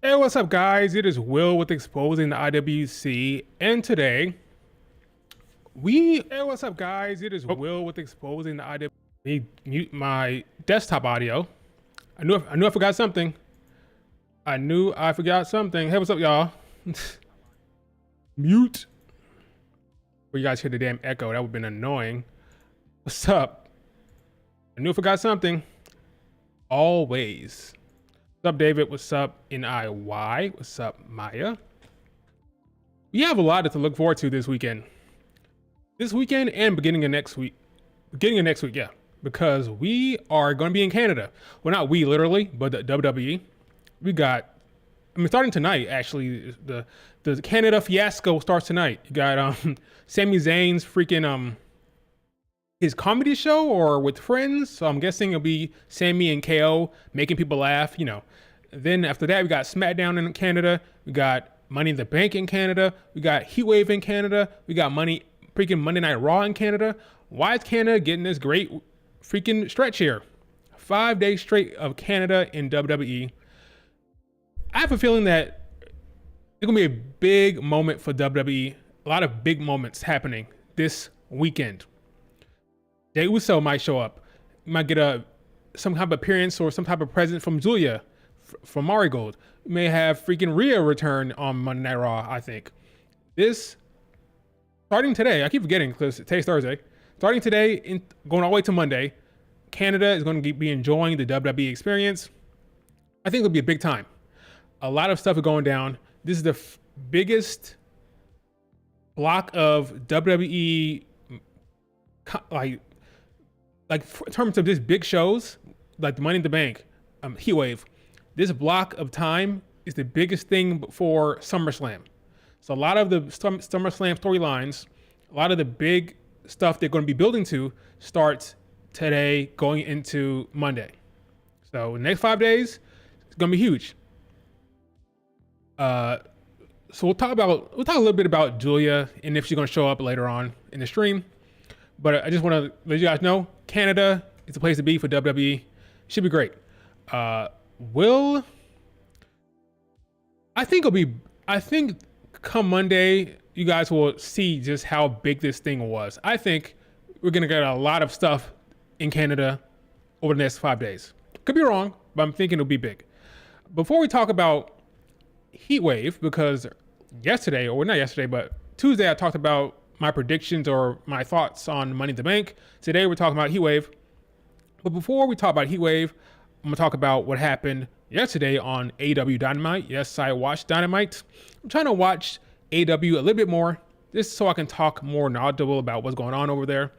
Hey, what's up, guys? It is Will with Exposing the IWC, and today Hey, what's up, guys? It is Will with Exposing the IWC. Let me mute my desktop audio. I knew I forgot something. I knew I forgot something. Hey, what's up, y'all? Mute. Well, you guys hear the damn echo? That would have been annoying. What's up? I knew I forgot something. Always. What's up, David? What's up, NIY? What's up, Maya? We have a lot to look forward to this weekend. This weekend and beginning of next week. Yeah. Because we are going to be in Canada. Well, not we literally, but the WWE. We got, starting tonight, actually, the Canada fiasco starts tonight. You got Sami Zayn's freaking, his comedy show or with friends. So I'm guessing it'll be Sami and KO making people laugh, you know. Then after that, we got SmackDown in Canada. We got Money in the Bank in Canada. We got Heatwave in Canada. We got freaking Monday Night Raw in Canada. Why is Canada getting this great freaking stretch here? 5 days straight of Canada in WWE. I have a feeling that it's gonna be a big moment for WWE. A lot of big moments happening this weekend. Jey Uso might show up. You might get some type of appearance or some type of present from Julia from Marigold. You may have freaking Rhea return on Monday Night Raw, I think. Starting today, I keep forgetting because today's Thursday. Starting today, going all the way to Monday, Canada is going to be enjoying the WWE experience. I think it'll be a big time. A lot of stuff is going down. This is the biggest block of WWE, like in terms of this big shows, like the Money in the Bank, Heatwave. This block of time is the biggest thing for SummerSlam. So a lot of the SummerSlam storylines, a lot of the big stuff they're going to be building to starts today going into Monday. So the next 5 days, it's going to be huge. So we'll talk a little bit about Julia and if she's going to show up later on in the stream. But I just want to let you guys know, Canada is the place to be for WWE. Should be great. I think come Monday, you guys will see just how big this thing was. I think we're going to get a lot of stuff in Canada over the next 5 days. Could be wrong, but I'm thinking it'll be big. Before we talk about Heatwave, because but Tuesday I talked about my predictions or my thoughts on Money in the Bank. Today we're talking about Heatwave. But before we talk about Heatwave, I'm going to talk about what happened yesterday on AEW Dynamite. Yes, I watched Dynamite. I'm trying to watch AEW a little bit more, just so I can talk more knowledgeable about what's going on over there.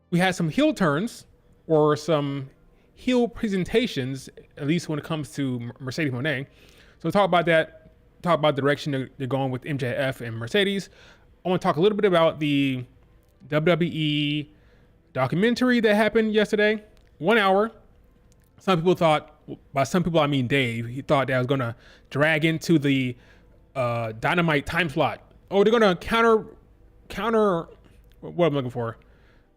We had some heel turns or some heel presentations, at least when it comes to Mercedes Moné. So we'll talk about that, talk about the direction they're going with MJF and Mercedes. I want to talk a little bit about the WWE documentary that happened yesterday. 1 hour. Some people thought, by some people I mean Dave, he thought that was going to drag into the Dynamite time slot. Oh, they're going to counter, what I'm looking for?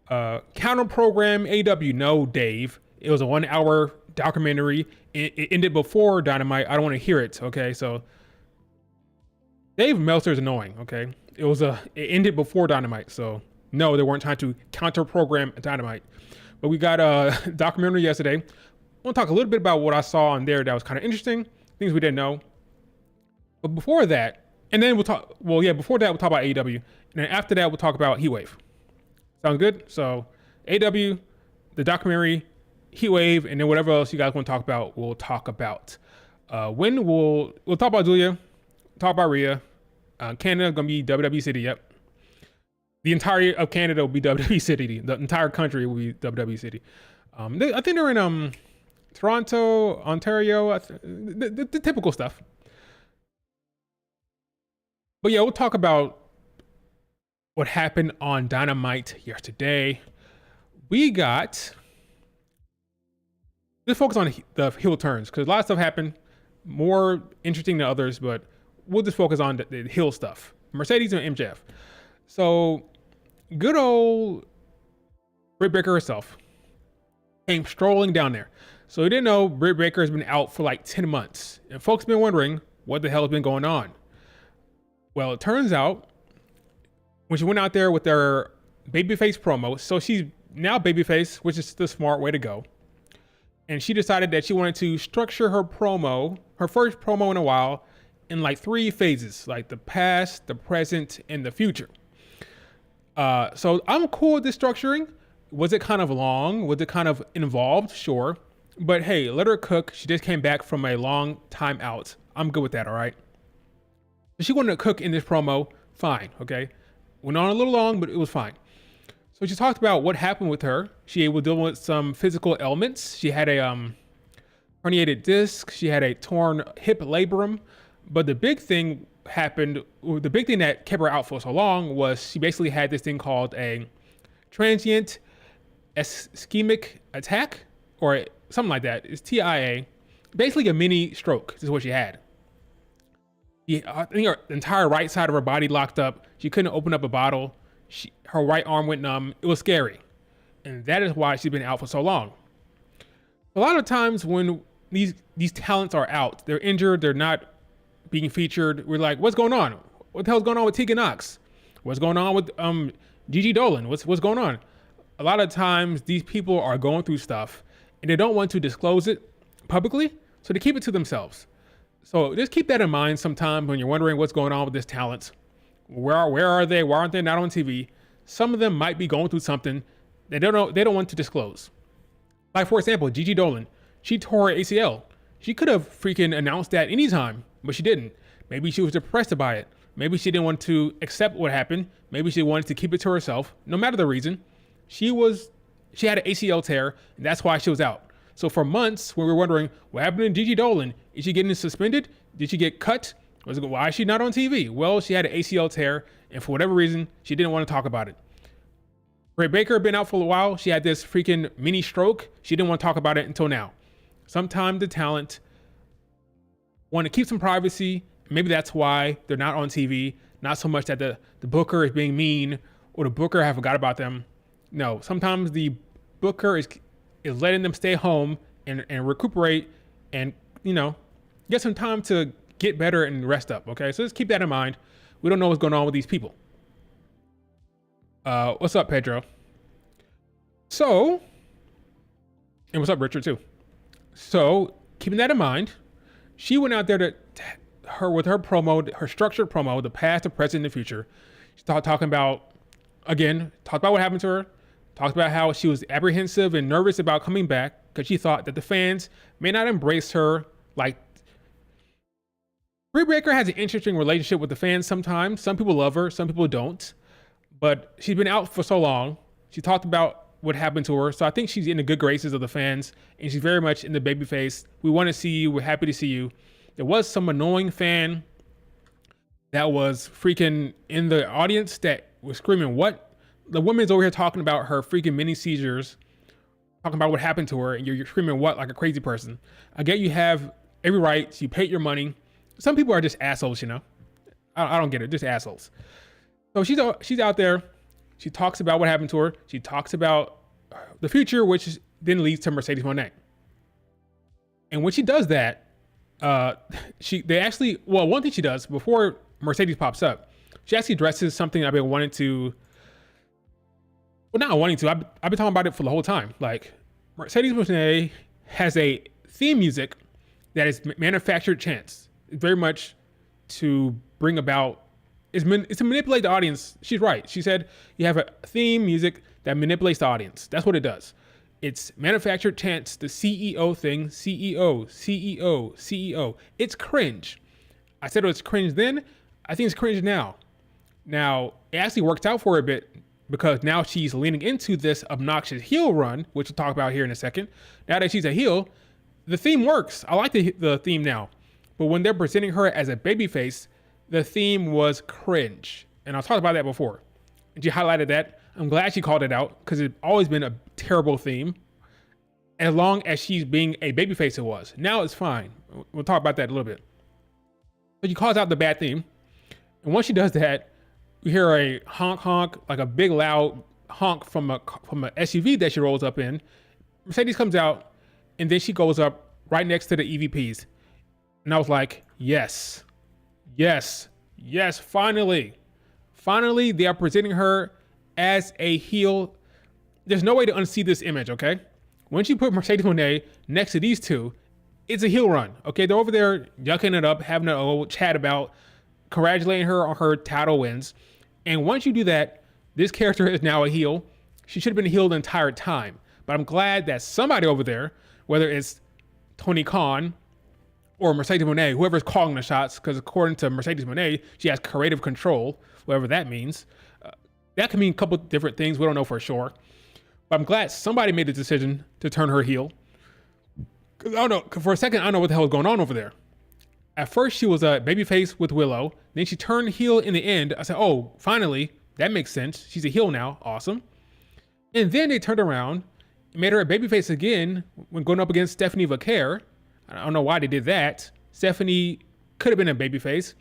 Counter program AEW. No, Dave. It was a 1 hour documentary. It ended before Dynamite. I don't want to hear it. Okay, so Dave Meltzer is annoying. Okay, it ended before Dynamite. So no, they weren't trying to counter program Dynamite. But we got a documentary yesterday. I want to talk a little bit about what I saw on there that was kind of interesting, things we didn't know. But before that, and then before that, we'll talk about AEW. And then after that, we'll talk about Heatwave. Sounds good? So AEW, the documentary, Heatwave, and then whatever else you guys want to talk about, we'll talk about. We'll talk about Julia, talk about Rhea. Canada going to be WWE City, yep. The entirety of Canada will be WWE City. The entire country will be WWE City. I think they're in Toronto, Ontario, the typical stuff. But yeah, we'll talk about what happened on Dynamite yesterday. Let's focus on the heel turns, because a lot of stuff happened, more interesting than others, but we'll just focus on the heel stuff. Mercedes and MJF. So, good old Britt Baker herself came strolling down there. So you didn't know Britt Baker has been out for like 10 months. And folks have been wondering what the hell has been going on. Well, it turns out when she went out there with her babyface promo, so she's now babyface, which is the smart way to go. And she decided that she wanted to structure her promo, her first promo in a while, in like 3 phases, like the past, the present, and the future. So I'm cool with this structuring. Was it kind of long? Was it kind of involved? Sure. But hey, let her cook. She just came back from a long time out. I'm good with that, all right? So she wanted to cook in this promo. Fine, okay? Went on a little long, but it was fine. So she talked about what happened with her. She was dealing with some physical ailments. She had a herniated disc. She had a torn hip labrum. But the big thing happened, the big thing that kept her out for so long was she basically had this thing called a transient ischemic attack or something like that. It's TIA. Basically a mini stroke is what she had. I think her entire right side of her body locked up. She couldn't open up a bottle. Her right arm went numb. It was scary. And that is why she's been out for so long. A lot of times when these talents are out, they're injured, they're not being featured, we're like, what's going on? What the hell's going on with Tegan Knox? What's going on with Gigi Dolan? What's going on? A lot of times these people are going through stuff and they don't want to disclose it publicly, so they keep it to themselves. So just keep that in mind sometimes when you're wondering what's going on with this talent. Where are they? Why aren't they not on TV? Some of them might be going through something they don't want to disclose. Like for example, Gigi Dolan, she tore her ACL. She could have freaking announced that anytime, but she didn't. Maybe she was depressed by it. Maybe she didn't want to accept what happened. Maybe she wanted to keep it to herself. No matter the reason, she had an ACL tear, and that's why she was out. So for months, when we were wondering what happened to Gigi Dolan, is she getting suspended? Did she get cut? Why is she not on TV? Well, she had an ACL tear, and for whatever reason, she didn't want to talk about it. Britt Baker had been out for a while. She had this freaking mini stroke. She didn't want to talk about it until now. Sometimes the talent want to keep some privacy. Maybe that's why they're not on TV. Not so much that the booker is being mean or the booker have forgot about them. No, sometimes the booker is letting them stay home and recuperate and, get some time to get better and rest up, okay? So just keep that in mind. We don't know what's going on with these people. What's up, Pedro? So, and what's up, Richard, too? So, keeping that in mind, she went out there with her promo, her structured promo, the past, the present, and the future. She started talking about what happened to her, talked about how she was apprehensive and nervous about coming back because she thought that the fans may not embrace her like. Britt Baker has an interesting relationship with the fans sometimes. Some people love her, some people don't. But she's been out for so long. She talked about what happened to her. So I think she's in the good graces of the fans, and she's very much in the babyface. We want to see you. We're happy to see you. There was some annoying fan that was freaking in the audience that was screaming, what? The woman's over here talking about her freaking mini seizures, talking about what happened to her, and you're screaming what like a crazy person. I get you have every right. You paid your money. Some people are just assholes, I don't get it. Just assholes. So she's out there. She talks about what happened to her. She talks about the future, which then leads to Mercedes Moné. And when she does that, one thing she does before Mercedes pops up, she actually addresses something I've been wanting to. Well, not wanting to. I've been talking about it for the whole time. Like Mercedes Moné has a theme music that is manufactured chants. Very much to bring about. It's to manipulate the audience. She's right. She said you have a theme music that manipulates the audience. That's what it does. It's manufactured chants, the CEO thing, CEO, CEO, CEO. It's cringe. I said it was cringe then. I think it's cringe now. Now, it actually worked out for her a bit because now she's leaning into this obnoxious heel run, which we'll talk about here in a second. Now that she's a heel, the theme works. I like the theme now. But when they're presenting her as a babyface, the theme was cringe. And I've talked about that before. And she highlighted that. I'm glad she called it out because it's always been a terrible theme. As long as she's being a babyface, it was. Now it's fine. We'll talk about that in a little bit. But she calls out the bad theme. And once she does that, you hear a honk honk, like a big loud honk from a SUV that she rolls up in. Mercedes comes out and then she goes up right next to the EVPs. And I was like, yes, yes, yes, finally. Finally, they are presenting her as a heel. There's no way to unsee this image, okay? Once you put Mercedes Moné next to these two, it's a heel run, okay? They're over there yucking it up, having an old chat about congratulating her on her title wins. And once you do that, this character is now a heel. She should have been a heel the entire time. But I'm glad that somebody over there, whether it's Tony Khan or Mercedes Moné, whoever's calling the shots, because according to Mercedes Moné, she has creative control, whatever that means. That can mean a couple different things. We don't know for sure. But I'm glad somebody made the decision to turn her heel. Because I don't know, for a second, I don't know what the hell was going on over there. At first, she was a babyface with Willow. Then she turned heel in the end. I said, oh, finally, that makes sense. She's a heel now. Awesome. And then they turned around and made her a babyface again when going up against Stephanie Vaquer. I don't know why they did that. Stephanie could have been a babyface.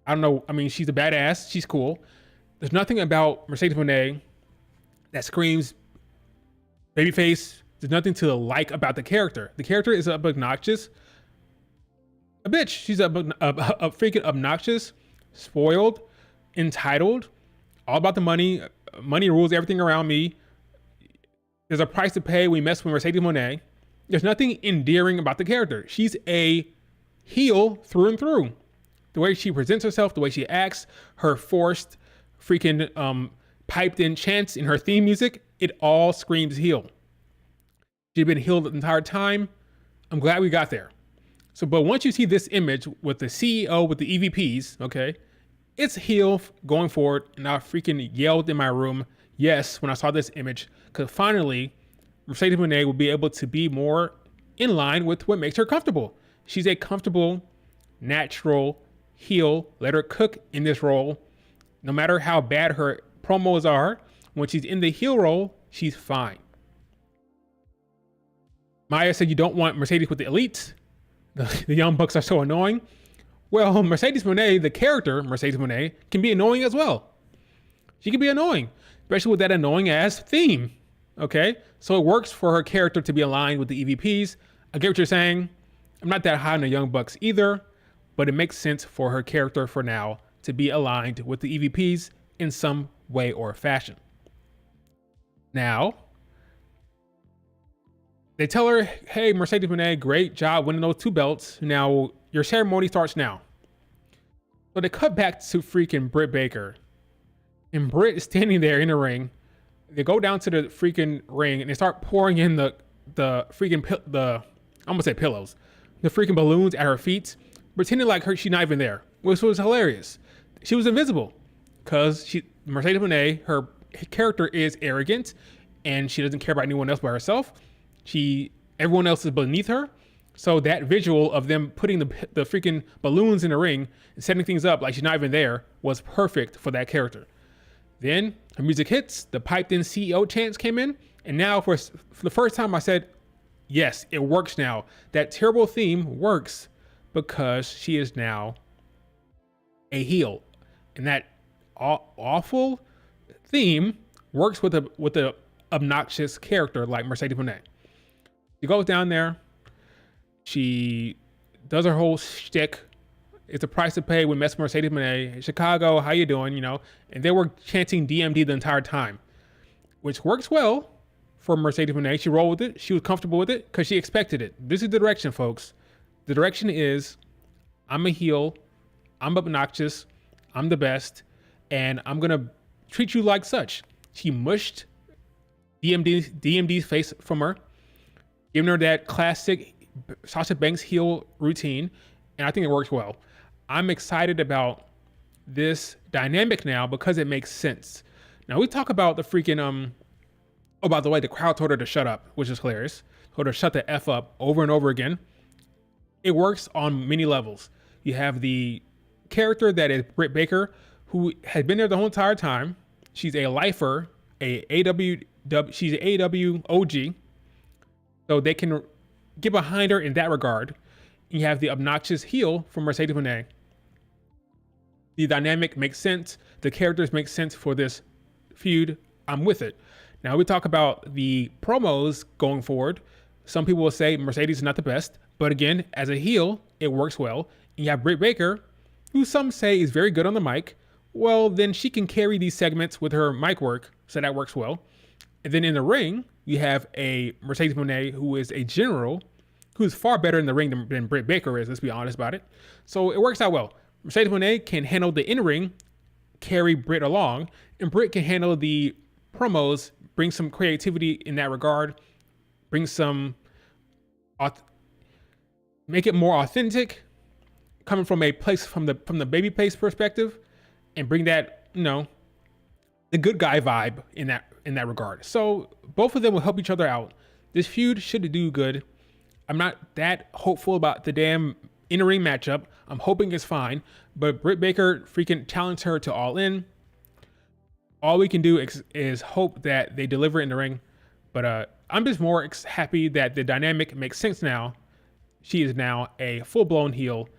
I don't know. I mean, she's a badass. She's cool. There's nothing about Mercedes Moné that screams babyface. There's nothing to like about the character. The character is obnoxious. A bitch. She's a freaking obnoxious, spoiled, entitled, all about the money. Money rules everything around me. There's a price to pay when we mess with Mercedes Moné. There's nothing endearing about the character. She's a heel through and through. The way she presents herself, the way she acts, her forced freaking piped in chants in her theme music, it all screams heel. She's been healed the entire time. I'm glad we got there. So, but once you see this image with the CEO, with the EVPs, okay, it's heel going forward. And I freaking yelled in my room, yes, when I saw this image, because finally, Mercedes Moné will be able to be more in line with what makes her comfortable. She's a comfortable, natural heel. Let her cook in this role. No matter how bad her promos are, when she's in the heel role, she's fine. Maya said you don't want Mercedes with the elites. The Young Bucks are so annoying. Well, Mercedes Moné, the character Mercedes Moné, can be annoying as well. She can be annoying, especially with that annoying ass theme. Okay, so it works for her character to be aligned with the EVPs. I get what you're saying. I'm not that high on the Young Bucks either, but it makes sense for her character for now to be aligned with the EVPs in some way or fashion. Now, they tell her, hey, Mercedes Moné, great job winning those 2 belts. Now, your ceremony starts now. So they cut back to freaking Britt Baker. And Britt is standing there in the ring. They go down to the freaking ring and they start pouring in the freaking, I'm gonna say pillows, the freaking balloons at her feet, pretending like she's not even there, which was hilarious. She was invisible because Mercedes Moné, her character is arrogant and she doesn't care about anyone else but herself. Everyone else is beneath her. So that visual of them putting the freaking balloons in the ring and setting things up like she's not even there was perfect for that character. Then her music hits, the piped in CEO chants came in, and now for the first time I said, yes, it works now. That terrible theme works because she is now a heel. And that awful theme works with a obnoxious character like Mercedes Moné. She goes down there, she does her whole shtick. It's a price to pay when mess with Mercedes Moné. Chicago, how you doing? You know, and they were chanting DMD the entire time, which works well for Mercedes Moné. She rolled with it. She was comfortable with it because she expected it. This is the direction, folks. The direction is, I'm a heel, I'm obnoxious, I'm the best, and I'm gonna treat you like such. She mushed DMD's face from her, giving her that classic Sasha Banks heel routine, and I think it works well. I'm excited about this dynamic now because it makes sense. Now we talk about the freaking oh, by the way, the crowd told her to shut up, which is hilarious. Told her to shut the F up over and over again. It works on many levels. You have the character that is Britt Baker, who has been there the whole entire time. She's a lifer, she's an AEW OG. So they can get behind her in that regard. You have the obnoxious heel from Mercedes Moné. The dynamic makes sense. The characters make sense for this feud. I'm with it. Now we talk about the promos going forward. Some people will say Mercedes is not the best, but again, as a heel, it works well. And you have Britt Baker, who some say is very good on the mic. Well, then she can carry these segments with her mic work, so that works well. And then in the ring, you have a Mercedes Moné who is a general, who's far better in the ring than Britt Baker is, let's be honest about it. So it works out well. Mercedes Moné can handle the in-ring, carry Britt along, and Britt can handle the promos, bring some creativity in that regard, bring some, make it more authentic, coming from a place from the baby face perspective, and bring that, the good guy vibe in that regard. So both of them will help each other out. This feud should do good. I'm not that hopeful about the damn in-ring matchup. I'm hoping it's fine, but Britt Baker freaking challenged her to All In. All we can do is hope that they deliver in the ring. But I'm just more happy that the dynamic makes sense now. She is now a full-blown heel,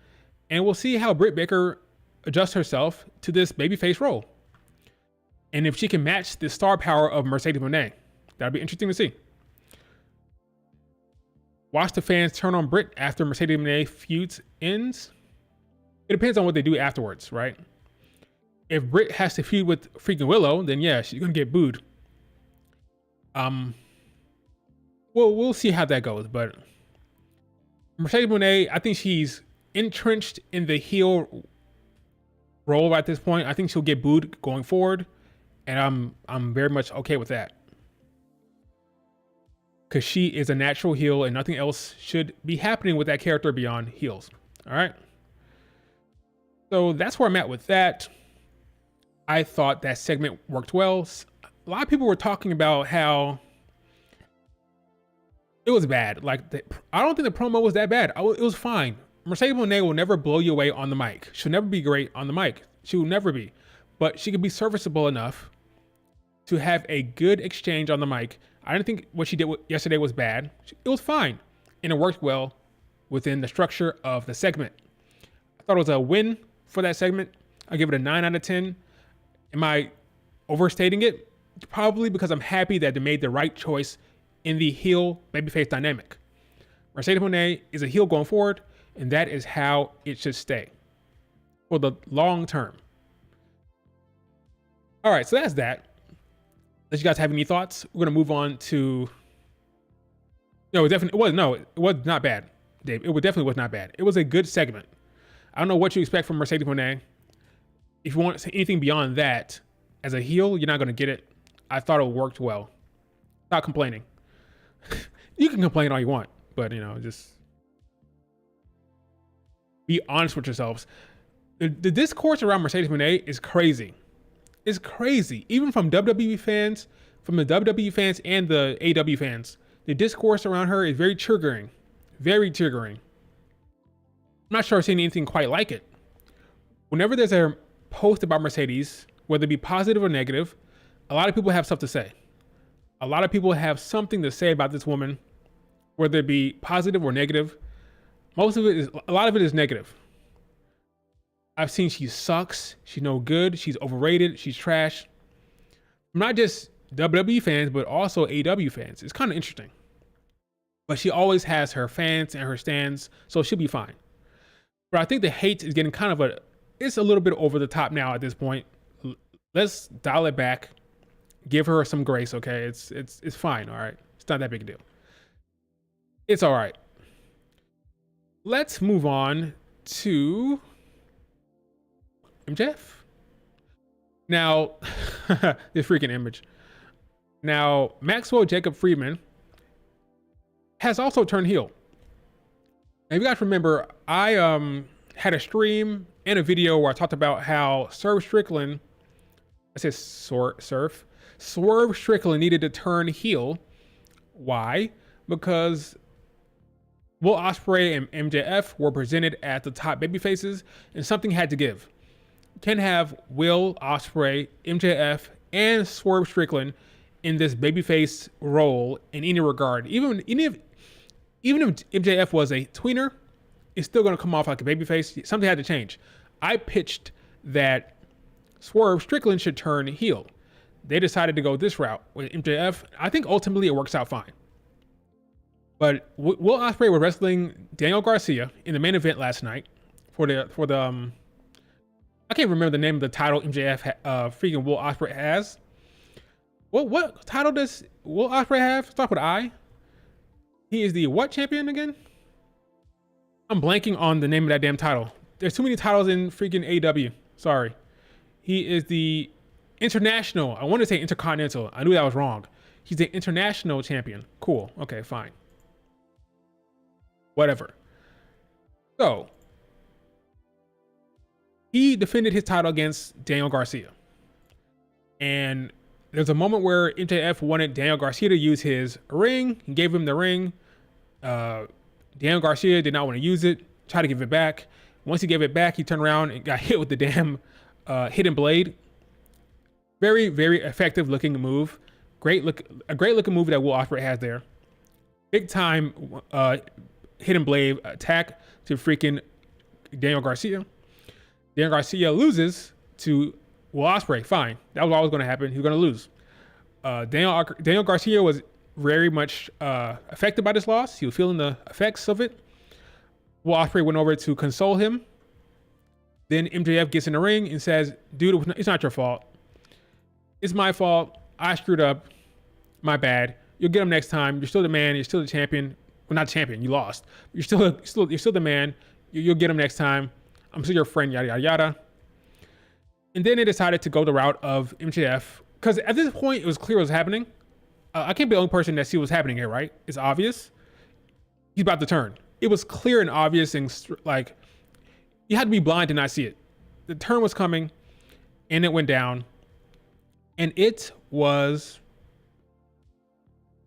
and we'll see how Britt Baker adjusts herself to this babyface role. And if she can match the star power of Mercedes Moné, that'll be interesting to see. Watch the fans turn on Britt after Mercedes Moné feuds ends. It depends on what they do afterwards, right? If Britt has to feud with freaking Willow, then yeah, she's gonna get booed. We'll see how that goes. But Mercedes Moné, I think she's entrenched in the heel role at this point. I think she'll get booed going forward, and I'm very much okay with that, because she is a natural heel, and nothing else should be happening with that character beyond heels. All right. So that's where I'm at with that. I thought that segment worked well. A lot of people were talking about how it was bad. Like, I don't think the promo was that bad. It was fine. Mercedes Moné will never blow you away on the mic. She'll never be great on the mic. She will never be. But she could be serviceable enough to have a good exchange on the mic. I didn't think what she did yesterday was bad. It was fine. And it worked well within the structure of the segment. I thought it was a win for that segment. I give it a 9 out of 10. Am I overstating it? Probably, because I'm happy that they made the right choice in the heel babyface dynamic. Mercedes Moné is a heel going forward, and that is how it should stay for the long term. All right, so that's that. Unless you guys have any thoughts, we're gonna move on to. No, it was not bad, Dave. It definitely was not bad. It was a good segment. I don't know what you expect from Mercedes Moné. If you want to say anything beyond that, as a heel, you're not gonna get it. I thought it worked well. Not complaining. You can complain all you want, but just be honest with yourselves. The discourse around Mercedes Moné is crazy. It's crazy. Even from WWE fans, from the WWE fans and the AEW fans, the discourse around her is very triggering. Very triggering. I'm not sure I've seen anything quite like it. Whenever there's a post about Mercedes, whether it be positive or negative, a lot of people have stuff to say. A lot of people have something to say about this woman, whether it be positive or negative. A lot of it is negative. I've seen she sucks, she's no good, she's overrated, she's trash. Not just WWE fans, but also AEW fans. It's kind of interesting. But she always has her fans and her stands, so she'll be fine. But I think the hate is getting it's a little bit over the top now at this point. Let's dial it back. Give her some grace, okay? It's fine, all right? It's not that big a deal. It's all right. Let's move on to MJF. Now, this freaking image. Now, Maxwell Jacob Friedman has also turned heel. Now, if you guys remember, I had a stream and a video where I talked about how Swerve Strickland needed to turn heel. Why? Because Will Ospreay and MJF were presented as the top babyfaces, and something had to give. You can't have Will Ospreay, MJF, and Swerve Strickland in this babyface role in any regard. Even if MJF was a tweener, it's still going to come off like a babyface. Something had to change. I pitched that Swerve Strickland should turn heel. They decided to go this route with MJF. I think ultimately it works out fine. But Will Ospreay was wrestling Daniel Garcia in the main event last night for the I can't remember the name of the title MJF freaking Will Ospreay has. What title does Will Ospreay have? Start with I. He is the what champion again? I'm blanking on the name of that damn title. There's too many titles in freaking AEW. Sorry. He is the international. I want to say intercontinental. I knew that was wrong. He's the international champion. Cool. Okay, fine. Whatever. So, he defended his title against Daniel Garcia. And there's a moment where MJF wanted Daniel Garcia to use his ring. He gave him the ring. Daniel Garcia did not want to use it, tried to give it back. Once he gave it back, he turned around and got hit with the damn hidden blade. Very, very effective looking move. A great looking move that Will Ospreay has there. Big time hidden blade attack to freaking Daniel Garcia. Daniel Garcia loses to Will Ospreay. Fine. That was always going to happen. He was going to lose. Daniel Garcia was very much affected by this loss. He was feeling the effects of it. Will Ospreay went over to console him. Then MJF gets in the ring and says, dude, it's not your fault. It's my fault. I screwed up. My bad. You'll get him next time. You're still the man. You're still the champion. Well, not champion. You lost. You're still the man. You'll get him next time. I'm still your friend, yada, yada, yada. And then they decided to go the route of MJF. Because at this point, it was clear what was happening. I can't be the only person that see what's happening here, right? It's obvious. He's about to turn. It was clear and obvious, and like, you had to be blind to not see it. The turn was coming, and it went down. And it was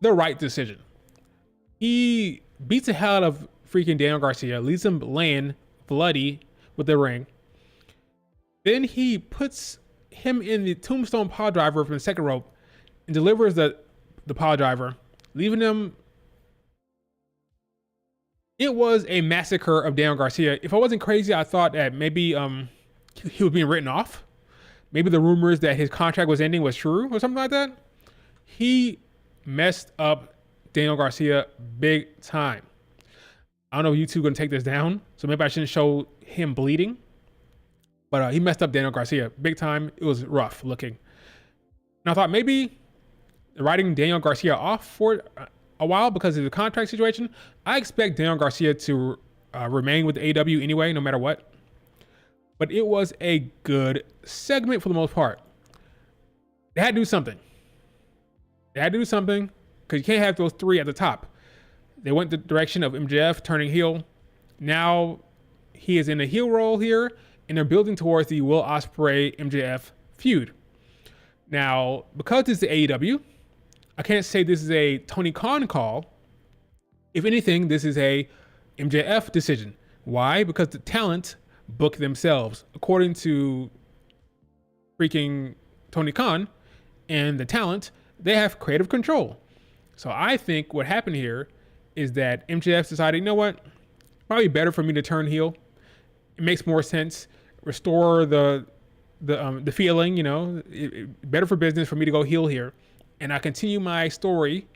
the right decision. He beats the hell out of freaking Daniel Garcia, leaves him laying bloody with the ring. Then he puts him in the tombstone pile driver from the second rope and delivers the pile driver, leaving him. It was a massacre of Daniel Garcia. If I wasn't crazy, I thought that maybe he was being written off. Maybe the rumors that his contract was ending was true or something like that. He messed up Daniel Garcia big time. I don't know if you two are going to take this down, so maybe I shouldn't show him bleeding. But he messed up Daniel Garcia big time. It was rough looking. And I thought maybe writing Daniel Garcia off for a while because of the contract situation. I expect Daniel Garcia to remain with the AEW anyway, no matter what. But it was a good segment for the most part. They had to do something. Because you can't have those three at the top. They went the direction of MJF turning heel. Now he is in a heel role here, and they're building towards the Will Ospreay MJF feud. Now, because this is AEW, I can't say this is a Tony Khan call. If anything, this is a MJF decision. Why? Because the talent book themselves. According to freaking Tony Khan and the talent, they have creative control. So I think what happened here is that MJF decided, you know what? Probably better for me to turn heel. It makes more sense. Restore the feeling, better for business for me to go heel here. And I continue my story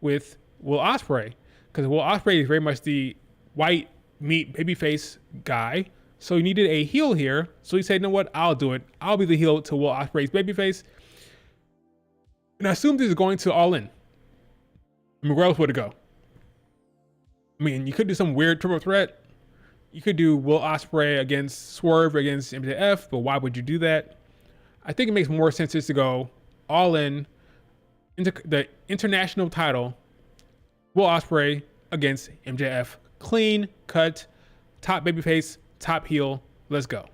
with Will Ospreay, because Will Ospreay is very much the white meat babyface guy. So he needed a heel here. So he said, you know what? I'll do it. I'll be the heel to Will Ospreay's babyface. And I assume this is going to All In. I mean, where else would it go? I mean, you could do some weird triple threat. You could do Will Ospreay against Swerve against MJF, but why would you do that? I think it makes more sense just to go All In into the international title, Will Ospreay against MJF. Clean cut, top babyface, top heel. Let's go,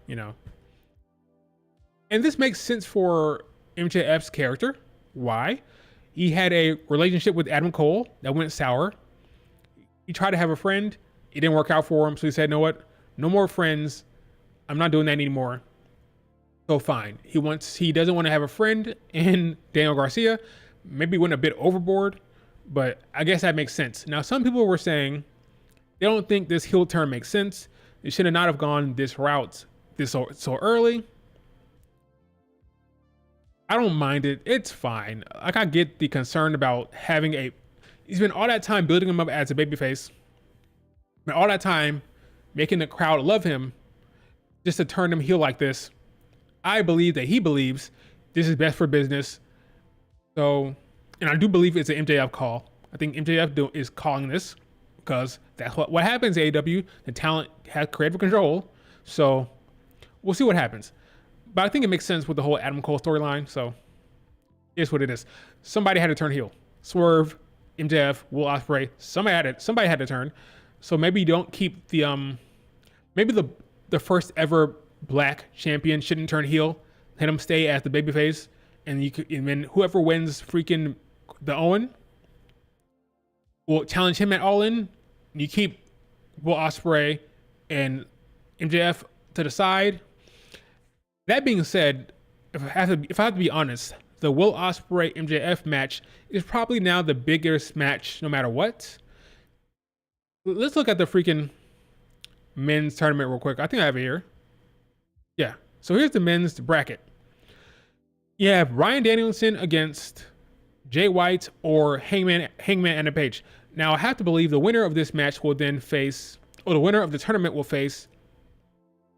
And this makes sense for MJF's character. Why? He had a relationship with Adam Cole that went sour. He tried to have a friend. It didn't work out for him. So he said, you know what? No more friends. I'm not doing that anymore. So fine. He doesn't want to have a friend in Daniel Garcia. Maybe went a bit overboard, but I guess that makes sense. Now, some people were saying they don't think this heel turn makes sense. They should have not have gone this route so early. I don't mind it. It's fine. Like, I get the concern about having You spend all that time building him up as a babyface, spend all that time making the crowd love him, just to turn him heel like this. I believe that he believes this is best for business. So, and I do believe it's an MJF call. I think MJF is calling this because that's what happens at AEW. The talent has creative control. So we'll see what happens. But I think it makes sense with the whole Adam Cole storyline. So it's what it is. Somebody had to turn heel. Swerve, MJF, Will Ospreay. Somebody had to turn. So maybe you don't keep the maybe the first ever black champion shouldn't turn heel. Let him stay as the babyface, and then whoever wins freaking the Owen will challenge him at All In. You keep Will Ospreay and MJF to the side. That being said, if I have to be honest, the Will Ospreay MJF match is probably now the biggest match, no matter what. Let's look at the freaking men's tournament real quick. I think I have it here. Yeah. So here's the men's bracket. You have Bryan Danielson against Jay White or Hangman Adam Page. Now I have to believe the winner of this match will then face, or the winner of the tournament will face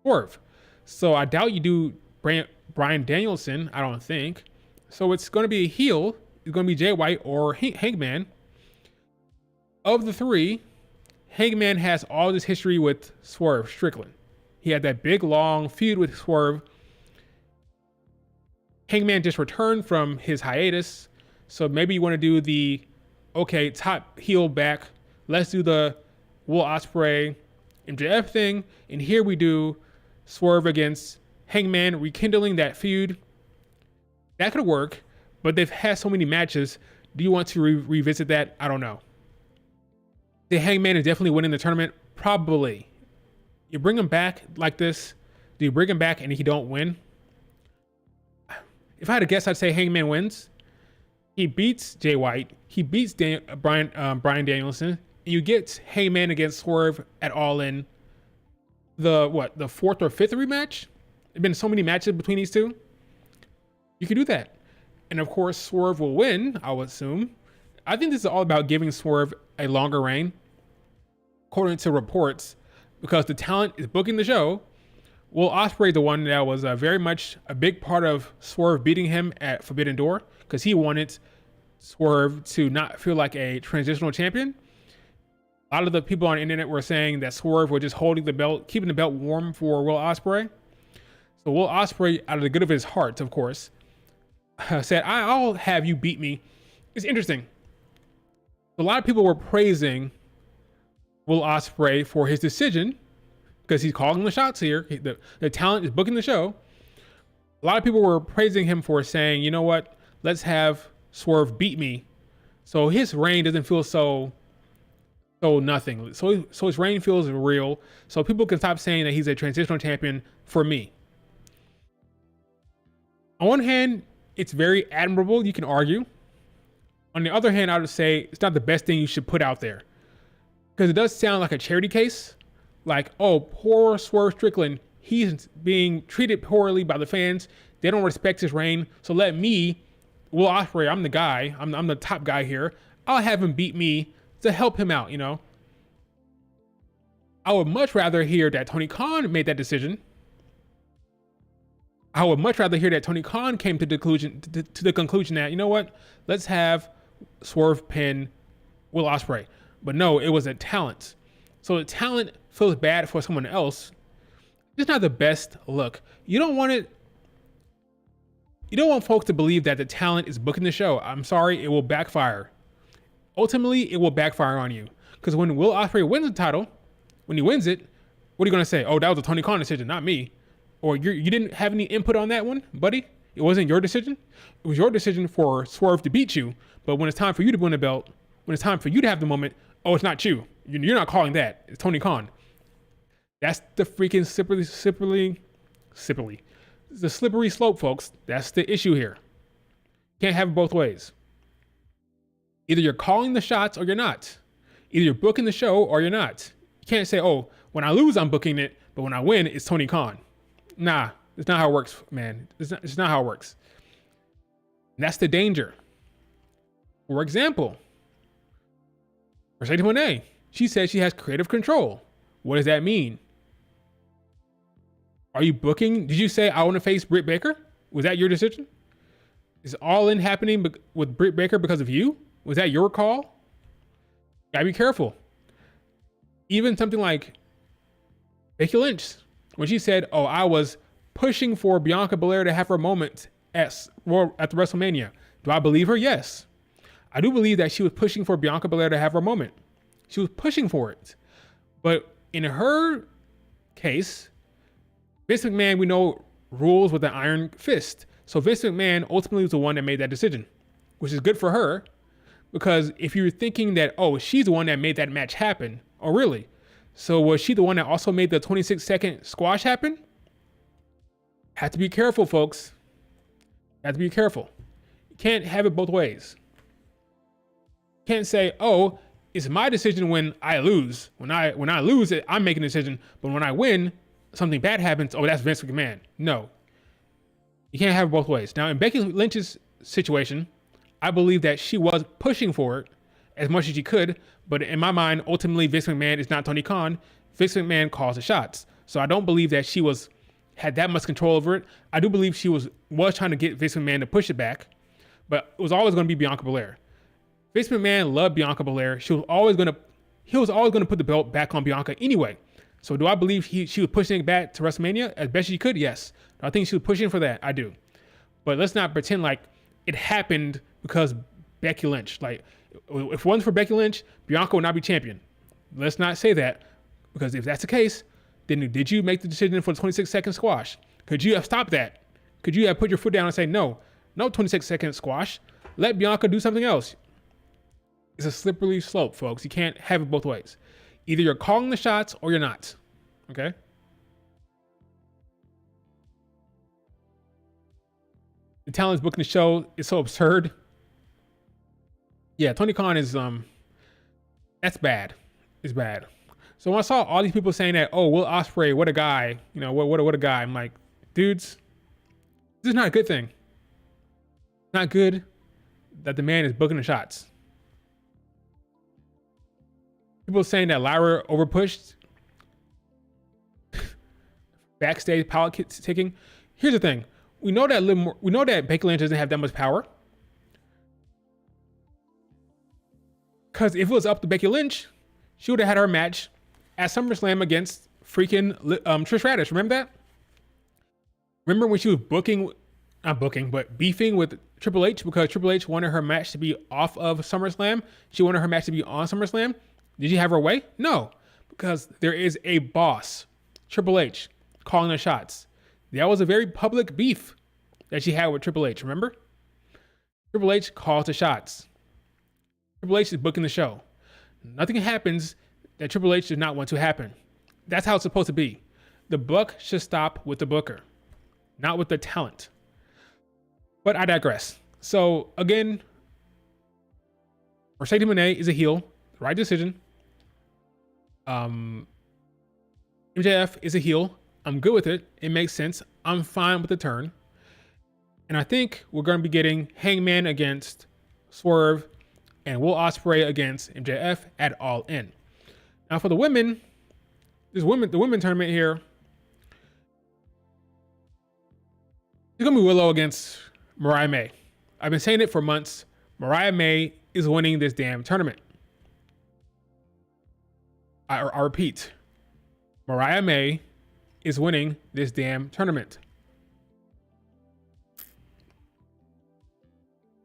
Swerve. So I doubt you do Bryan Danielson. I don't think. So it's going to be a heel. It's going to be Jay White or Hangman. Of the three, Hangman has all this history with Swerve Strickland. He had that big, long feud with Swerve. Hangman just returned from his hiatus. So maybe you want to do the, okay, top heel back. Let's do the Will Ospreay MJF thing. And here we do Swerve against Hangman, rekindling that feud. That could work, but they've had so many matches. Do you want to revisit that? I don't know. The Hangman is definitely winning the tournament. Probably. You bring him back like this. Do you bring him back and he don't win? If I had to guess, I'd say Hangman wins. He beats Jay White. He beats Bryan Danielson. And you get Hangman against Swerve at All In. The fourth or fifth rematch? There've been so many matches between these two. You could do that. And of course, Swerve will win, I would assume. I think this is all about giving Swerve a longer reign, according to reports, because the talent is booking the show. Will Ospreay, the one that was very much a big part of Swerve beating him at Forbidden Door, because he wanted Swerve to not feel like a transitional champion. A lot of the people on the internet were saying that Swerve was just holding the belt, keeping the belt warm for Will Ospreay. So Will Ospreay, out of the good of his heart, of course, said, I'll have you beat me. It's interesting. A lot of people were praising Will Ospreay for his decision, because he's calling the shots here. The talent is booking the show. A lot of people were praising him for saying, you know what, let's have Swerve beat me, so his reign doesn't feel so nothing. So his reign feels real, so people can stop saying that he's a transitional champion for me. On one hand, it's very admirable, you can argue. On the other hand, I would say it's not the best thing you should put out there, because it does sound like a charity case. Like, oh, poor Swerve Strickland, he's being treated poorly by the fans. They don't respect his reign. So let me, Will Ospreay, I'm the guy. I'm the top guy here. I'll have him beat me to help him out, you know. I would much rather hear that Tony Khan made that decision. I would much rather hear that Tony Khan came to the conclusion that, you know what, let's have Swerve pin Will Ospreay. But no, it was a talent. So the talent feels bad for someone else. It's not the best look. You don't want folks to believe that the talent is booking the show. I'm sorry, it will backfire. Ultimately, it will backfire on you. Because when Will Ospreay wins the title, when he wins it, what are you going to say? Oh, that was a Tony Khan decision, not me. Or you didn't have any input on that one, buddy? It wasn't your decision? It was your decision for Swerve to beat you. But when it's time for you to win the belt, when it's time for you to have the moment, oh, it's not you. You're not calling that. It's Tony Khan. That's the freaking the slippery slope, folks. That's the issue here. Can't have it both ways. Either you're calling the shots or you're not. Either you're booking the show or you're not. You can't say, oh, when I lose, I'm booking it, but when I win, it's Tony Khan. Nah, it's not how it works, man. It's not how it works. And that's the danger. For example, Mercedes Moné, she said she has creative control. What does that mean? Are you booking? Did you say I want to face Britt Baker? Was that your decision? Is All In happening with Britt Baker because of you? Was that your call? Gotta be careful. Even something like Becky Lynch, when she said, "Oh, I was pushing for Bianca Belair to have her moment at the WrestleMania." Do I believe her? Yes. I do believe that she was pushing for Bianca Belair to have her moment. She was pushing for it. But in her case, Vince McMahon, we know, rules with an iron fist. So Vince McMahon ultimately was the one that made that decision, which is good for her. Because if you're thinking that, oh, she's the one that made that match happen, oh, really? So was she the one that also made the 26-second squash happen? Have to be careful, folks. Have to be careful. You can't have it both ways. You can't say, oh, it's my decision when I lose. When I lose it, I'm making a decision. But when I win, something bad happens. Oh, that's Vince McMahon. No. You can't have it both ways. Now, in Becky Lynch's situation, I believe that she was pushing for it as much as she could. But in my mind, ultimately, Vince McMahon is not Tony Khan. Vince McMahon calls the shots. So I don't believe that she had that much control over it. I do believe she was trying to get Vince McMahon to push it back. But it was always going to be Bianca Belair. Vince McMahon loved Bianca Belair. He was always going to put the belt back on Bianca anyway. So do I believe she was pushing it back to WrestleMania as best she could? Yes. Do I think she was pushing for that? I do. But let's not pretend like it happened because Becky Lynch. Like, if it wasn't for Becky Lynch, Bianca would not be champion. Let's not say that, because if that's the case, then did you make the decision for the 26-second squash? Could you have stopped that? Could you have put your foot down and say, no 26-second squash. Let Bianca do something else. It's a slippery slope, folks. You can't have it both ways. Either you're calling the shots or you're not. Okay? The talent's booking the show is so absurd. Yeah, Tony Khan is that's bad. It's bad. So when I saw all these people saying that, oh, Will Ospreay, what a guy, what a guy, I'm like, dudes, this is not a good thing. It's not good that the man is booking the shots. People saying that Lyra overpushed, backstage power ticking. Here's the thing: we know that Becky Lynch doesn't have that much power. Because if it was up to Becky Lynch, she would have had her match at SummerSlam against freaking Trish Stratus. Remember that? Remember when she was beefing with Triple H because Triple H wanted her match to be off of SummerSlam. She wanted her match to be on SummerSlam. Did you have her way? No, because there is a boss, Triple H, calling the shots. That was a very public beef that she had with Triple H, remember? Triple H calls the shots. Triple H is booking the show. Nothing happens that Triple H does not want to happen. That's how it's supposed to be. The buck should stop with the booker, not with the talent. But I digress. So again, Mercedes Moné is a heel. Right decision. MJF is a heel. I'm good with it. It makes sense. I'm fine with the turn. And I think we're going to be getting Hangman against Swerve and Will Ospreay against MJF at All In. Now for the women, the women tournament here, it's going to be Willow against Mariah May. I've been saying it for months. Mariah May is winning this damn tournament. I repeat, Mariah May is winning this damn tournament.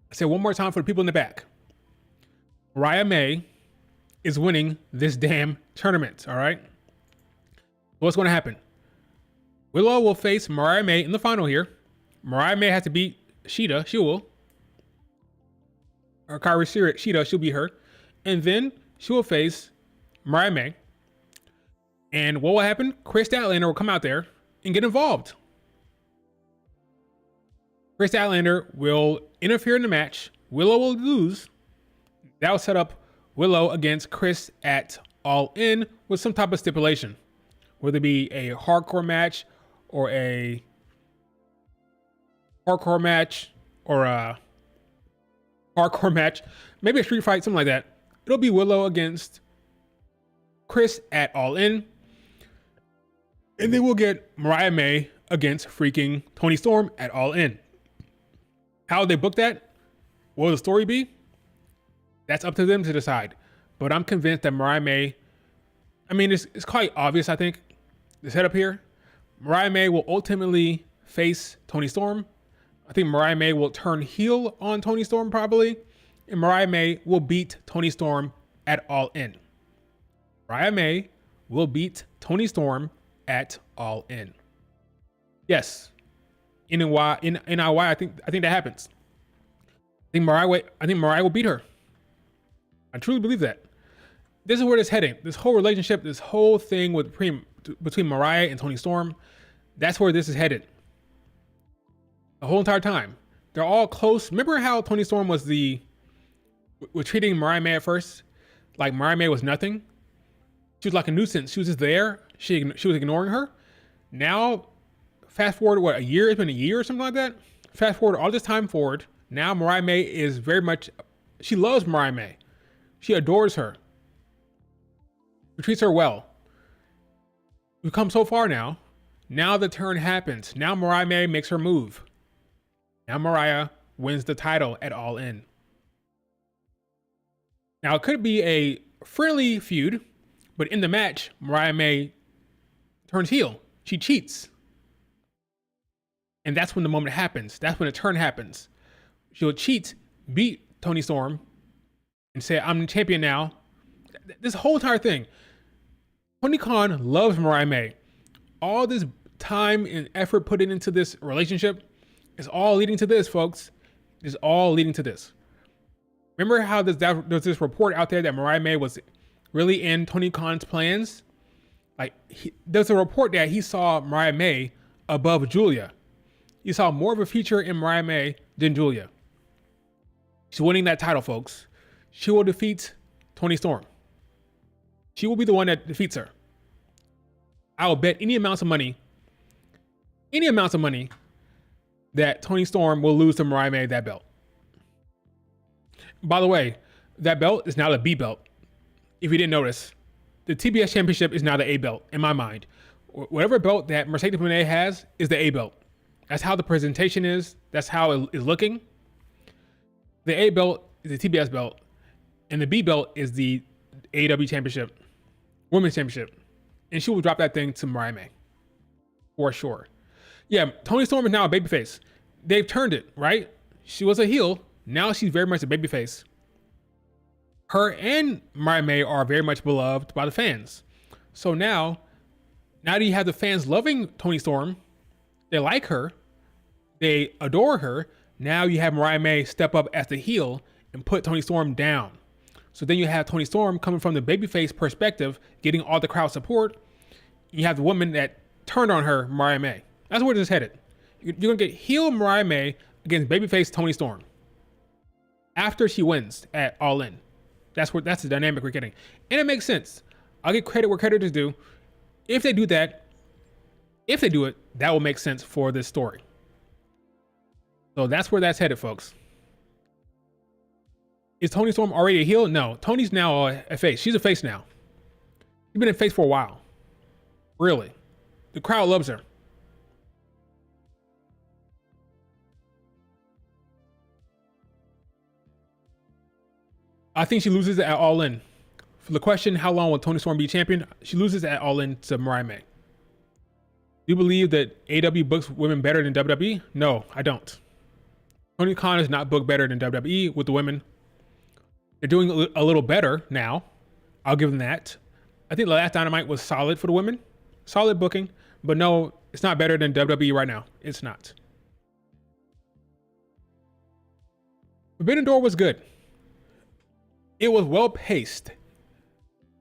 I say one more time for the people in the back. Mariah May is winning this damn tournament, all right? What's going to happen? Willow will face Mariah May in the final here. Mariah May has to beat Shida. She will. Or Kairi Shida, she'll beat her. And then she will face Mariah May. And what will happen? Chris Statlander will come out there and get involved. Chris Statlander will interfere in the match. Willow will lose. That will set up Willow against Chris at All In with some type of stipulation. Whether it be a hardcore match or a hardcore match or a hardcore match. Maybe a street fight, something like that. it'll be Willow against Chris at All In. And then we'll get Mariah May against freaking Toni Storm at All In. How they book that? What will the story be? That's up to them to decide. But I'm convinced that Mariah May, it's quite obvious, I think, the setup here. Mariah May will ultimately face Toni Storm. I think Mariah May will turn heel on Toni Storm probably. And Mariah May will beat Toni Storm at All In. Mariah May will beat Toni Storm at All In. Yes. In NIY, I think that happens. I think Mariah will beat her. I truly believe that. This is where it's heading. This whole relationship, this whole thing between Mariah and Toni Storm, that's where this is headed. The whole entire time. They're all close. Remember how Toni Storm was treating Mariah May at first? Like Mariah May was nothing. She was like a nuisance. She was just there. She was ignoring her. Now, fast forward, a year? It's been a year or something like that? Fast forward all this time forward. Now Mariah May is very much, she loves Mariah May. She adores her. She treats her well. We've come so far now. Now the turn happens. Now Mariah May makes her move. Now Mariah wins the title at All In. Now it could be a friendly feud, but in the match, Mariah May turns heel. She cheats. And that's when the moment happens. That's when the turn happens. She'll cheat, beat Toni Storm, and say, I'm the champion now. This whole entire thing. Tony Khan loves Mariah May. All this time and effort put into this relationship is all leading to this, folks. It's all leading to this. Remember how there's this report out there that Mariah May was really in Tony Khan's plans? There's a report that he saw Mariah May above Julia. He saw more of a future in Mariah May than Julia. She's winning that title, folks. She will defeat Toni Storm. She will be the one that defeats her. I will bet any amounts of money that Toni Storm will lose to Mariah May that belt. By the way, that belt is now the B belt. If you didn't notice, the TBS Championship is now the A belt in my mind. Whatever belt that Mercedes Moné has is the A belt. That's how the presentation is. That's how it is looking. The A belt is the TBS belt, and the B belt is the AEW Championship, Women's Championship. And she will drop that thing to Mariah May. For sure. Yeah, Toni Storm is now a babyface. They've turned it, right? She was a heel. Now she's very much a babyface. Her and Mariah May are very much beloved by the fans. So now that you have the fans loving Toni Storm, they like her, they adore her. Now you have Mariah May step up as the heel and put Toni Storm down. So then you have Toni Storm coming from the babyface perspective, getting all the crowd support. You have the woman that turned on her, Mariah May. That's where this is headed. You're going to get heel Mariah May against babyface Toni Storm after she wins at All In. That's the dynamic we're getting. And it makes sense. I'll give credit where credit is due. If they do it, that will make sense for this story. So that's where that's headed, folks. Is Toni Storm already a heel? No. Toni's now a face. She's a face now. She's been a face for a while. Really. The crowd loves her. I think she loses at All In. For the question, how long will Toni Storm be champion? She loses at All In to Mariah May. Do you believe that AEW books women better than WWE? No, I don't. Tony Khan is not booked better than WWE with the women. They're doing a little better now. I'll give them that. I think the last Dynamite was solid for the women. Solid booking. But no, it's not better than WWE right now. It's not. Forbidden Door was good. It was well paced.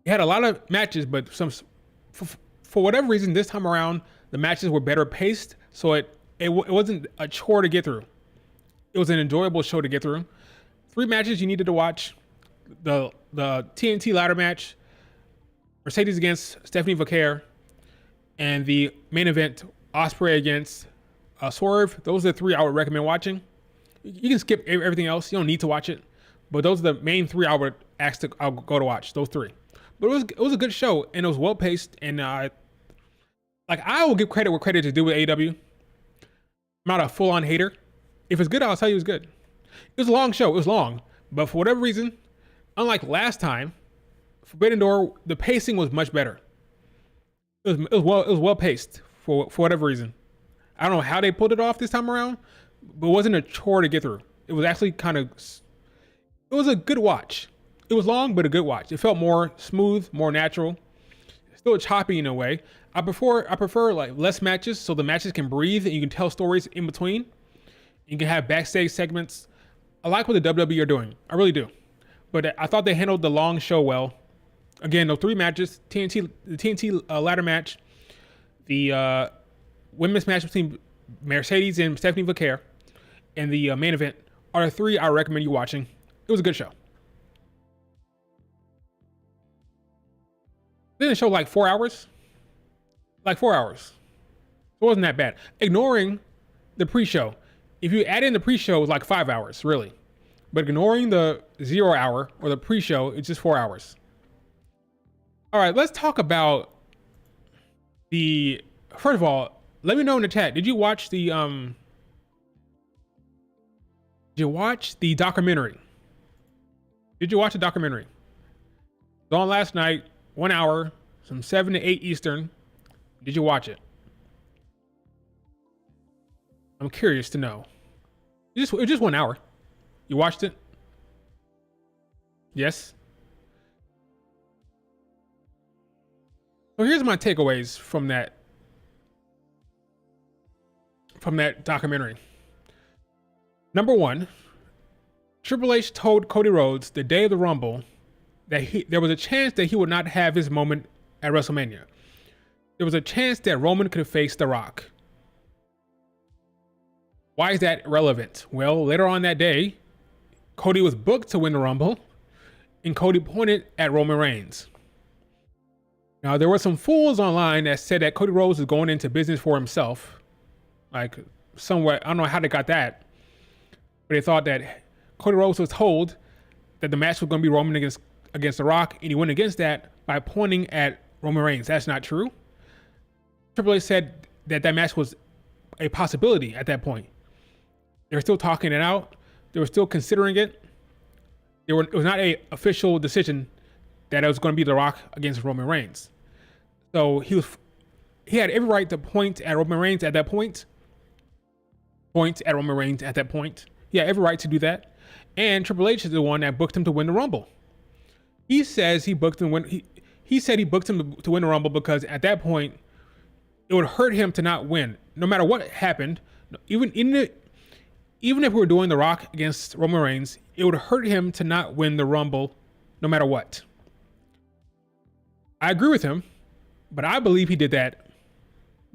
It had a lot of matches, but for whatever reason, this time around, the matches were better paced. So it wasn't a chore to get through. It was an enjoyable show to get through. 3 matches you needed to watch. The TNT ladder match, Mercedes against Stephanie Vaquer, and the main event, Ospreay against Swerve. Those are the 3 I would recommend watching. You can skip everything else. You don't need to watch it. But those are the main 3 I would I'll go to watch those three. But it was a good show, and it was well paced, and I will give credit where credit is due with AEW. I'm not a full on hater. If it's good, I'll tell you it's good. It was a long show. It was long, but for whatever reason, unlike last time, Forbidden Door, the pacing was much better. It was well paced for whatever reason. I don't know how they pulled it off this time around, but it wasn't a chore to get through. It was actually it was a good watch. It was long, but a good watch. It felt more smooth, more natural. Still choppy in a way. I prefer like less matches, so the matches can breathe and you can tell stories in between. You can have backstage segments. I like what the WWE are doing. I really do. But I thought they handled the long show well. Again, those three matches: the TNT ladder match, the women's match between Mercedes and Stephanie Vaquer, and the main event are the three I recommend you watching. It was a good show. Didn't the show like 4 hours? Like 4 hours. It wasn't that bad. Ignoring the pre-show. If you add in the pre-show, it's like 5 hours, really. But ignoring the 0 hour or the pre-show, it's just 4 hours. All right, let's talk about first of all, let me know in the chat. Did you watch the documentary? Did you watch the documentary? It was on last night, 1 hour, from 7 to 8 Eastern. Did you watch it? I'm curious to know. It was just 1 hour. You watched it? Yes? So here's my takeaways from that documentary. Number one, Triple H told Cody Rhodes the day of the Rumble that there was a chance that he would not have his moment at WrestleMania. There was a chance that Roman could have faced The Rock. Why is that relevant? Well, later on that day, Cody was booked to win the Rumble, and Cody pointed at Roman Reigns. Now, there were some fools online that said that Cody Rhodes was going into business for himself. Like, somewhere, I don't know how they got that. But they thought that Cody Rhodes was told that the match was going to be Roman against The Rock, and he went against that by pointing at Roman Reigns. That's not true. Triple H said that match was a possibility at that point. They were still talking it out. They were still considering it. It was not an official decision that it was going to be The Rock against Roman Reigns. So he had every right to point at Roman Reigns at that point. Point at Roman Reigns at that point. He had every right to do that. And Triple H is the one that booked him to win the Rumble. He says he booked him he said he booked him to win the Rumble because at that point it would hurt him to not win. No matter what happened, even if we were doing The Rock against Roman Reigns, it would hurt him to not win the Rumble no matter what. I agree with him, but I believe he did that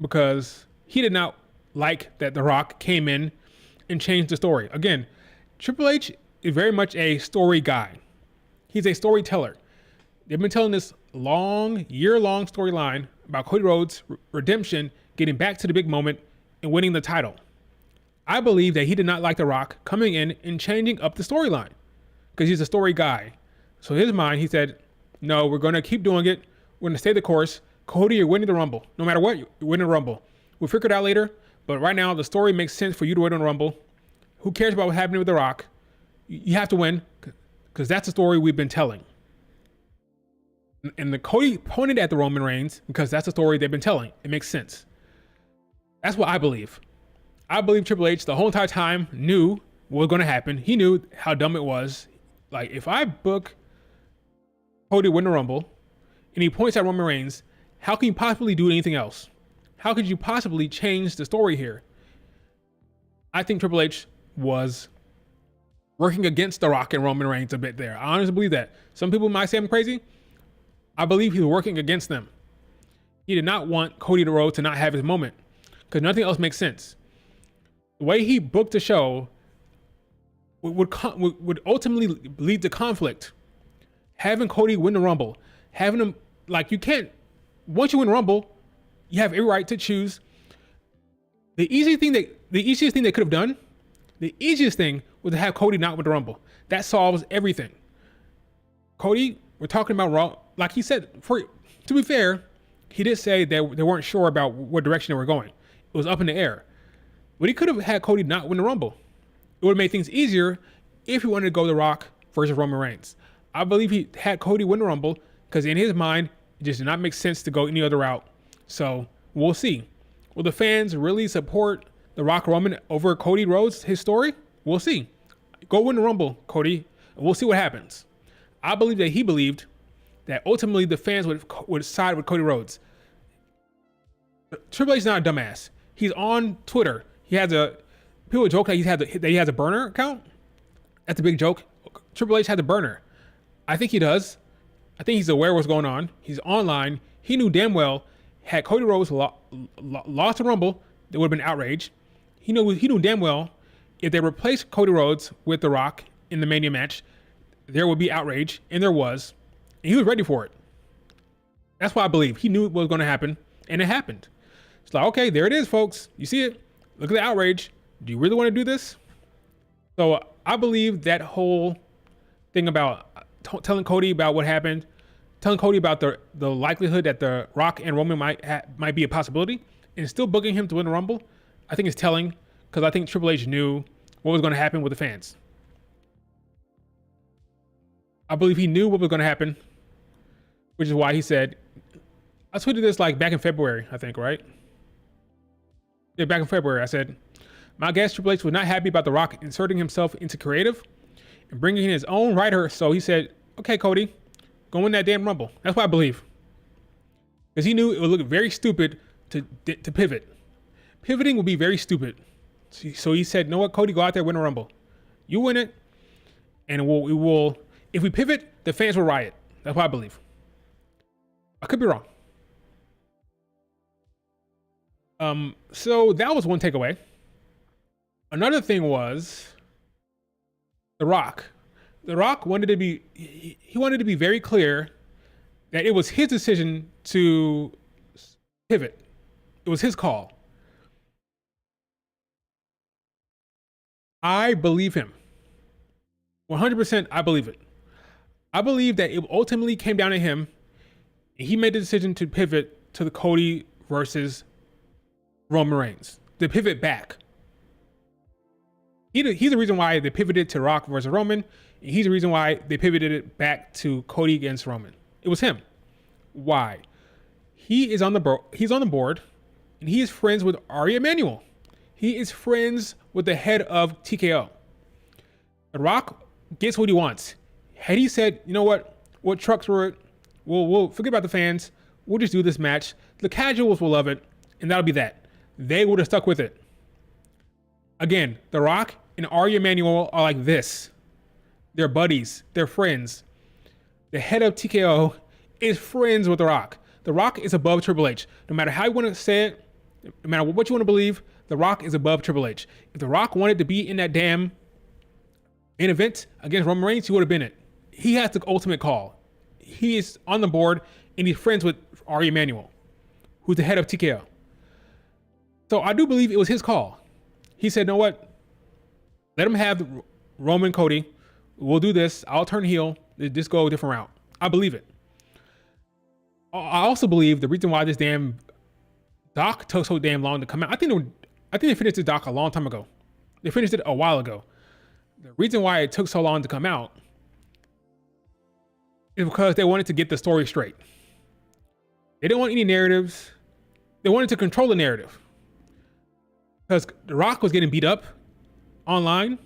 because he did not like that The Rock came in and changed the story. Again, Triple H is very much a story guy. He's a storyteller. They've been telling this year-long storyline about Cody Rhodes' redemption, getting back to the big moment, and winning the title. I believe that he did not like The Rock coming in and changing up the storyline because he's a story guy. So in his mind, he said, no, we're going to keep doing it. We're going to stay the course. Cody, you're winning the Rumble. No matter what, you're winning the Rumble. We'll figure it out later. But right now, the story makes sense for you to win the Rumble. Who cares about what's happening with The Rock? You have to win because that's the story we've been telling. And the Cody pointed at the Roman Reigns because that's the story they've been telling. It makes sense. That's what I believe. I believe Triple H the whole entire time knew what was going to happen. He knew how dumb it was. Like, if I book Cody win the Rumble and he points at Roman Reigns, how can you possibly do anything else? How could you possibly change the story here? I think Triple H was working against The Rock and Roman Reigns a bit there. I honestly believe that. Some people might say I'm crazy. I believe he was working against them. He did not want Cody Rhodes to not have his moment because nothing else makes sense. The way he booked the show would ultimately lead to conflict. Having Cody win the Rumble, having him, like, you can't, once you win the Rumble, you have every right to choose. The easiest thing they could have done, the easiest thing was to have Cody not win the Rumble. That solves everything. Cody, we're talking about Raw. Like he said, to be fair, he did say that they weren't sure about what direction they were going. It was up in the air. But he could have had Cody not win the Rumble. It would have made things easier if he wanted to go The Rock versus Roman Reigns. I believe he had Cody win the Rumble because in his mind, it just did not make sense to go any other route. So we'll see. Will the fans really support The Rock Roman over Cody Rhodes, his story? We'll see. Go win the Rumble, Cody, and we'll see what happens. I believe that he believed that ultimately the fans would side with Cody Rhodes. Triple H is not a dumbass. He's on Twitter. People joke that he has a burner account. That's a big joke. Triple H has a burner. I think he does. I think he's aware of what's going on. He's online. He knew damn well had Cody Rhodes lost the Rumble, there would have been outrage. He knew damn well if they replaced Cody Rhodes with The Rock in the Mania match, there would be outrage, and there was. And he was ready for it. That's why I believe he knew what was going to happen, and it happened. It's like, okay, there it is, folks. You see it? Look at the outrage. Do you really want to do this? So I believe that whole thing about telling Cody about what happened, telling Cody about the likelihood that The Rock and Roman might be a possibility, and still booking him to win the Rumble, I think is telling, because I think Triple H knew what was going to happen with the fans. I believe he knew what was going to happen, which is why he said, I tweeted this like back in February, I think, right? Yeah, back in February, I said, my guest Triple H was not happy about The Rock inserting himself into creative and bringing in his own writer. So he said, okay, Cody, go win that damn Rumble. That's what I believe. Because he knew it would look very stupid to pivot. Pivoting would be very stupid. So he said, you know what, Cody, go out there, win a Rumble. You win it, and we will. If we pivot, the fans will riot. That's what I believe. I could be wrong. So that was one takeaway. Another thing was The Rock. The Rock wanted to be very clear that it was his decision to pivot. It was his call. I believe him. 100%, I believe it. I believe that it ultimately came down to him. And he made the decision to pivot to the Cody versus Roman Reigns. To pivot back. He's the reason why they pivoted to Rock versus Roman. And he's the reason why they pivoted it back to Cody against Roman. It was him. Why? He's on the board, and he is friends with Ari Emanuel. He is friends with the head of TKO. The Rock gets what he wants. Had he said, you know what trucks were it? We'll forget about the fans. We'll just do this match. The casuals will love it, and that'll be that. They would have stuck with it. Again, The Rock and Ari Emanuel are like this. They're buddies. They're friends. The head of TKO is friends with The Rock. The Rock is above Triple H. No matter how you want to say it, no matter what you want to believe, The Rock is above Triple H. If The Rock wanted to be in that damn main event against Roman Reigns, he would have been it. He has the ultimate call. He is on the board, and he's friends with Ari Emanuel, who's the head of TKO. So I do believe it was his call. He said, you know what? Let him have Roman Cody. We'll do this. I'll turn heel. Just go a different route. I believe it. I also believe the reason why this damn doc took so damn long to come out. I think they finished the doc a long time ago. They finished it a while ago. The reason why it took so long to come out is because they wanted to get the story straight. They didn't want any narratives. They wanted to control the narrative. Because The Rock was getting beat up online.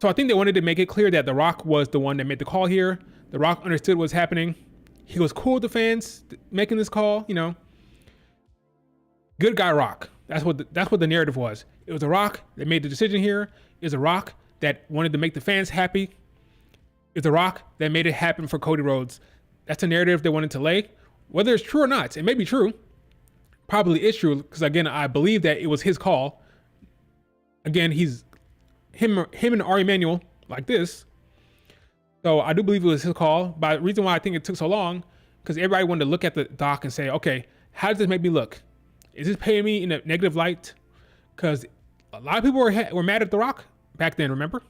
So I think they wanted to make it clear that The Rock was the one that made the call here. The Rock understood what was happening. He was cool with the fans making this call, you know. Good guy Rock. That's what the narrative was. It was The Rock that made the decision here. It was The Rock that wanted to make the fans happy. It's The Rock that made it happen for Cody Rhodes. That's a narrative they wanted to lay. Whether it's true or not, it may be true. Probably is true, because again, I believe that it was his call. Again, he's him and Ari Emanuel like this. So I do believe it was his call. But the reason why I think it took so long, because everybody wanted to look at the doc and say, okay, how does this make me look? Is this painting me in a negative light? Because a lot of people were mad at The Rock back then, remember?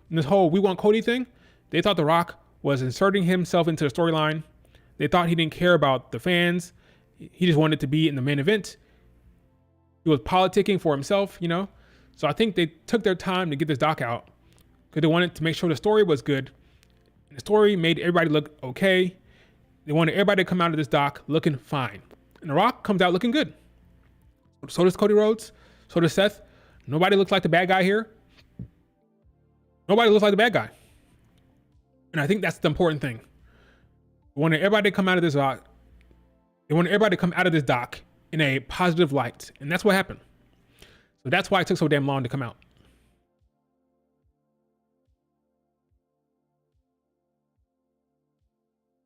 And this whole "we want Cody" thing, they thought The Rock was inserting himself into the storyline. They thought he didn't care about the fans. He just wanted to be in the main event. He was politicking for himself, you know. So I think they took their time to get this doc out because they wanted to make sure the story was good. And the story made everybody look okay. They wanted everybody to come out of this doc looking fine. And The Rock comes out looking good. So does Cody Rhodes. So does Seth. Nobody looks like the bad guy here. Nobody looks like the bad guy. And I think that's the important thing. They wanted everybody to come out of this doc. They wanted everybody to come out of this doc in a positive light. And that's what happened. So that's why it took so damn long to come out.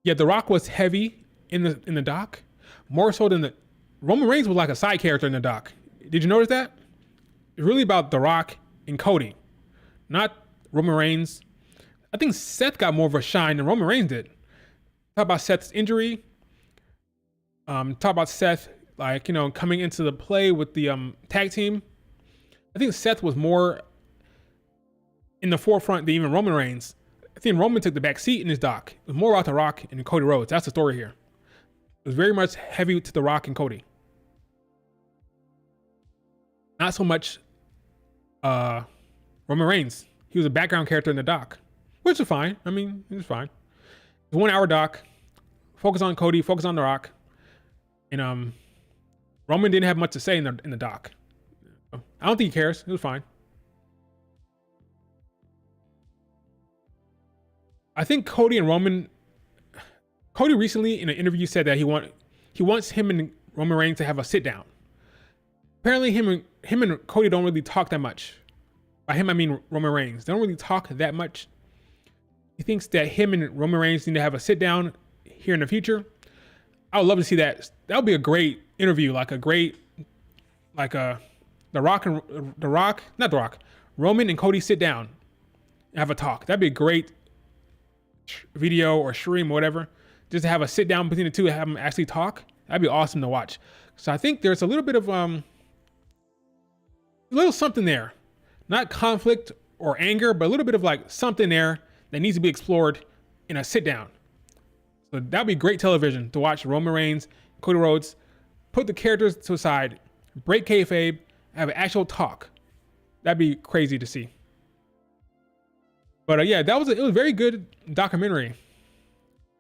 Yeah, The Rock was heavy in the doc, more so than the Roman Reigns was like a side character in the doc. Did you notice that? It's really about The Rock and Cody, not Roman Reigns. I think Seth got more of a shine than Roman Reigns did. Talk about Seth's injury. Talk about Seth, like, you know, coming into the play with the tag team. I think Seth was more in the forefront than even Roman Reigns. I think Roman took the back seat in his doc. It was more about The Rock and Cody Rhodes. That's the story here. It was very much heavy to The Rock and Cody. Not so much Roman Reigns. He was a background character in the doc, which is fine. I mean, it was fine. It's a 1 hour doc. Focus on Cody, focus on The Rock. And Roman didn't have much to say in the doc. I don't think he cares. It was fine. I think Cody and Roman. Cody recently in an interview said that he wants him and Roman Reigns to have a sit down. Apparently, him and Cody don't really talk that much. By him, I mean Roman Reigns. They don't really talk that much. He thinks that him and Roman Reigns need to have a sit down here in the future. I would love to see that. That would be a great interview, like Roman and Cody sit down and have a talk. That'd be a great video or stream or whatever, just to have a sit down between the two and have them actually talk. That'd be awesome to watch. So I think there's a little bit of a little something there, not conflict or anger, but a little bit of like something there that needs to be explored in a sit down. So that'd be great television to watch. Roman Reigns, Cody Rhodes, put the characters to the side, break kayfabe, have an actual talk. That'd be crazy to see. But yeah, it was a very good documentary.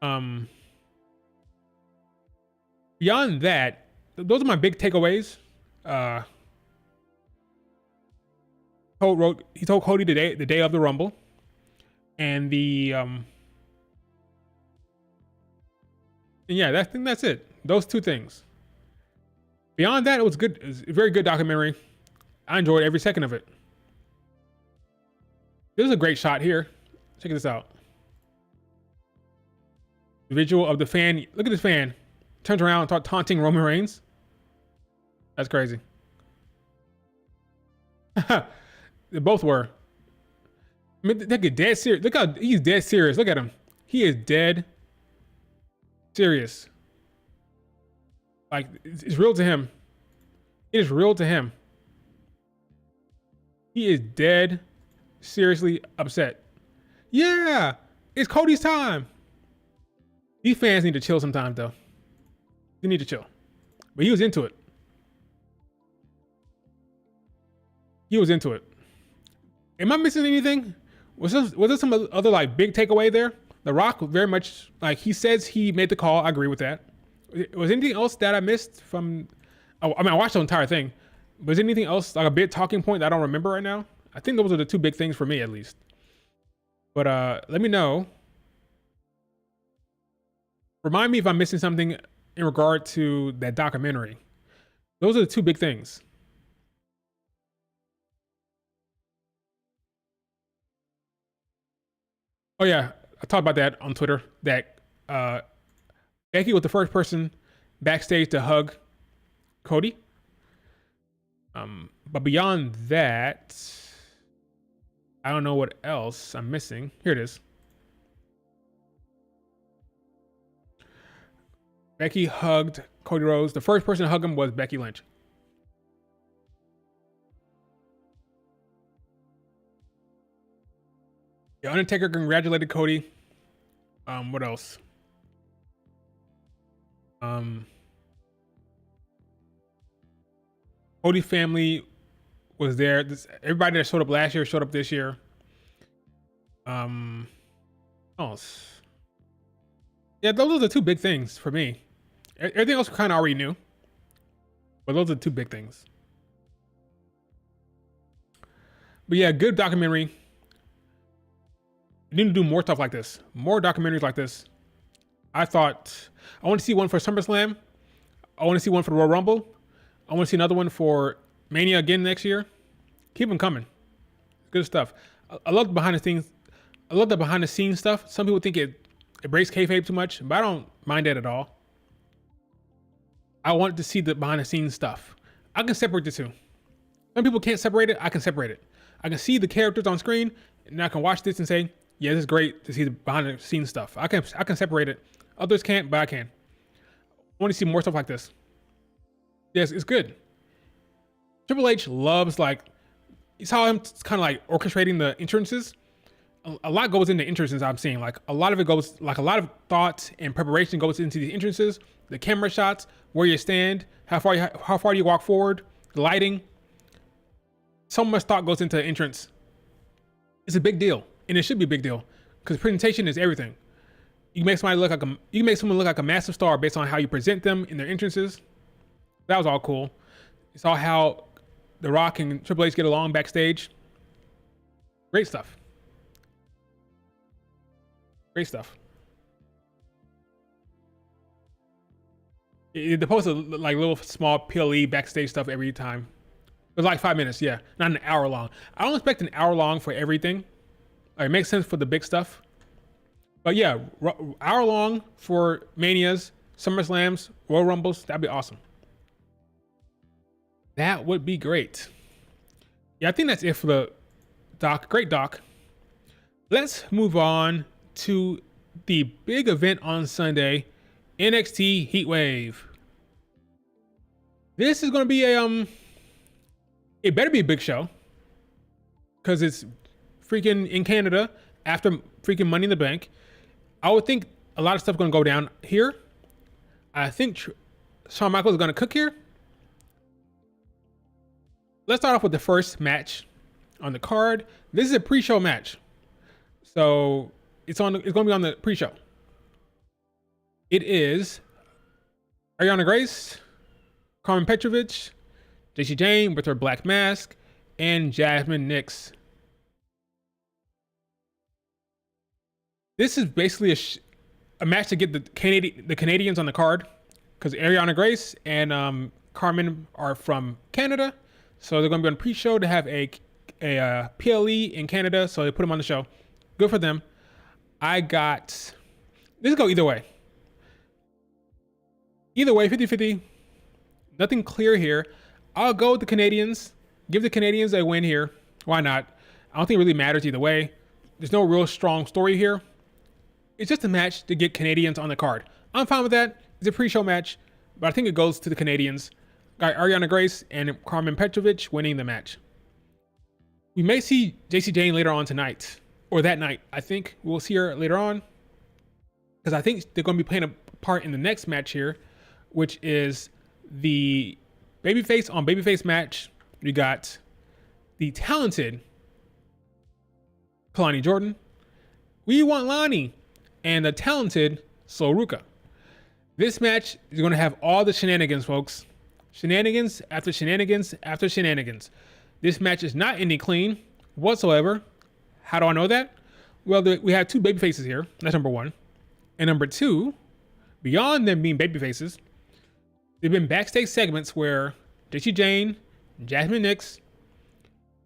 Beyond that, those are my big takeaways. He told Cody the day of the Rumble, and and yeah, I think that's it. Those two things. Beyond that, it was good. It was a very good documentary. I enjoyed every second of it. This is a great shot here. Check this out. The visual of the fan. Look at this fan. Turns around and start taunting Roman Reigns. That's crazy. They both were. I mean, they get dead serious. Look how he's dead serious. Look at him. He is dead serious. Like, it's real to him. It is real to him. He is dead seriously upset. Yeah, it's Cody's time. These fans need to chill sometimes, though. They need to chill. But he was into it. He was into it. Am I missing anything? Was there some other like big takeaway there? The Rock very much, like, he says he made the call. I agree with that. Was anything else that I missed from? Oh, I mean, I watched the entire thing. Was there anything else, like a big talking point that I don't remember right now? I think those are the two big things for me, at least. But let me know. Remind me if I'm missing something in regard to that documentary. Those are the two big things. Oh yeah, I talked about that on Twitter. That Becky was the first person backstage to hug Cody. But beyond that, I don't know what else I'm missing. Here it is. Becky hugged Cody Rhodes. The first person to hug him was Becky Lynch. The Undertaker congratulated Cody. What else? Holy Family was there. Everybody that showed up last year showed up this year. Oh, yeah, those are the two big things for me. Everything else kind of already knew, but those are the two big things. But yeah, good documentary. You need to do more stuff like this, more documentaries like this. I thought I want to see one for SummerSlam. I want to see one for the Royal Rumble. I want to see another one for Mania again next year. Keep them coming. Good stuff. I love the behind the scenes. I love the behind the scenes stuff. Some people think it breaks kayfabe too much, but I don't mind that at all. I want to see the behind the scenes stuff. I can separate the two. Some people can't separate it. I can separate it. I can see the characters on screen, and I can watch this and say, yeah, this is great to see the behind the scenes stuff. I can separate it. Others can't, but I can. I want to see more stuff like this. Yes, it's good. Triple H loves, like, you saw him kind of like orchestrating the entrances. A lot goes into entrances. I'm seeing, like, a lot of it goes, like, a lot of thought and preparation goes into the entrances, the camera shots, where you stand, how far you walk forward, the lighting. So much thought goes into the entrance. It's a big deal, and it should be a big deal because presentation is everything. You can make somebody look like a massive star based on how you present them in their entrances. That was all cool. You saw how The Rock and Triple H get along backstage. Great stuff. Great stuff. They posted like little small PLE backstage stuff every time. It was like 5 minutes, yeah, not an hour long. I don't expect an hour long for everything. Like, it makes sense for the big stuff. But yeah, hour long for Manias, SummerSlams, Royal Rumbles, that'd be awesome. That would be great. Yeah, I think that's it for the doc. Great doc. Let's move on to the big event on Sunday, NXT Heatwave. This is going to be it better be a big show because it's freaking in Canada after freaking Money in the Bank. I would think a lot of stuff going to go down here. I think Shawn Michaels is going to cook here. Let's start off with the first match on the card. This is a pre-show match, so it's going to be on the pre-show. It is Ariana Grace, Carmen Petrovich, JC Jane with her black mask, and Jasmine Nix. This is basically a match to get the Canadians on the card because Ariana Grace and Carmen are from Canada. So they're going to be on pre-show to have a PLE in Canada. So they put them on the show. Good for them. This go either way. Either way, 50-50. Nothing clear here. I'll go with the Canadians. Give the Canadians a win here. Why not? I don't think it really matters either way. There's no real strong story here. It's just a match to get Canadians on the card. I'm fine with that. It's a pre-show match, but I think it goes to the Canadians. Got Ariana Grace and Carmen Petrovich winning the match. We may see JC Jane later on tonight, or that night. I think we'll see her later on, because I think they're going to be playing a part in the next match here, which is the babyface on babyface match. We got the talented Kalani Jordan. We want Lani and the talented Sol Ruka. This match is going to have all the shenanigans, folks. Shenanigans after shenanigans after shenanigans. This match is not ending clean whatsoever. How do I know that? Well, we have two baby faces here. That's number one. And number two, beyond them being baby faces, there've been backstage segments where JC Jane, Jasmine Nix,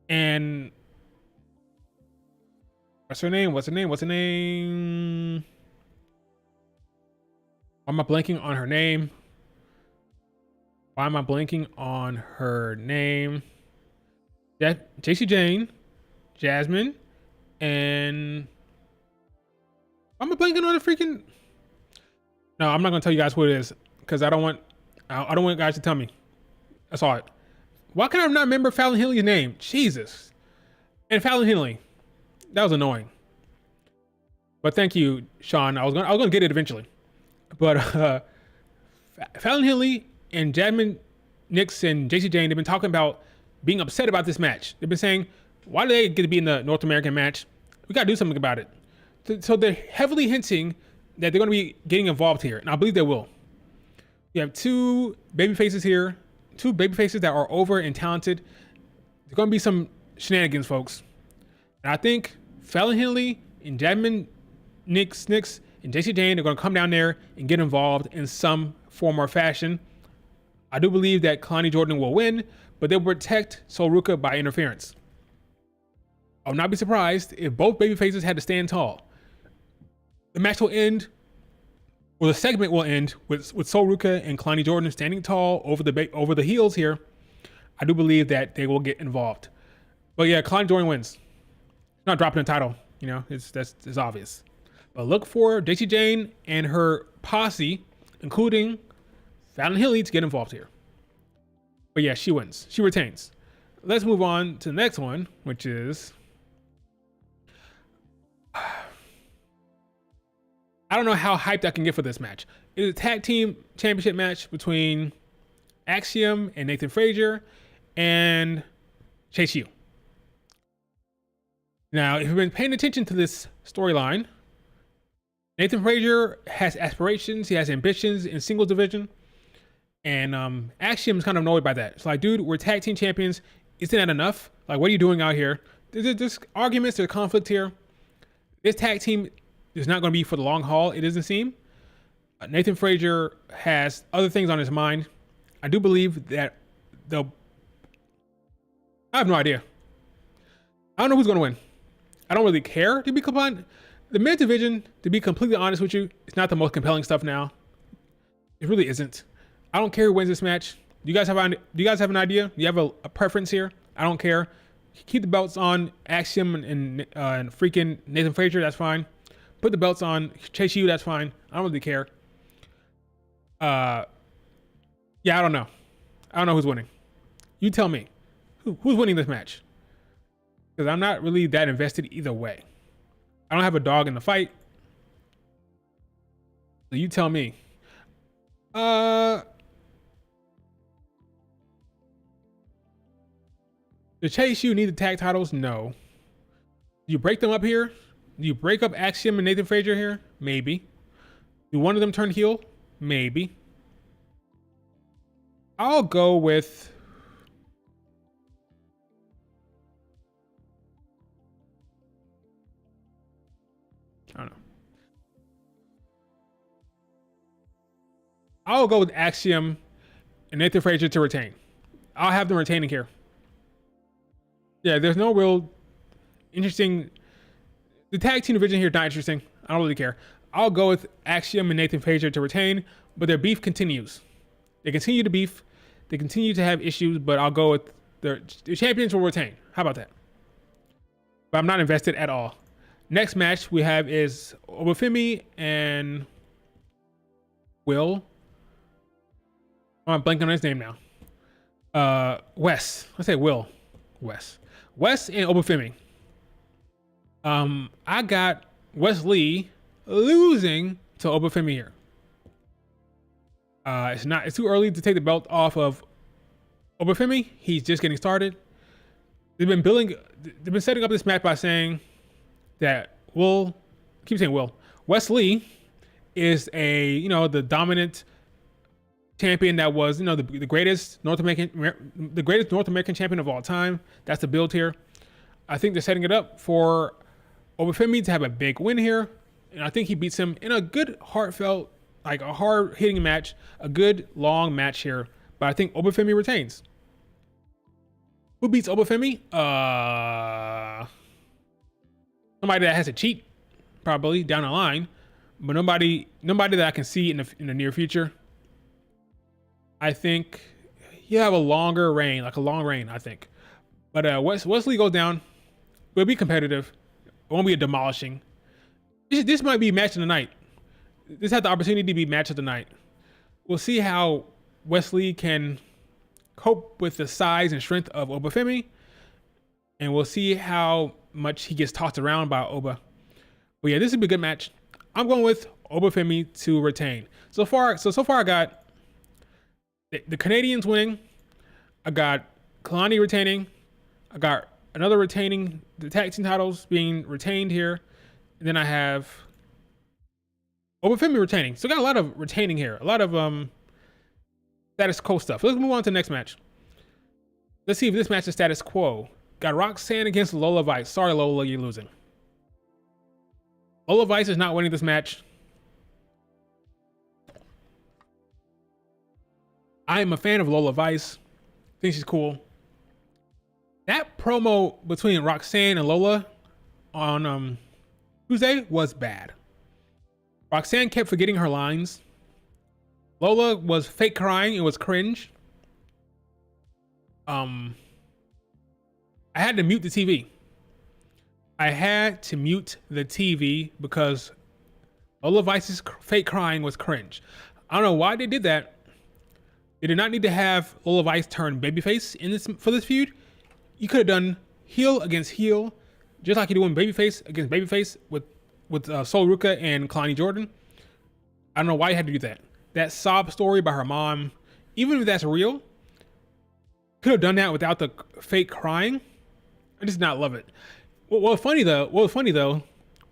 and what's her name? Why am I blanking on her name? JC Jane, Jasmine, and why am I blanking on the freaking? No, I'm not gonna tell you guys who it is because I don't want guys to tell me. I saw it. Why can I not remember Fallon Henley's name? Jesus. And Fallon Henley. That was annoying. But thank you, Sean. I was gonna get it eventually. But Fallon Henley and Jasmine Nix and JC Jane, they've been talking about being upset about this match. They've been saying, why do they get to be in the North American match? We got to do something about it. So they're heavily hinting that they're going to be getting involved here. And I believe they will. You have two baby faces here, two baby faces that are over and talented. There's going to be some shenanigans, folks. And I think Fallon Henley and Jasmine Nix and JC Jane are going to come down there and get involved in some form or fashion. I do believe that Kalani Jordan will win, but they'll protect Sol Ruka by interference. I would not be surprised if both babyfaces had to stand tall. The match will end, or the segment will end with Sol Ruka and Kalani Jordan standing tall over the heels here. I do believe that they will get involved. But yeah, Kalani Jordan wins. Not dropping the title, that's obvious. But look for JC Jane and her posse, including Fallon Henley, to get involved here. But yeah, she wins. She retains. Let's move on to the next one, which is... I don't know how hyped I can get for this match. It is a tag team championship match between Axiom and Nathan Frazier and Chase U. Now, if you've been paying attention to this storyline, Nathan Frazier has aspirations, he has ambitions in singles division, and Axiom's kind of annoyed by that. It's like, dude, we're tag team champions. Isn't that enough? Like, what are you doing out here? There's arguments, there's conflict here. This tag team is not going to be for the long haul, it doesn't seem. Nathan Frazier has other things on his mind. I do believe that I have no idea. I don't know who's going to win. I don't really care, to be completely. The men's division, to be completely honest with you, it's not the most compelling stuff now. It really isn't. I don't care who wins this match. Do you guys have an idea? Do you have a preference here? I don't care. Keep the belts on Axiom and freaking Nathan Frazier. That's fine. Put the belts on Chase U. That's fine. I don't really care. Yeah, I don't know. I don't know who's winning. You tell me. Who's winning this match? Because I'm not really that invested either way. I don't have a dog in the fight. So you tell me. Does Chase U need the tag titles? No. Do you break them up here? Do you break up Axiom and Nathan Frazier here? Maybe. Do one of them turn heel? Maybe. I'll go with... I don't know. I'll go with Axiom and Nathan Frazier to retain. I'll have them retaining here. Yeah, there's no real interesting... The tag team division here is not interesting. I don't really care. I'll go with Axiom and Nathan Frazier to retain, but their beef continues. They continue to beef. They continue to have issues, but I'll go with the champions will retain. How about that? But I'm not invested at all. Next match we have is Obafemi and Will. I'm blanking on his name now. Wes. Let's say Will. Wes and Obafemi. I got Wes Lee losing to Obafemi here. It's too early to take the belt off of Obafemi. He's just getting started. They've been setting up this match by saying that Wes Lee is the dominant champion that was, the greatest North American champion of all time. That's the build here. I think they're setting it up for Obafemi to have a big win here, and I think he beats him in a good, heartfelt, like a hard-hitting match, a good, long match here. But I think Obafemi retains. Who beats Obafemi? Somebody that has to cheat, probably down the line, but nobody that I can see in the near future. I think he'll have a longer reign, like a long reign, I think. But Wesley goes down. It'll be competitive. It won't be a demolishing. This might be match of the night. This has the opportunity to be match of the night. We'll see how Wesley can cope with the size and strength of Obafemi, and we'll see how much he gets tossed around by Oba. But yeah, this would be a good match. I'm going with Obafemi to retain. So far I got the Canadians winning. I got Kalani retaining. I got another retaining, the tag team titles being retained here. And then I have Obafemi retaining. So I got a lot of retaining here. A lot of status quo stuff. Let's move on to the next match. Let's see if this match is status quo. Got Roxanne against Lola Vice. Sorry, Lola, you're losing. Lola Vice is not winning this match. I am a fan of Lola Vice. I think she's cool. That promo between Roxanne and Lola on Tuesday was bad. Roxanne kept forgetting her lines. Lola was fake crying. It was cringe. I had to mute the TV. I had to mute the TV because Lola Vice's fake crying was cringe. I don't know why they did that. They did not need to have Lola Vice turn babyface in this for this feud. You could have done heel against heel, just like you're doing babyface against babyface with Sol Ruka and Kalani Jordan. I don't know why you had to do that. That sob story by her mom, even if that's real, could have done that without the fake crying. I just did not love it. What was funny though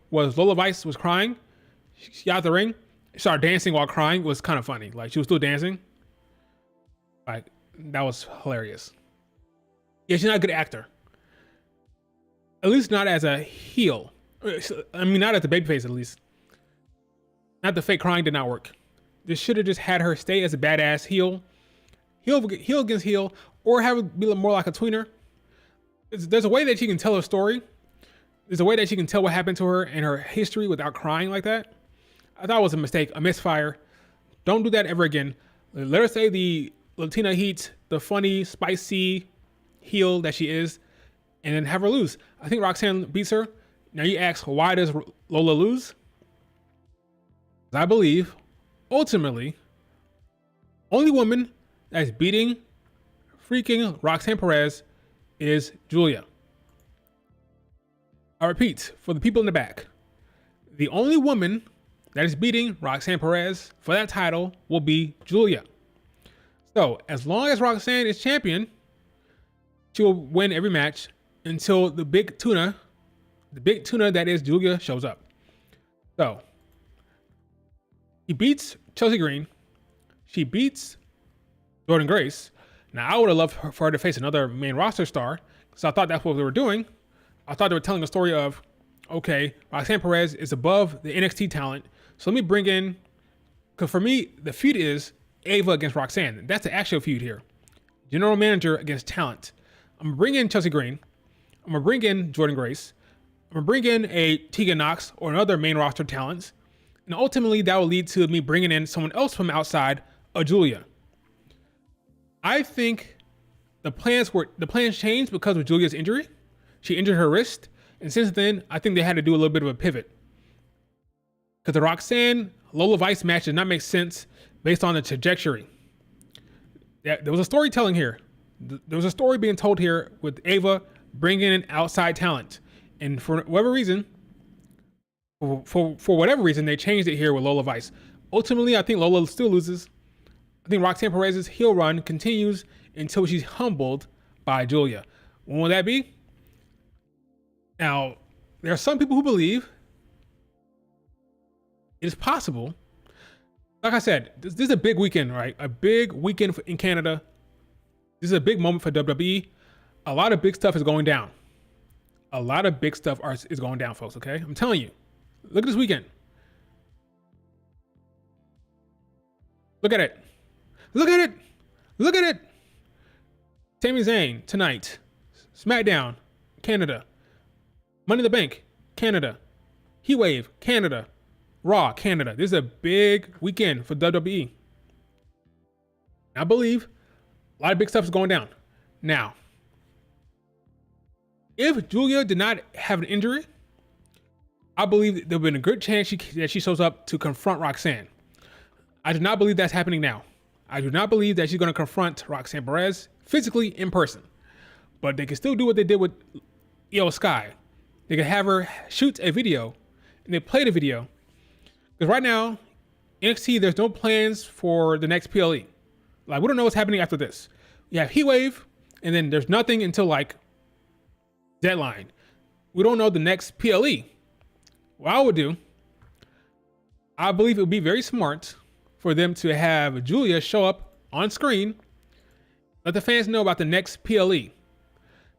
was Lola Vice was crying. She got out the ring, started dancing while crying. It was kind of funny. Like she was still dancing. Like that was hilarious. Yeah, she's not a good actor. At least not as a heel. I mean, not as a babyface at least. Not the fake crying did not work. They should have just had her stay as a badass heel against heel, or have it be more like a tweener. There's a way that she can tell her story. There's a way that she can tell what happened to her and her history without crying like that. I thought it was a mistake, a misfire. Don't do that ever again. Let her say the Latina Heat, the funny, spicy heel that she is, and then have her lose. I think Roxanne beats her. Now you ask, why does Lola lose? I believe, ultimately, only woman that's beating freaking Roxanne Perez is Julia. I repeat, for the people in the back, the only woman that is beating Roxanne Perez for that title will be Julia. So as long as Roxanne is champion, she will win every match until the big tuna that is Julia shows up. So he beats Chelsea Green. She beats Jordynne Grace. Now I would have loved for her to face another main roster star, because I thought that's what they were doing. I thought they were telling a story of, okay, Roxanne Perez is above the NXT talent, so let me bring in, because for me, the feud is Ava against Roxanne. That's the actual feud here. General manager against talent. I'm going to bring in Chelsea Green. I'm going to bring in Jordynne Grace. I'm going to bring in a Tegan Knox or another main roster talent. And ultimately, that will lead to me bringing in someone else from outside of Julia. I think the plans changed because of Julia's injury. She injured her wrist. And since then, I think they had to do a little bit of a pivot. Because the Roxanne Lola Vice match did not make sense based on the trajectory. There was a storytelling here. There was a story being told here with Ava bringing in outside talent. And for whatever reason, for whatever reason, they changed it here with Lola Vice. Ultimately, I think Lola still loses. I think Roxanne Perez's heel run continues until she's humbled by Julia. When will that be? Now, there are some people who believe it is possible. Like I said, this is a big weekend, right? A big weekend in Canada. This is a big moment for WWE. A lot of big stuff is going down. A lot of big stuff is going down, folks, okay? I'm telling you. Look at this weekend. Look at it. Look at it. Look at it. Sami Zayn tonight. SmackDown, Canada. Money in the Bank, Canada. Heatwave, Canada. Raw, Canada. This is a big weekend for WWE. I believe a lot of big stuff is going down. Now, if Julia did not have an injury, I believe there would have been a good chance that she shows up to confront Roxanne. I do not believe that's happening now. I do not believe that she's going to confront Roxanne Perez physically in person. But they can still do what they did with Io Sky. They could have her shoot a video and and they played a video. Because right now, NXT, there's no plans for the next PLE. Like, we don't know what's happening after this. You have Heatwave, and then there's nothing until like Deadline. We don't know the next PLE. What I would do, I believe it would be very smart for them to have Julia show up on screen, let the fans know about the next PLE.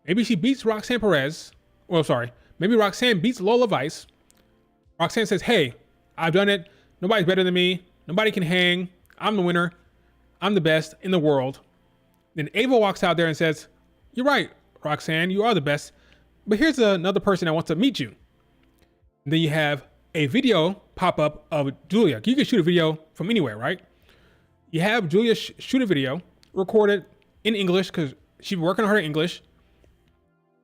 Maybe she beats Roxanne Perez. Well, sorry. Maybe Roxanne beats Lola Vice. Roxanne says, hey, I've done it. Nobody's better than me. Nobody can hang. I'm the winner. I'm the best in the world. Then Ava walks out there and says, you're right, Roxanne, you are the best. But here's another person that wants to meet you. And then you have a video pop up of Julia. You can shoot a video from anywhere, right? You have Julia shoot a video, recorded in English because she's working on her English.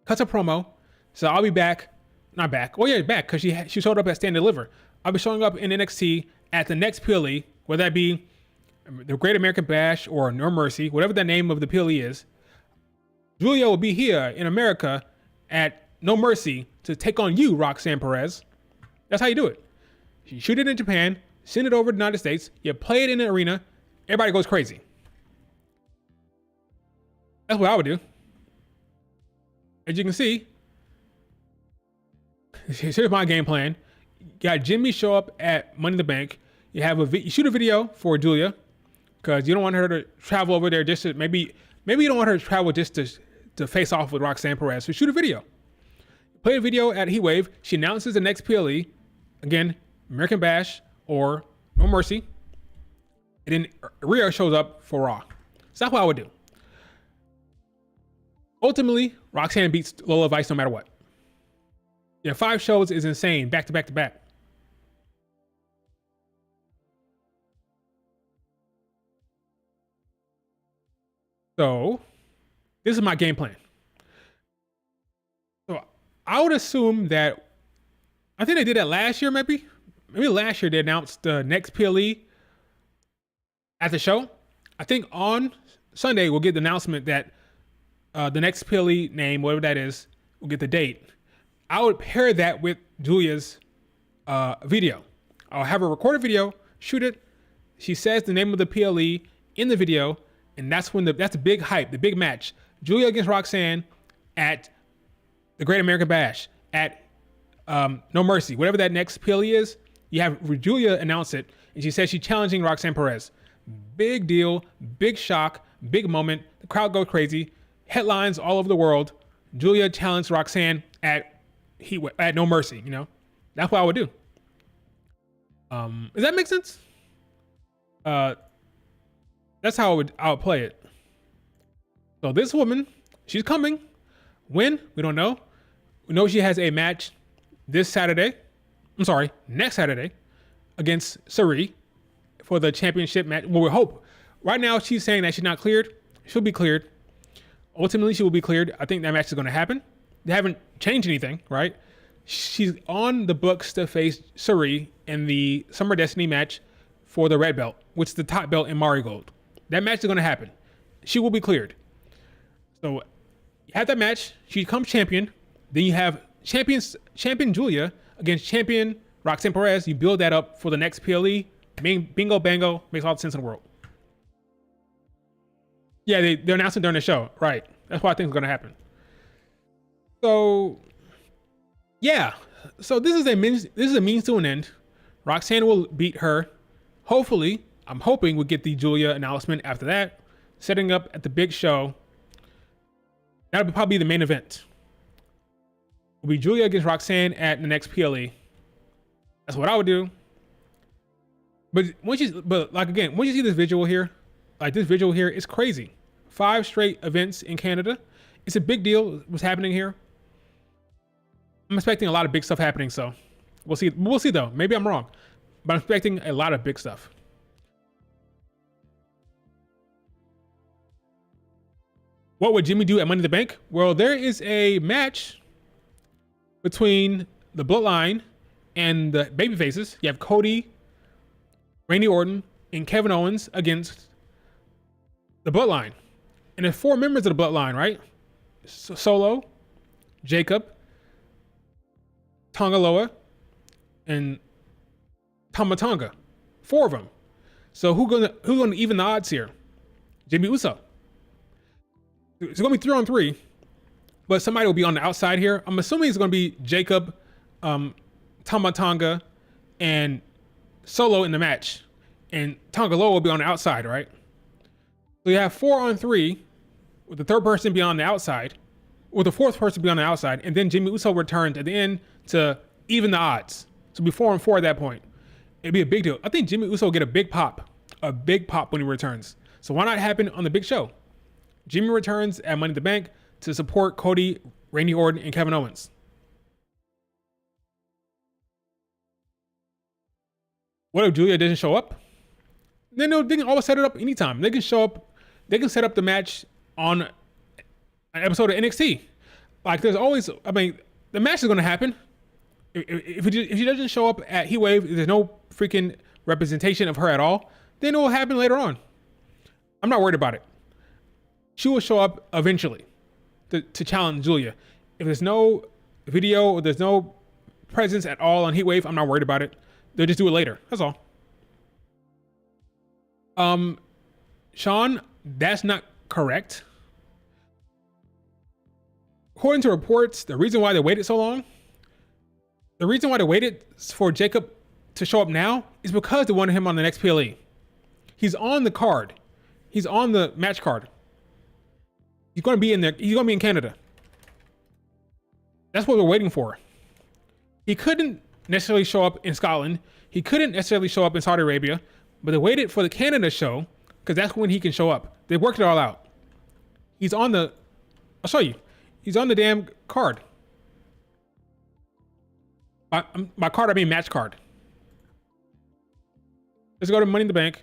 Cuts a promo. So I'll be back. Not back. Oh yeah, back because she showed up at Stand and Deliver. I'll be showing up in NXT at the next PLE, whether that be the Great American Bash or No Mercy, whatever the name of the PLE is. Julia will be here in America at No Mercy to take on you, Roxanne Perez. That's how you do it. You shoot it in Japan, send it over to the United States, you play it in the arena, everybody goes crazy. That's what I would do. As you can see, here's my game plan. You got Jimmy show up at Money in the Bank. You have you shoot a video for Julia because you don't want her to travel over there just to maybe you don't want her to travel just to face off with Roxanne Perez. So shoot a video. Play a video at Heatwave. She announces the next PLE. Again, American Bash or No Mercy. And then Rhea shows up for Raw. So that's what I would do. Ultimately, Roxanne beats Lola Vice no matter what. Yeah, 5 shows is insane, back to back to back. So, this is my game plan. So, I would assume that, I think they did that last year, maybe last year they announced the next PLE at the show. I think on Sunday we'll get the announcement that the next PLE name, whatever that is, we'll get the date. I would pair that with Julia's video. I'll have a recorded video, shoot it. She says the name of the PLE in the video, and that's when that's the big hype, the big match. Julia against Roxanne at the Great American Bash, at No Mercy, whatever that next PLE is. You have Julia announce it, and she says she's challenging Roxanne Perez. Big deal, big shock, big moment. The crowd goes crazy. Headlines all over the world. Julia challenged Roxanne at No Mercy. You know, that's what I would do. Does that make sense? That's how I would play it. So this woman, she's coming. When? We don't know. We know she has a match next Saturday against Sari for the championship match. Well, we hope. Right now, she's saying that she's not cleared. She'll be cleared. Ultimately, she will be cleared. I think that match is going to happen. They haven't changed anything, right? She's on the books to face Sari in the Summer Destiny match for the red belt, which is the top belt in Marigold. That match is going to happen. She will be cleared. So you have that match. She becomes champion. Then you have champion Julia against champion Roxanne Perez. You build that up for the next PLE. Bingo, bango. Makes all the sense in the world. Yeah, they're announcing during the show. Right. That's what I think is going to happen. So, yeah. So this is a means to an end. Roxanne will beat her. Hopefully, I'm hoping we'll get the Julia announcement after that. Setting up at the big show. That'll be probably the main event. It'll be Julia against Roxanne at the next PLE. That's what I would do. But once you see this visual here, it's crazy. 5 straight events in Canada. It's a big deal what's happening here. I'm expecting a lot of big stuff happening, so we'll see. We'll see though. Maybe I'm wrong, but I'm expecting a lot of big stuff. What would Jimmy do at Money in the Bank? Well, there is a match between the Bloodline and the Babyfaces. You have Cody, Randy Orton, and Kevin Owens against the Bloodline. And there's 4 members of the Bloodline, right? Solo, Jacob, Tongaloa, and Tama Tonga. 4 of them. So who's gonna even the odds here? Jimmy Uso. It's gonna be 3-on-3, but somebody will be on the outside here. I'm assuming it's gonna be Jacob, Tama Tonga, and Solo in the match, and Tonga Loa will be on the outside, right? So you have 4-on-3, with the third person be on the outside, with the fourth person be on the outside, and then Jimmy Uso returns at the end to even the odds. So it'll be 4-on-4 at that point. It'd be a big deal. I think Jimmy Uso will get a big pop when he returns. So why not happen on the big show? Jimmy returns at Money in the Bank to support Cody, Randy Orton, and Kevin Owens. What if Julia doesn't show up? Then they can always set it up anytime. They can show up. They can set up the match on an episode of NXT. Like there's always, I mean, the match is going to happen. If she doesn't show up at Heatwave, there's no freaking representation of her at all, then it will happen later on. I'm not worried about it. She will show up eventually to challenge Julia. If there's no video or there's no presence at all on Heatwave, I'm not worried about it. They'll just do it later. That's all. Sean, that's not correct. According to reports, the reason why they waited so long, the reason why they waited for Jacob to show up now is because they wanted him on the next PLE. He's on the card. He's on the match card. He's going to be in there. He's going to be in Canada. That's what we're waiting for. He couldn't necessarily show up in Scotland. He couldn't necessarily show up in Saudi Arabia, but they waited for the Canada show because that's when he can show up. They worked it all out. He's on the, I'll show you. He's on the damn card. By card, I mean match card. Let's go to Money in the Bank.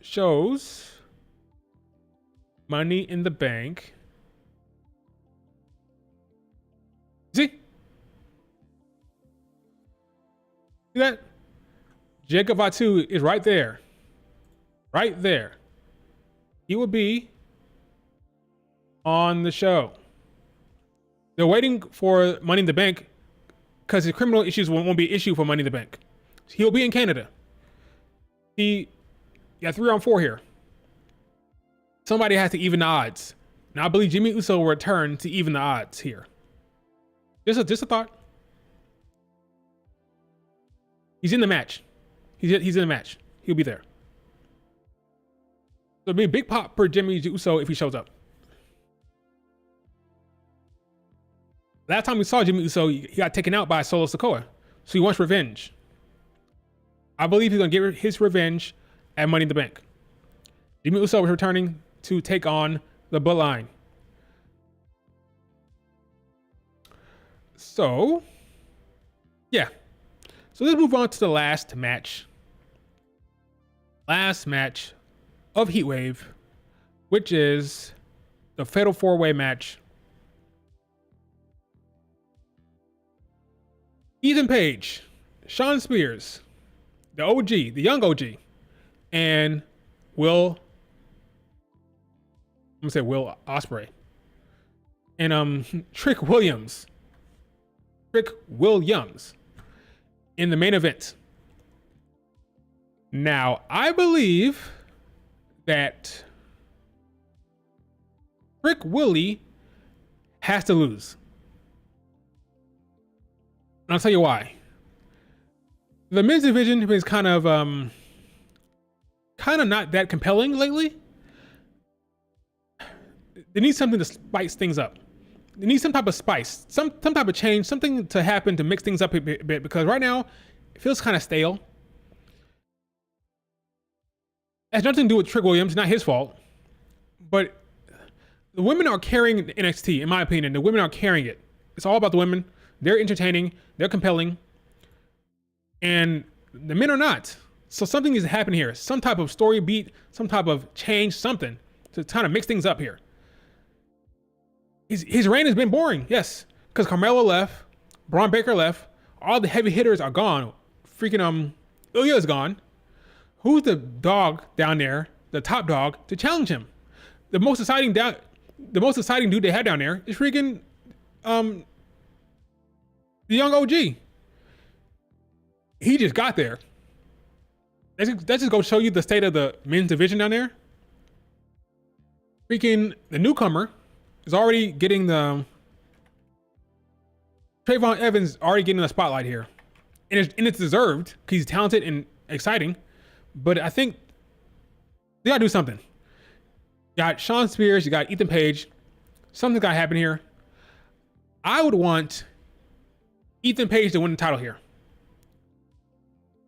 Shows Money in the Bank. See? See that? Jacob Fatu is right there. Right there. He will be on the show. They're waiting for Money in the Bank because his criminal issues won't be an issue for Money in the Bank. He'll be in Canada. He got 3-on-4 here. Somebody has to even the odds. Now I believe Jimmy Uso will return to even the odds here. Just a thought. He's in the match. He's in the match. He'll be there. So it'll be a big pop for Jimmy Uso if he shows up. Last time we saw Jimmy Uso, he got taken out by Solo Sikoa. So he wants revenge. I believe he's going to get his revenge at Money in the Bank. Jimmy Uso is returning to take on the Bloodline. So, yeah. So let's move on to the last match. Last match of Heatwave, which is the Fatal 4-Way match. Ethan Page, Shawn Spears, the OG, the young OG, and Will Ospreay, and Trick Williams in the main event. Now, I believe that Trick Willie has to lose. And I'll tell you why. The men's division is kind of not that compelling lately. They need something to spice things up. They need some type of spice, some type of change, something to happen to mix things up a bit, because right now it feels kind of stale. It has nothing to do with Trick Williams, not his fault. But the women are carrying NXT, in my opinion. The women are carrying it. It's all about the women. They're entertaining, they're compelling, and the men are not. So something needs to happen here. Some type of story beat, some type of change, something to kind of mix things up here. His reign has been boring, yes, because Carmelo left, Braun Baker left, all the heavy hitters are gone. Freaking Ilya is gone. Who's the dog down there, the top dog, to challenge him? The most exciting dude they had down there is freaking The young OG. He just got there. That just go show you the state of the men's division down there. Freaking the newcomer is already getting the Trayvon Evans already getting the spotlight here, and it's deserved because he's talented and exciting. But I think they gotta do something. You got Sean Spears, you got Ethan Page. Something's gotta happen here. I would want Ethan Page to win the title here.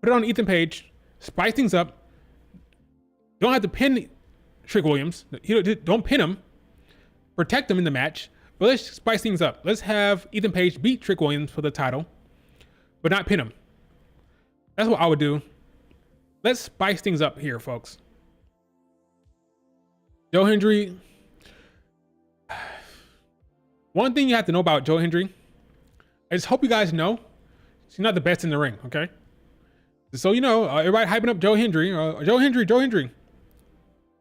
Put it on Ethan Page, spice things up. You don't have to pin Trick Williams. Don't pin him. Protect him in the match. But let's spice things up. Let's have Ethan Page beat Trick Williams for the title, but not pin him. That's what I would do. Let's spice things up here, folks. Joe Hendry. One thing you have to know about Joe Hendry, I just hope you guys know, he's not the best in the ring, okay? So you know, everybody hyping up Joe Hendry. Joe Hendry.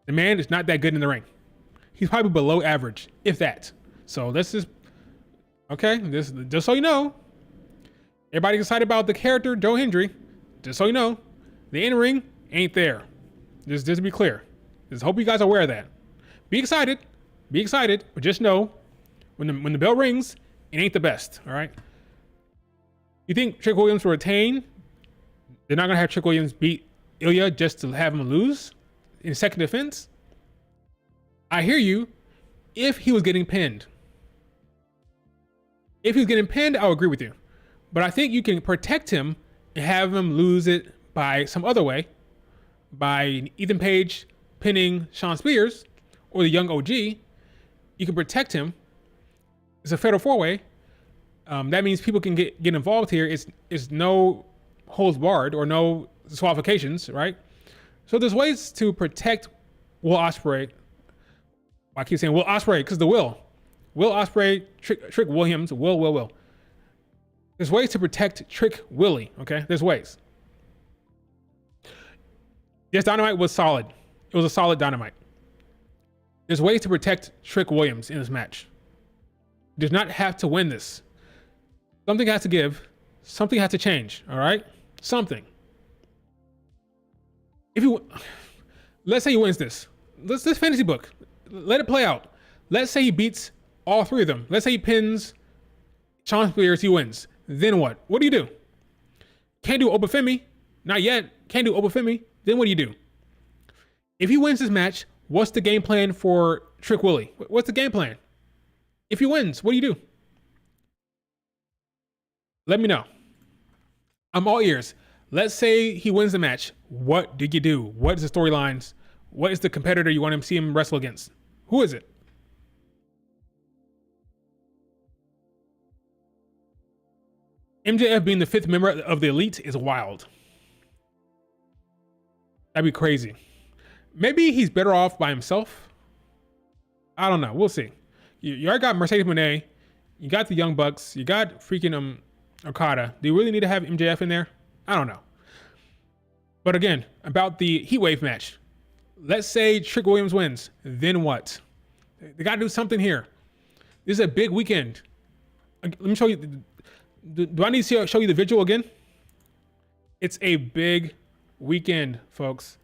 The man is not that good in the ring. He's probably below average, if that. So let's just, okay, just so you know, everybody's excited about the character Joe Hendry. Just so you know, the in-ring ain't there. Just to be clear. Just hope you guys are aware of that. Be excited, but just know when the bell rings, it ain't the best. All right. You think Trick Williams will retain? They're not gonna have Trick Williams beat Ilya just to have him lose in second defense. I hear you. If he was getting pinned, I'll agree with you. But I think you can protect him and have him lose it by some other way, by Ethan Page pinning Sean Spears or the young OG. You can protect him. It's a fatal four-way. That means people can get involved here. It's no holds barred or no disqualifications, right? So there's ways to protect Will Ospreay. I keep saying Will Ospreay because the Will Ospreay, Trick Williams, Will. There's ways to protect Trick Willie, okay? There's ways. Yes, Dynamite was solid. It was a solid Dynamite. There's ways to protect Trick Williams in this match. He does not have to win this. Something has to give. Something has to change, all right? Something. Let's say he wins this. This fantasy book. Let it play out. Let's say he beats all three of them. Let's say he pins Sean Spears, he wins. Then what? What do you do? Can't do Obafemi. Not yet. Can't do Obafemi. Then what do you do? If he wins this match, what's the game plan for Trick Willie? What's the game plan? If he wins, what do you do? Let me know. I'm all ears. Let's say he wins the match. What do you do? What is the storylines? What is the competitor you want him to see him wrestle against? Who is it? MJF being the fifth member of the Elite is wild. That'd be crazy. Maybe he's better off by himself. I don't know. We'll see. You already got Mercedes Moné. You got the Young Bucks. You got freaking Okada. Do you really need to have MJF in there? I don't know. But again, about the Heatwave match. Let's say Trick Williams wins. Then what? They got to do something here. This is a big weekend. Let me show you. Do I need to show you the visual again? It's a big weekend, folks.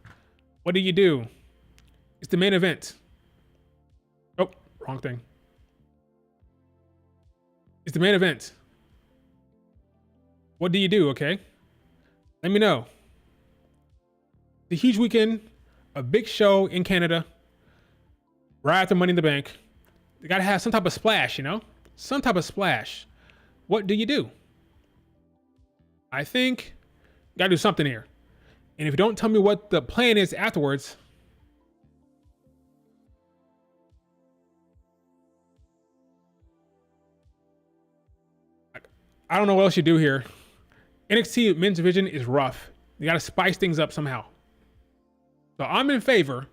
What do? It's the main event. Oh, wrong thing. It's the main event. What do you do, okay? Let me know. The huge weekend, a big show in Canada, right after Money in the Bank. You gotta have some type of splash, you know? Some type of splash. What do you do? I think you gotta do something here. And if you don't tell me what the plan is afterwards, I don't know what else you do here. NXT men's division is rough. You gotta spice things up somehow. So I'm in favor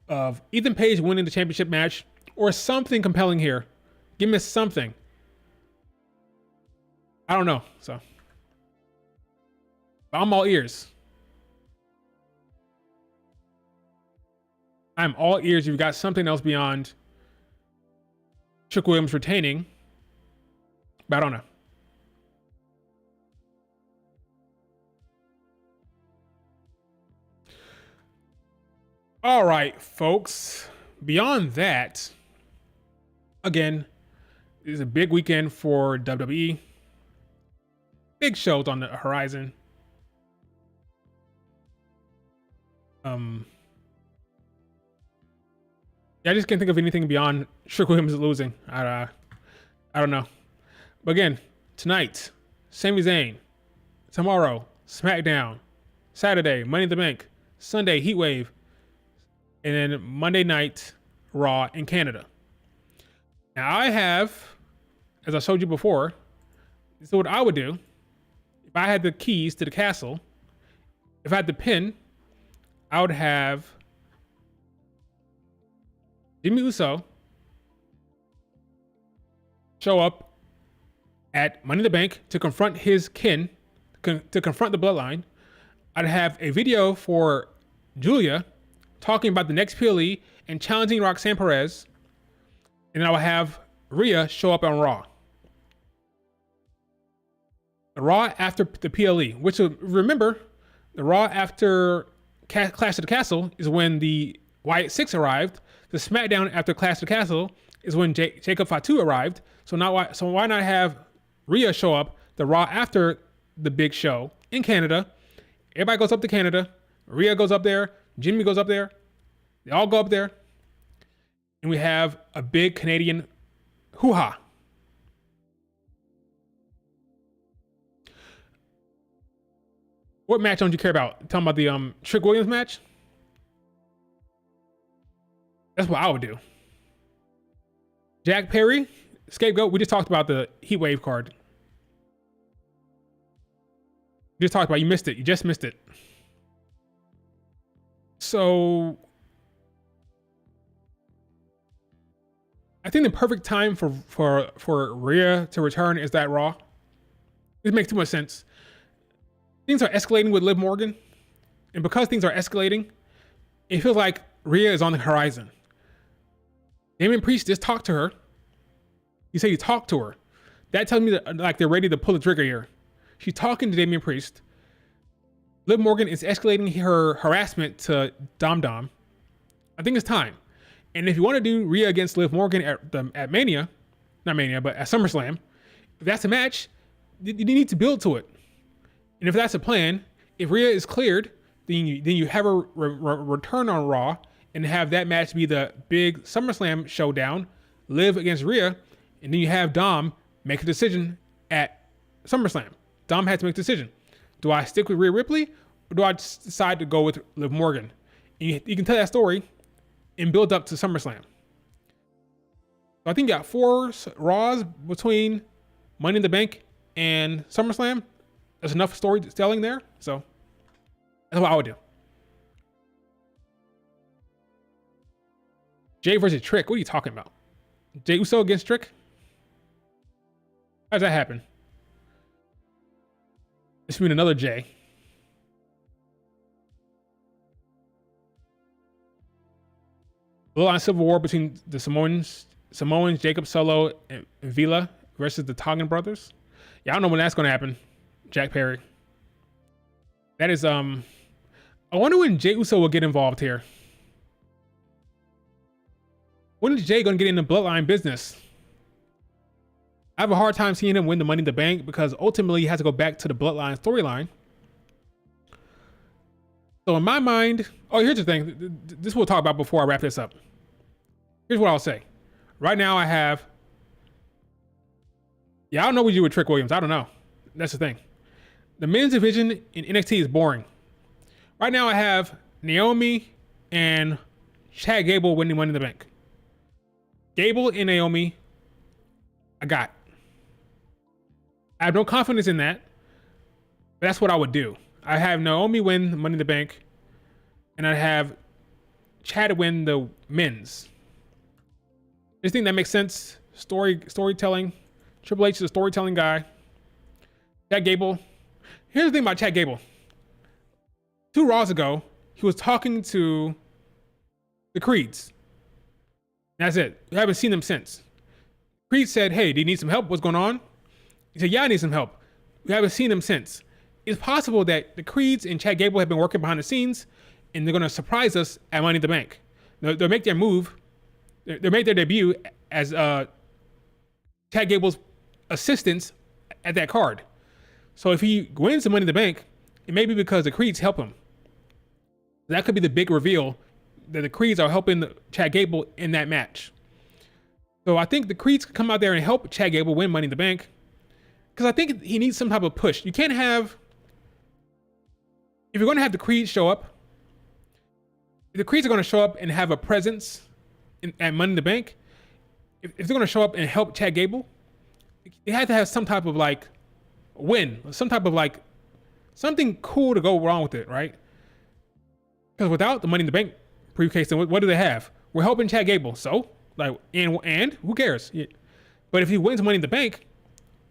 of Ethan Page winning the championship match or something compelling here. Give me something. I don't know. So I'm all ears. I'm all ears. You've got something else beyond Trick Williams retaining, but I don't know. All right, folks. Beyond that, again, this is a big weekend for WWE. Big shows on the horizon. Yeah, I just can't think of anything beyond Trick Williams losing. I don't know. But again, tonight, Sami Zayn. Tomorrow, SmackDown. Saturday, Money in the Bank. Sunday, Heatwave. And then Monday night, Raw in Canada. Now I have, as I showed you before, this is what I would do if I had the keys to the castle. If I had the pin, I would have Jimmy Uso show up at Money in the Bank to confront his kin, to confront the bloodline. I'd have a video for Julia talking about the next PLE and challenging Roxanne Perez. And then I would have Rhea show up on Raw. The Raw after the PLE, which, remember, the Raw after Clash of the Castle is when the Wyatt Six arrived. The SmackDown after Clash of the Castle is when Jacob Fatu arrived. So why not have Rhea show up the Raw after the big show in Canada? Everybody goes up to Canada. Rhea goes up there. Jimmy goes up there. They all go up there. And we have a big Canadian hoo-ha. What match don't you care about? Talking about the Trick Williams match? That's what I would do. Jack Perry, Scapegoat. We just talked about the Heatwave card. We just talked about it. You missed it. You just missed it. So I think the perfect time for Rhea to return is that Raw. This makes too much sense. Things are escalating with Liv Morgan, and because things are escalating, it feels like Rhea is on the horizon. Damian Priest just talked to her. You say you talked to her. That tells me that like they're ready to pull the trigger here. She's talking to Damian Priest. Liv Morgan is escalating her harassment to Dom Dom. I think it's time. And if you want to do Rhea against Liv Morgan at Mania, not Mania, but at SummerSlam, if that's a match, you need to build to it. And if that's a plan, if Rhea is cleared, then you have her return on Raw and have that match be the big SummerSlam showdown, Liv against Rhea, and then you have Dom make a decision at SummerSlam. Dom has to make a decision. Do I stick with Rhea Ripley or do I decide to go with Liv Morgan? And you can tell that story and build up to SummerSlam. So I think you got 4 Raws between Money in the Bank and SummerSlam. There's enough storytelling there. So that's what I would do. Jay versus Trick. What are you talking about? Jay Uso against Trick? How does that happen? This means another Jay. Bloodline Civil War between the Samoans, Jacob Solo, and Vila versus the Tongan brothers. Yeah, I don't know when that's going to happen. Jack Perry. That is, I wonder when Jey Uso will get involved here. When is Jay going to get into bloodline business? I have a hard time seeing him win the Money in the Bank because ultimately he has to go back to the bloodline storyline. So in my mind, here's the thing. This we'll talk about before I wrap this up. Here's what I'll say. Right now I have, I don't know what you do with Trick Williams. I don't know. That's the thing. The men's division in NXT is boring. Right now I have Naomi and Chad Gable winning Money in the Bank. Gable and Naomi, I got. I have no confidence in that, but that's what I would do. I have Naomi win Money in the Bank, and I have Chad win the men's. I just think that makes sense. Storytelling. Triple H is a storytelling guy. Chad Gable. Here's the thing about Chad Gable. 2 Raws ago, he was talking to the Creeds. That's it. We haven't seen them since. Creed said, hey, do you need some help? What's going on? He said, yeah, I need some help. We haven't seen them since. It's possible that the Creeds and Chad Gable have been working behind the scenes, and they're going to surprise us at Money in the Bank. They'll make their move. They'll make their debut as Chad Gable's assistants at that card. So if he wins the Money in the Bank, it may be because the Creeds help him. That could be the big reveal, that the Creeds are helping Chad Gable in that match. So I think the Creeds could come out there and help Chad Gable win Money in the Bank, because I think he needs some type of push. You can't have, if you're going to have the Creeds show up, if the Creeds are going to show up and have a presence at Money in the Bank, if they're going to show up and help Chad Gable, they have to have some type of like win, some type of like something cool to go wrong with it, right? Because without the Money in the Bank briefcase, then what do they have? We're helping Chad Gable, so like, and who cares? Yeah. But if he wins Money in the Bank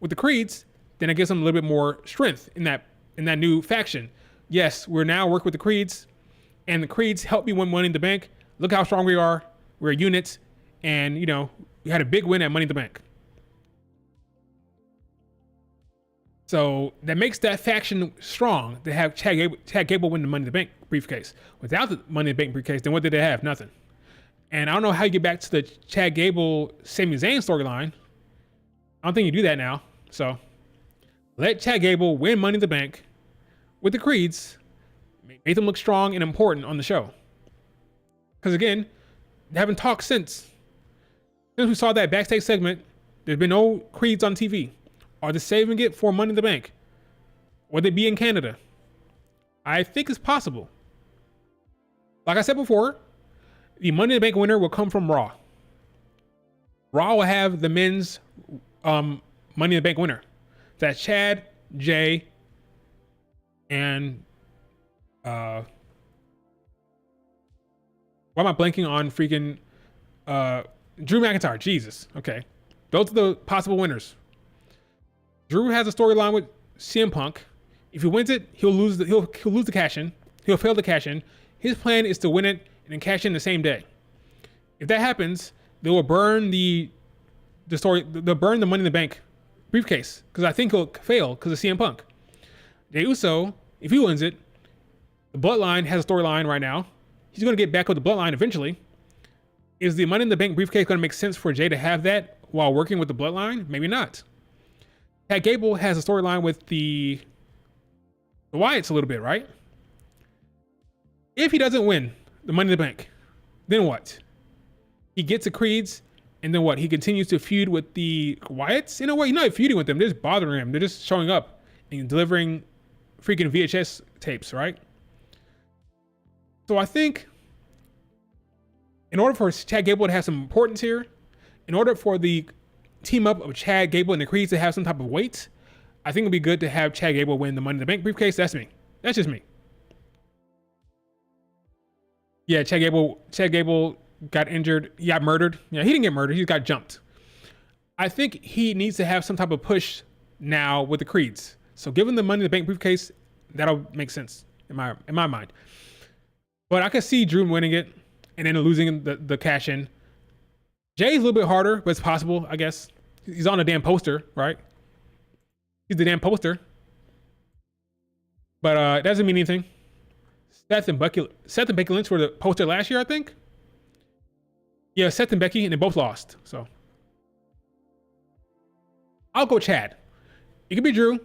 with the Creeds, then it gives him a little bit more strength in that new faction. Yes, we're now working with the Creeds, and the Creeds help me win Money in the Bank. Look how strong we are. We're units, and you know we had a big win at Money in the Bank. So that makes that faction strong to have Chad Gable win the Money in the Bank briefcase. Without the Money in the Bank briefcase, then what did they have? Nothing. And I don't know how you get back to the Chad Gable Sami Zayn storyline. I don't think you do that now. So let Chad Gable win Money in the Bank with the Creeds, make them look strong and important on the show. Because again, they haven't talked since we saw that backstage segment. There's been no Creeds on TV. Are they saving it for Money in the Bank? Would they be in Canada? I think it's possible. Like I said before, the Money in the Bank winner will come from Raw. Raw will have the men's Money in the Bank winner. That's Chad, Jay, and why am I blanking on freaking Drew McIntyre? Jesus. Okay. Those are the possible winners. Drew has a storyline with CM Punk. If he wins it, he'll lose the cash in. He'll fail the cash in. His plan is to win it and then cash in the same day. If that happens, they will burn they'll burn the Money in the Bank briefcase, because I think he'll fail because of CM Punk. Jey Uso, if he wins it, the Bloodline has a storyline right now. He's going to get back with the Bloodline eventually. Is the Money in the Bank briefcase going to make sense for Jey to have that while working with the Bloodline? Maybe not. Chad Gable has a storyline with the Wyatts a little bit, right? If he doesn't win the Money in the Bank, then what? He gets the Creeds, and then what? He continues to feud with the Wyatts? In a way, he's not feuding with them. They're just bothering him. They're just showing up and delivering freaking VHS tapes, right? So I think in order for Chad Gable to have some importance here, in order for the team up of Chad Gable and the Creeds to have some type of weight, I think it'd be good to have Chad Gable win the Money in the Bank briefcase. That's me. That's just me. Yeah, Chad Gable got injured. He got murdered. Yeah, he didn't get murdered. He got jumped. I think he needs to have some type of push now with the Creeds. So given the Money in the Bank briefcase, that'll make sense in my mind. But I could see Drew winning it and then losing the cash in. Jay's a little bit harder, but it's possible, I guess. He's on a damn poster, right? He's the damn poster. But it doesn't mean anything. Seth and Becky Lynch were the poster last year, I think. Yeah, Seth and Becky, and they both lost. So I'll go Chad. It could be Drew.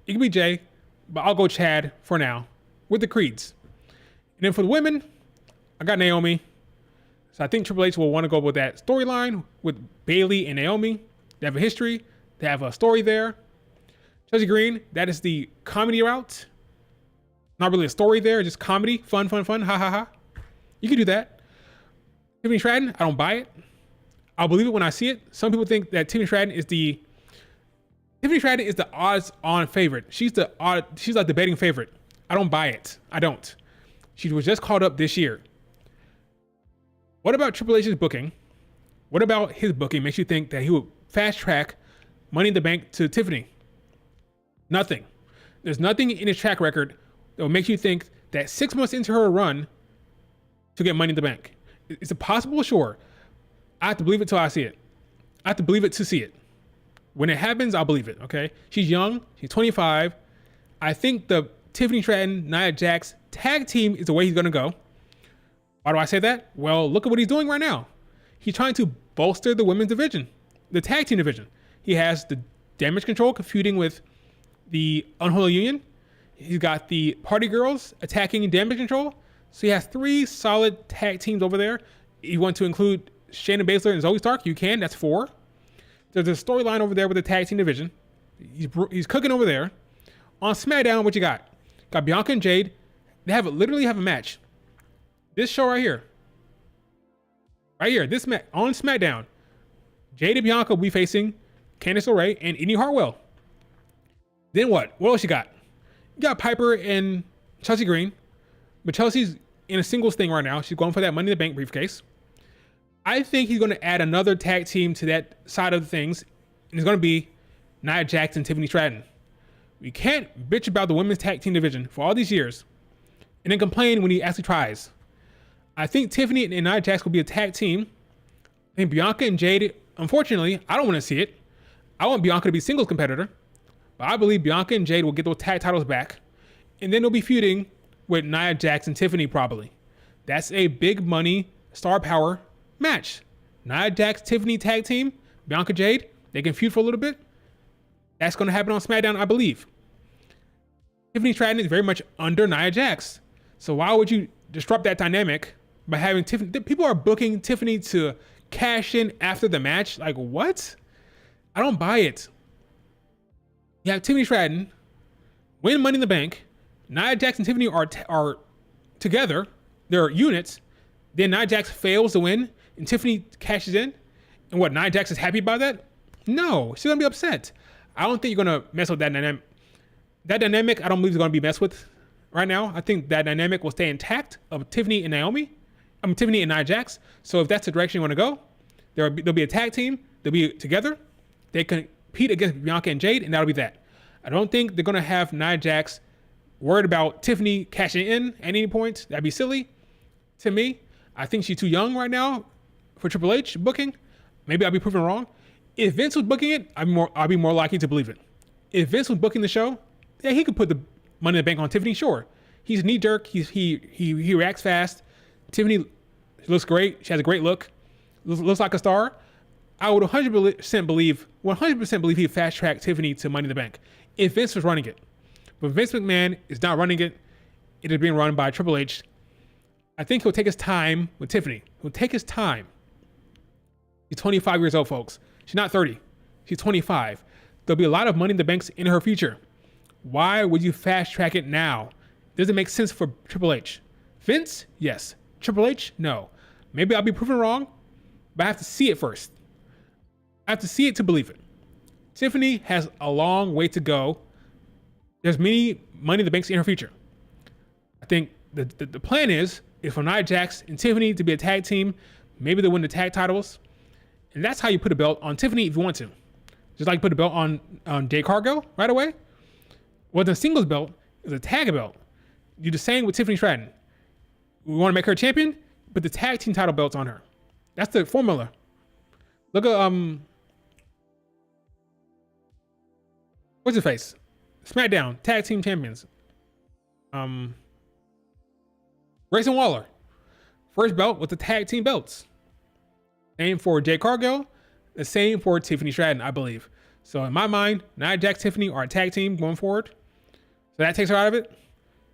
It could be Jay. But I'll go Chad for now with the Creeds. And then for the women, I got Naomi. So I think Triple H will want to go with that storyline with Bayley and Naomi. They have a history. They have a story there. Chelsea Green, that is the comedy route. Not really a story there, just comedy. Fun, ha ha ha. You can do that. Tiffany Stratton, I don't buy it. I'll believe it when I see it. Some people think that Tiffany Stratton is the odds-on favorite. She's like the betting favorite. I don't buy it. I don't. She was just called up this year. What about Triple H's booking? What about his booking makes you think that he would fast track Money in the Bank to Tiffany? Nothing. There's nothing in his track record that will make you think that 6 months into her run to get Money in the Bank. Is it possible? Sure. I have to believe it till I see it. I have to believe it to see it. When it happens, I'll believe it, okay? She's young. She's 25. I think the Tiffany Stratton, Nia Jax tag team is the way he's going to go. Why do I say that? Well, look at what he's doing right now. He's trying to bolster the women's division, the tag team division. He has the Damage Control feuding with the Unholy Union. He's got the Party Girls attacking Damage Control. So he has 3 solid tag teams over there. You want to include Shayna Baszler and Zoe Stark? You can. That's 4. There's a storyline over there with the tag team division. He's cooking over there. On SmackDown, what you got? Got Bianca and Jade. They literally have a match. This show right here. Right here. This match on SmackDown. Jade and Bianca will be facing Candice LeRae and Indy Hartwell. Then what? What else you got? You got Piper and Chelsea Green. But Chelsea's in a singles thing right now. She's going for that Money in the Bank briefcase. I think he's going to add another tag team to that side of things. And it's going to be Nia Jax and Tiffany Stratton. We can't bitch about the women's tag team division for all these years and then complain when he actually tries. I think Tiffany and Nia Jax will be a tag team. I think Bianca and Jade, unfortunately, I don't want to see it. I want Bianca to be singles competitor. But I believe Bianca and Jade will get those tag titles back. And then they'll be feuding with Nia Jax and Tiffany probably. That's a big money, star power match. Nia Jax, Tiffany tag team, Bianca Jade, they can feud for a little bit. That's going to happen on SmackDown, I believe. Tiffany Stratton is very much under Nia Jax. So why would you disrupt that dynamic by having Tiffany? People are booking Tiffany to cash in after the match. Like, what? I don't buy it. You have Tiffany Stratton win Money in the Bank. Nia Jax and Tiffany are together. They're units. Then Nia Jax fails to win, and Tiffany cashes in. And what, Nia Jax is happy about that? No, she's going to be upset. I don't think you're going to mess with that dynamic. That dynamic, I don't believe is going to be messed with right now. I think that dynamic will stay intact of Tiffany and Tiffany and Nia Jax. So if that's the direction you want to go, there'll be a tag team. They'll be together. They can compete against Bianca and Jade, and that'll be that. I don't think they're going to have Nia Jax worried about Tiffany cashing in at any point. That'd be silly to me. I think she's too young right now for Triple H booking. Maybe I'll be proven wrong. If Vince was booking it, I'll be more likely to believe it. If Vince was booking the show, yeah, he could put the Money in the Bank on Tiffany. Sure, he's knee jerk. He reacts fast. Tiffany looks great. She has a great look. Looks like a star. I would 100% believe he'd fast track Tiffany to Money in the Bank if Vince was running it. But Vince McMahon is not running it. It is being run by Triple H. I think he'll take his time with Tiffany. He'll take his time. She's 25 years old, folks. She's not 30. She's 25. There'll be a lot of Money in the Banks in her future. Why would you fast track it now? Doesn't make sense for Triple H. Vince, yes. Triple H, no. Maybe I'll be proven wrong, but I have to see it first. I have to see it to believe it. Tiffany has a long way to go. There's many Money in the Banks in her future. I think the plan is for Nia Jax and Tiffany to be a tag team. Maybe they'll win the tag titles. And that's how you put a belt on Tiffany if you want to. Just like put a belt on Jade Cargill right away. Well, the singles belt is a tag belt. You do the same with Tiffany Stratton. We want to make her a champion, but the tag team title belt's on her. That's the formula. Look at what's his face? SmackDown tag team champions. Grayson Waller, first belt with the tag team belts. Same for Jade Cargill, the same for Tiffany Stratton, I believe. So in my mind, Nia Jax, Tiffany are a tag team going forward. So that takes her out of it.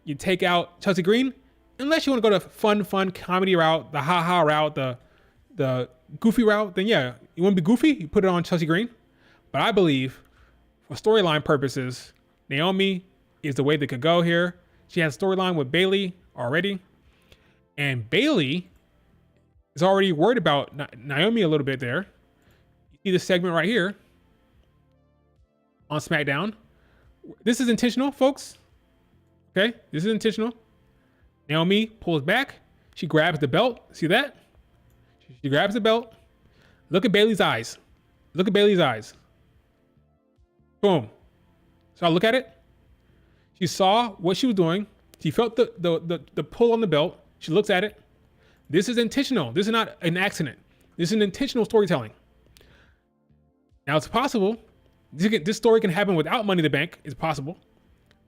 You take out Chelsea Green, unless you want to go the fun comedy route, the ha-ha route, the goofy route, then yeah, you want to be goofy, you put it on Chelsea Green. But I believe for storyline purposes, Naomi is the way they could go here. She has a storyline with Bayley already. And Bayley is already worried about Naomi a little bit there. You see this segment right here on SmackDown. This is intentional, folks. Okay, this is intentional. Naomi pulls back. She grabs the belt. See that? She grabs the belt. Look at Bayley's eyes. Look at Bayley's eyes. Boom. So I look at it. She saw what she was doing. She felt the pull on the belt. She looks at it. This is intentional. This is not an accident. This is an intentional storytelling. Now it's possible. This story can happen without Money in the Bank. It's possible.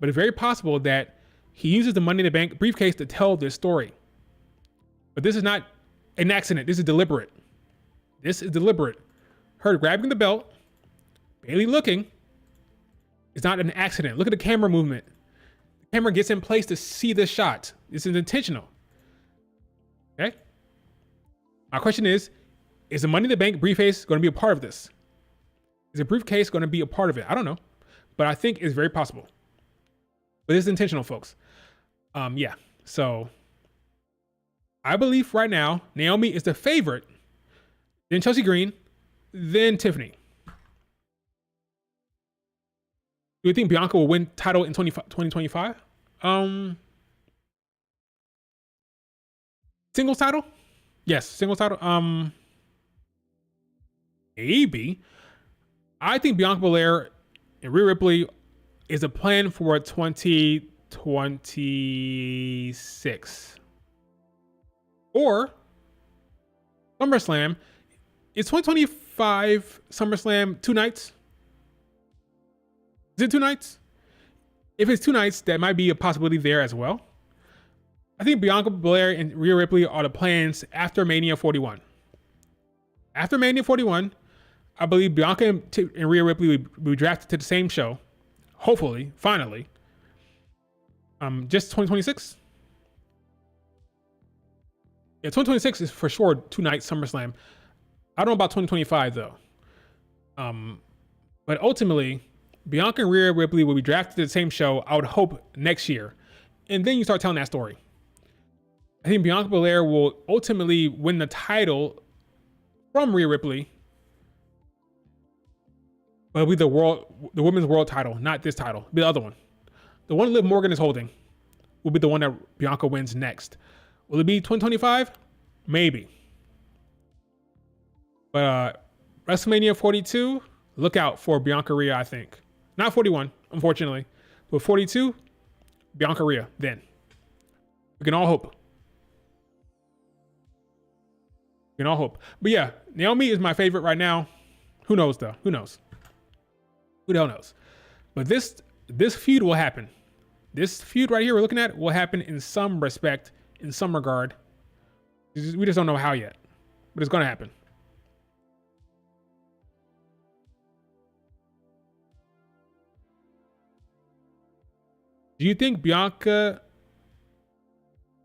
But it's very possible that he uses the Money in the Bank briefcase to tell this story. But this is not an accident. This is deliberate. This is deliberate. Her grabbing the belt, Bayley looking, is not an accident. Look at the camera movement. The camera gets in place to see this shot. This is intentional. Okay? My question is the Money in the Bank briefcase going to be a part of this? Is the briefcase going to be a part of it? I don't know. But I think it's very possible. But it's intentional, folks. Yeah. So I believe right now Naomi is the favorite, then Chelsea Green, then Tiffany. Do you think Bianca will win title in 2025? Singles title? Yes, singles title. Maybe. I think Bianca Belair and Rhea Ripley is a plan for 2026. Or SummerSlam. Is 2025 SummerSlam 2 nights? Is it 2 nights? If it's 2 nights, that might be a possibility there as well. I think Bianca Belair and Rhea Ripley are the plans after Mania 41. After Mania 41, I believe Bianca and Rhea Ripley will be drafted to the same show. Hopefully, finally. Just 2026? Yeah, 2026 is for sure 2 nights SummerSlam. I don't know about 2025 though. But ultimately, Bianca and Rhea Ripley will be drafted to the same show, I would hope, next year. And then you start telling that story. I think Bianca Belair will ultimately win the title from Rhea Ripley. But it'll be the women's world title, not this title. It'll be the other one. The one Liv Morgan is holding will be the one that Bianca wins next. Will it be 2025? Maybe. But WrestleMania 42, look out for Bianca Rhea, I think. Not 41, unfortunately. But 42, Bianca Rhea, then. We can all hope. We can all hope. But yeah, Naomi is my favorite right now. Who knows, though? Who knows? Who the hell knows? But this feud will happen. This feud right here we're looking at will happen in some respect, in some regard. We just don't know how yet. But it's going to happen. Do you think Bianca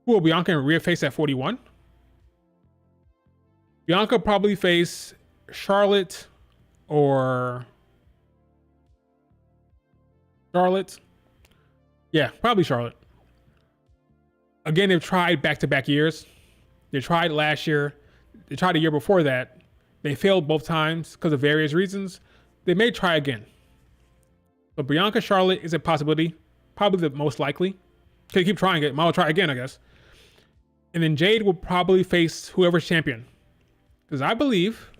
and Rhea face at 41? Bianca probably face Charlotte or Charlotte. Yeah, probably Charlotte. Again, they've tried back-to-back years. They tried last year. They tried the year before that. They failed both times because of various reasons. They may try again. But Bianca Charlotte is a possibility. Probably the most likely. Can keep trying it. Might as well try again, I guess. And then Jade will probably face whoever's champion. Because I believe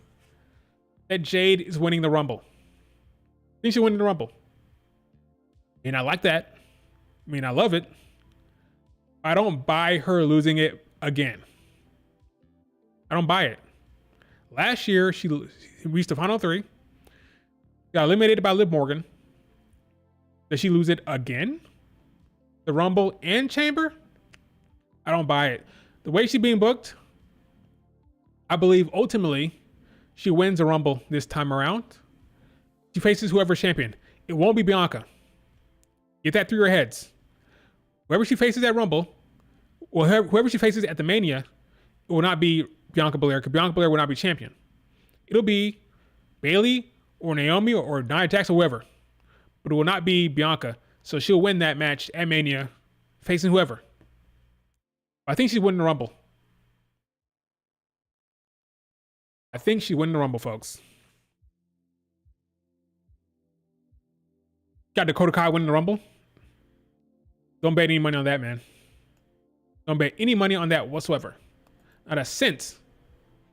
that Jade is winning the Rumble. I think she's winning the Rumble. And I like that. I mean, I love it. I don't buy her losing it again. I don't buy it. Last year, she reached the final 3. Got eliminated by Liv Morgan. Does she lose it again? The Rumble and Chamber? I don't buy it. The way she's being booked, I believe ultimately she wins the Rumble this time around. She faces whoever's champion. It won't be Bianca. Get that through your heads. Whoever she faces at Rumble, or whoever she faces at the Mania, it will not be Bianca Belair, because Bianca Belair will not be champion. It'll be Bayley or Naomi or Nia Jax or whoever. But it will not be Bianca. So she'll win that match at Mania, facing whoever. I think she's winning the Rumble. I think she's winning the Rumble, folks. Got Dakota Kai winning the Rumble. Don't bet any money on that, man. Don't bet any money on that whatsoever. Not a cent,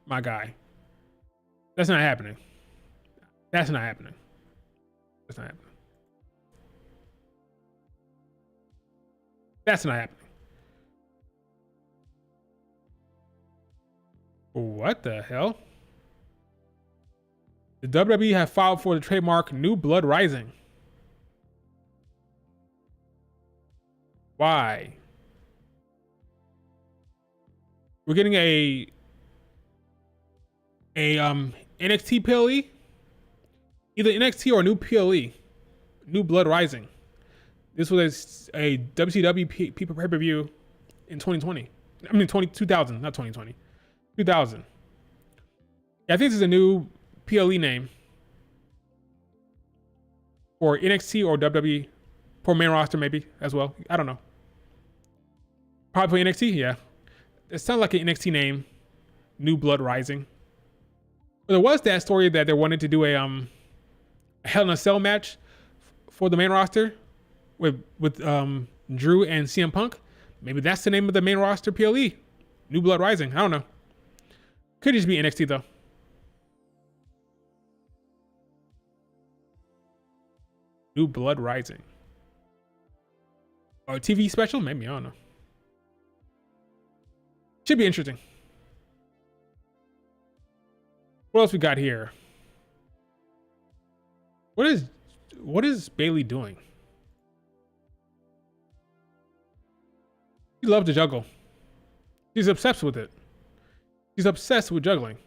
my guy. That's not happening. That's not happening. That's not happening. That's not happening. What the hell? The WWE have filed for the trademark New Blood Rising. Why? We're getting a NXT PLE, either NXT or new PLE, New Blood Rising. This was a WCW pay-per-view in 2020. I mean 2000, not 2020. 2000. Yeah, I think this is a new PLE name for NXT or WWE, for main roster maybe as well. I don't know. Probably for NXT, yeah. It sounds like an NXT name, New Blood Rising. But there was that story that they wanted to do a Hell in a Cell match for the main roster with Drew and CM Punk. Maybe that's the name of the main roster PLE, New Blood Rising. I don't know. Could just be NXT though. New Blood Rising. Or a TV special? Maybe, I don't know. Should be interesting. What else we got here? What is Bailey doing? She loves to juggle. She's obsessed with it. She's obsessed with juggling.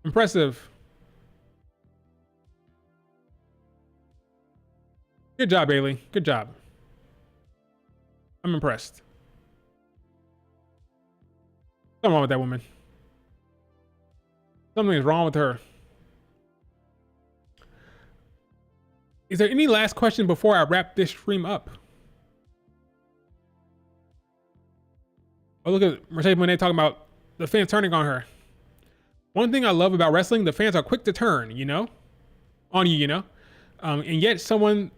Impressive. Good job, Bailey. Good job. I'm impressed. Something wrong with that woman. Something is wrong with her. Is there any last question before I wrap this stream up? Oh, look at Mercedes Moné talking about the fans turning on her. One thing I love about wrestling, the fans are quick to turn, you know, on you, you know, and yet somehow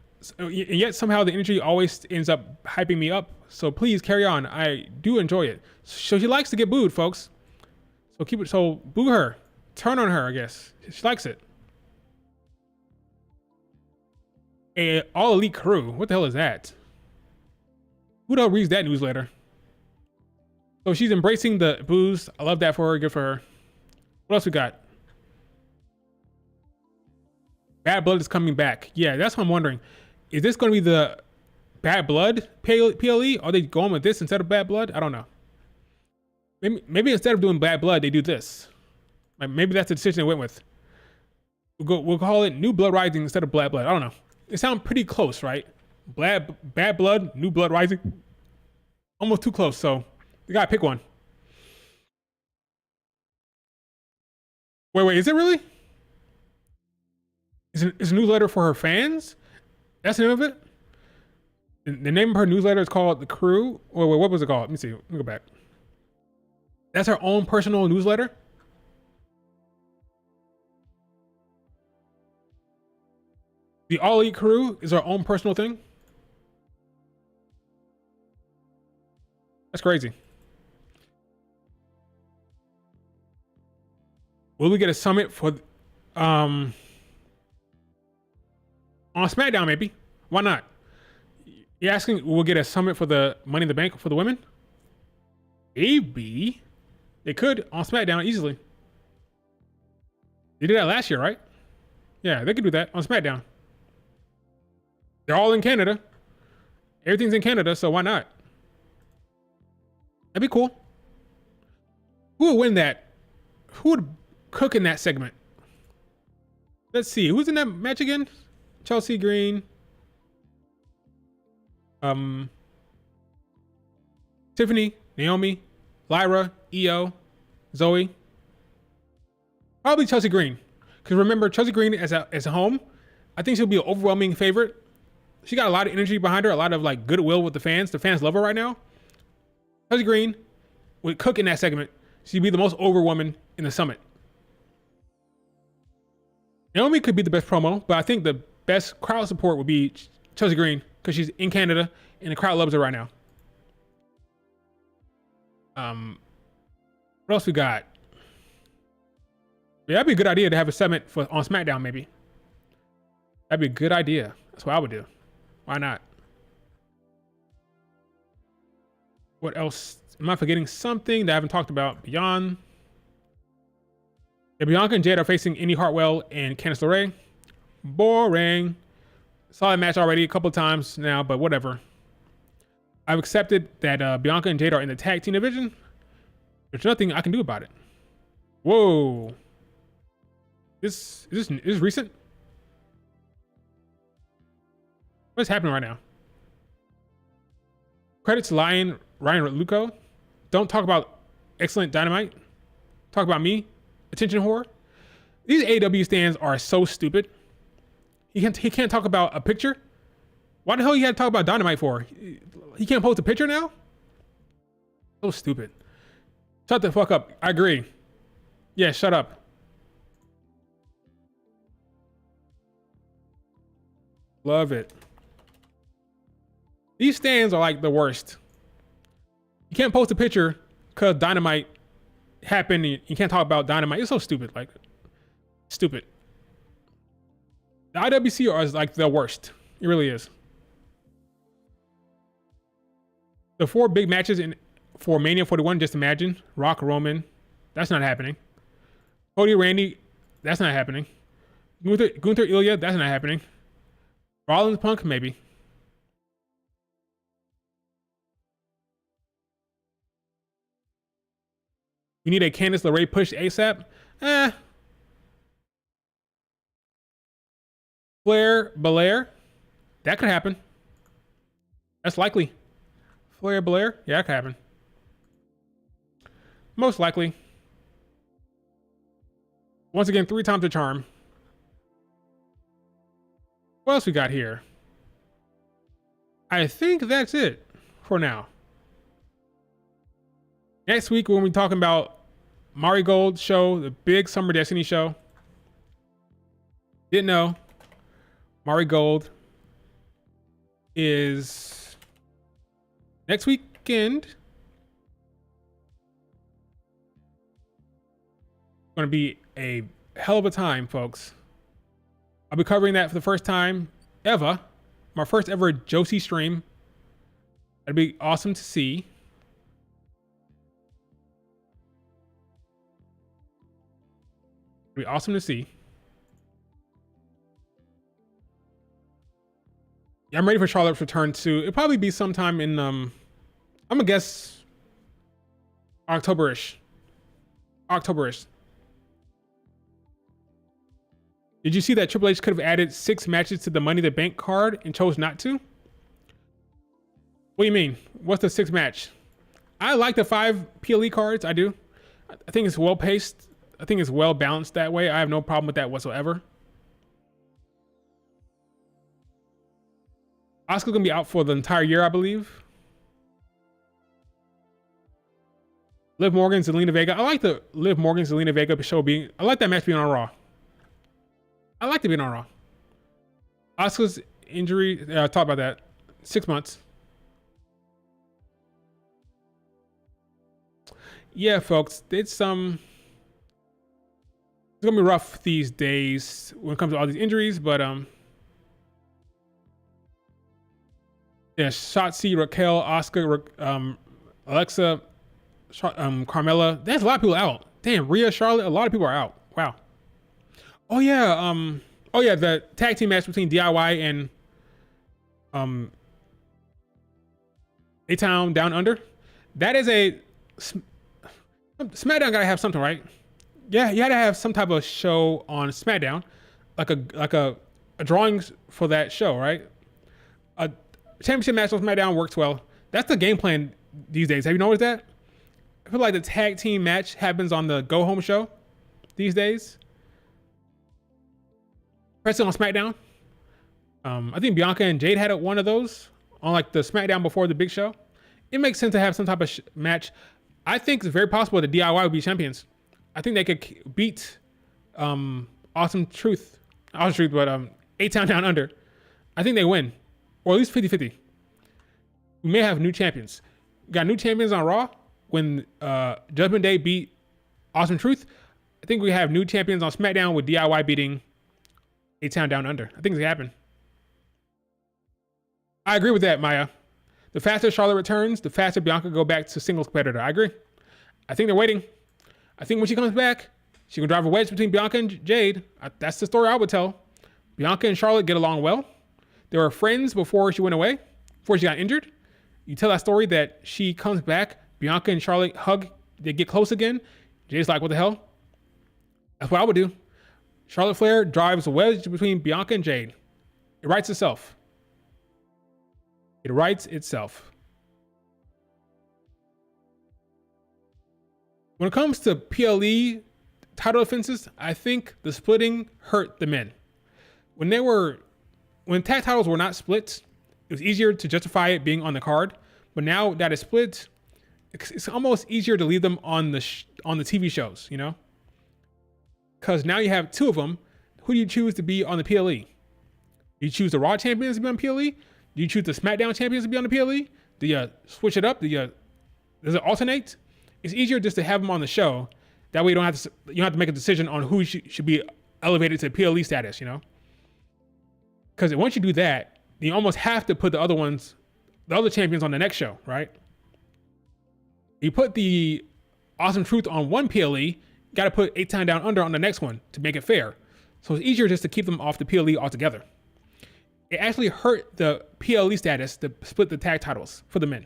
the energy always ends up hyping me up. So please carry on. I do enjoy it. So she likes to get booed, folks. So keep it. So boo her, turn on her. I guess she likes it. A All Elite Crew. What the hell is that? Who the hell reads that newsletter? So she's embracing the boos. I love that for her. Good for her. What else we got? Bad Blood is coming back. Yeah, that's what I'm wondering. Is this going to be the Bad Blood PLE? Are they going with this instead of Bad Blood? I don't know. Maybe instead of doing Bad Blood, they do this. Like maybe that's the decision they went with. We'll call it New Blood Rising instead of Bad Blood. I don't know. It sounds pretty close, right? Bad Blood, New Blood Rising. Almost too close, so you gotta pick one. Wait, is it really? It's a newsletter for her fans? That's the name of it? The name of her newsletter is called The Crew? Wait, what was it called? Let me see. Let me go back. That's her own personal newsletter? The All Elite Crew is her own personal thing? That's crazy. Will we get a summit for on SmackDown maybe? Why not? You're asking we'll get a summit for the Money in the Bank for the women? Maybe. They could on SmackDown easily. They did that last year, right? Yeah, they could do that on SmackDown. They're all in Canada. Everything's in Canada, so why not? That'd be cool. Who would win that? Who would cook in that segment? Let's see. Who's in that match again? Chelsea Green. Tiffany, Naomi, Lyra, Io, Zoe. Probably Chelsea Green. Because remember, Chelsea Green as a home, I think she'll be an overwhelming favorite. She got a lot of energy behind her, a lot of like goodwill with the fans. The fans love her right now. Chelsea Green would cook in that segment. She'd be the most over woman in the summit. Naomi could be the best promo, but I think the best crowd support would be Chelsea Green because she's in Canada and the crowd loves her right now. What else we got? Yeah, that'd be a good idea to have a summit on SmackDown, maybe. That'd be a good idea. That's what I would do. Why not? What else? Am I forgetting something that I haven't talked about? Beyond. Yeah, Bianca and Jade are facing Indy Hartwell and Candice LeRae. Boring. Saw that match already a couple of times now, but whatever. I've accepted that Bianca and Jade are in the tag team division. There's nothing I can do about it. Whoa. Is this recent? What's happening right now? Credits to Ryan Luco. Don't talk about excellent Dynamite. Talk about me. Attention whore. These AEW stands are so stupid. He can't talk about a picture. Why the hell you had to talk about Dynamite for? He can't post a picture now? So stupid. Shut the fuck up. I agree. Yeah, shut up. Love it. These stands are like the worst. You can't post a picture because Dynamite happened. You can't talk about Dynamite. It's so stupid. Like, stupid. The IWC is like the worst. It really is. The 4 big matches for Mania 41, just imagine. Rock, Roman. That's not happening. Cody, Randy. That's not happening. Gunther, Ilya. That's not happening. Rollins, Punk, maybe. We need a Candice LeRae push ASAP. Flair, Belair. That could happen. That's likely. Flair, Belair. Yeah, that could happen. Most likely. Once again, 3 times the charm. What else we got here? I think that's it for now. Next week, we'll be talking about Marigold show, the big Summer Destiny show. Didn't know. Marigold is next weekend. Going to be a hell of a time, folks. I'll be covering that for the first time ever. My first ever Josie stream. That'd be awesome to see. It'd be awesome to see. Yeah, I'm ready for Charlotte's return too. It'll probably be sometime in I'm gonna guess October-ish. Did you see that Triple H could have added 6 matches to the Money in the Bank card and chose not to? What do you mean? What's the 6th match? I like the 5 PLE cards. I do. I think it's well paced. I think it's well balanced that way. I have no problem with that whatsoever. Asuka's gonna be out for the entire year, I believe. Liv Morgan, Zelina Vega. I like the Liv Morgan, Zelina Vega show being. I like that match being on Raw. I like it being on Raw. Asuka's injury. Talk about that. 6 months. Yeah, folks. It's gonna be rough these days when it comes to all these injuries, but yeah, Shotzi, Raquel, Asuka, Alexa, Carmella. There's a lot of people out. Damn, Rhea, Charlotte. A lot of people are out. Wow. Oh yeah. The tag team match between DIY and A-Town Down Under. That is a SmackDown. Gotta have something, right? Yeah, you had to have some type of show on SmackDown, like a drawing for that show, right? A championship match on SmackDown works well. That's the game plan these days. Have you noticed that? I feel like the tag team match happens on the Go Home show these days. Press it on SmackDown. I think Bianca and Jade had one of those on like the SmackDown before the big show. It makes sense to have some type of match. I think it's very possible that DIY would be champions. I think they could beat Awesome Truth, but A-Town Down Under. I think they win, or at least 50-50. We may have new champions. Got new champions on Raw when Judgment Day beat Awesome Truth. I think we have new champions on SmackDown with DIY beating A-Town Down Under. I think it's gonna happen. I agree with that, Maya. The faster Charlotte returns, the faster Bianca go back to singles competitor. I agree. I think they're waiting. I think when she comes back, she can drive a wedge between Bianca and Jade. That's the story I would tell. Bianca and Charlotte get along well. They were friends before she went away, before she got injured. You tell that story that she comes back, Bianca and Charlotte hug, they get close again. Jay's like, what the hell? That's what I would do. Charlotte Flair drives a wedge between Bianca and Jade. It writes itself. It writes itself. When it comes to PLE title defenses, I think the splitting hurt the men. When tag titles were not split, it was easier to justify it being on the card. But now that it's split, it's almost easier to leave them on the TV shows, you know? Because now you have two of them. Who do you choose to be on the PLE? Do you choose the Raw champions to be on PLE? Do you choose the SmackDown champions to be on the PLE? Do you switch it up? Does it alternate? It's easier just to have them on the show. That way you don't have to make a decision on who should be elevated to PLE status, you know? Because once you do that, you almost have to put the other champions on the next show, right? You put the Awesome Truth on one PLE, you got to put 8 Time Down Under on the next one to make it fair. So it's easier just to keep them off the PLE altogether. It actually hurt the PLE status to split the tag titles for the men.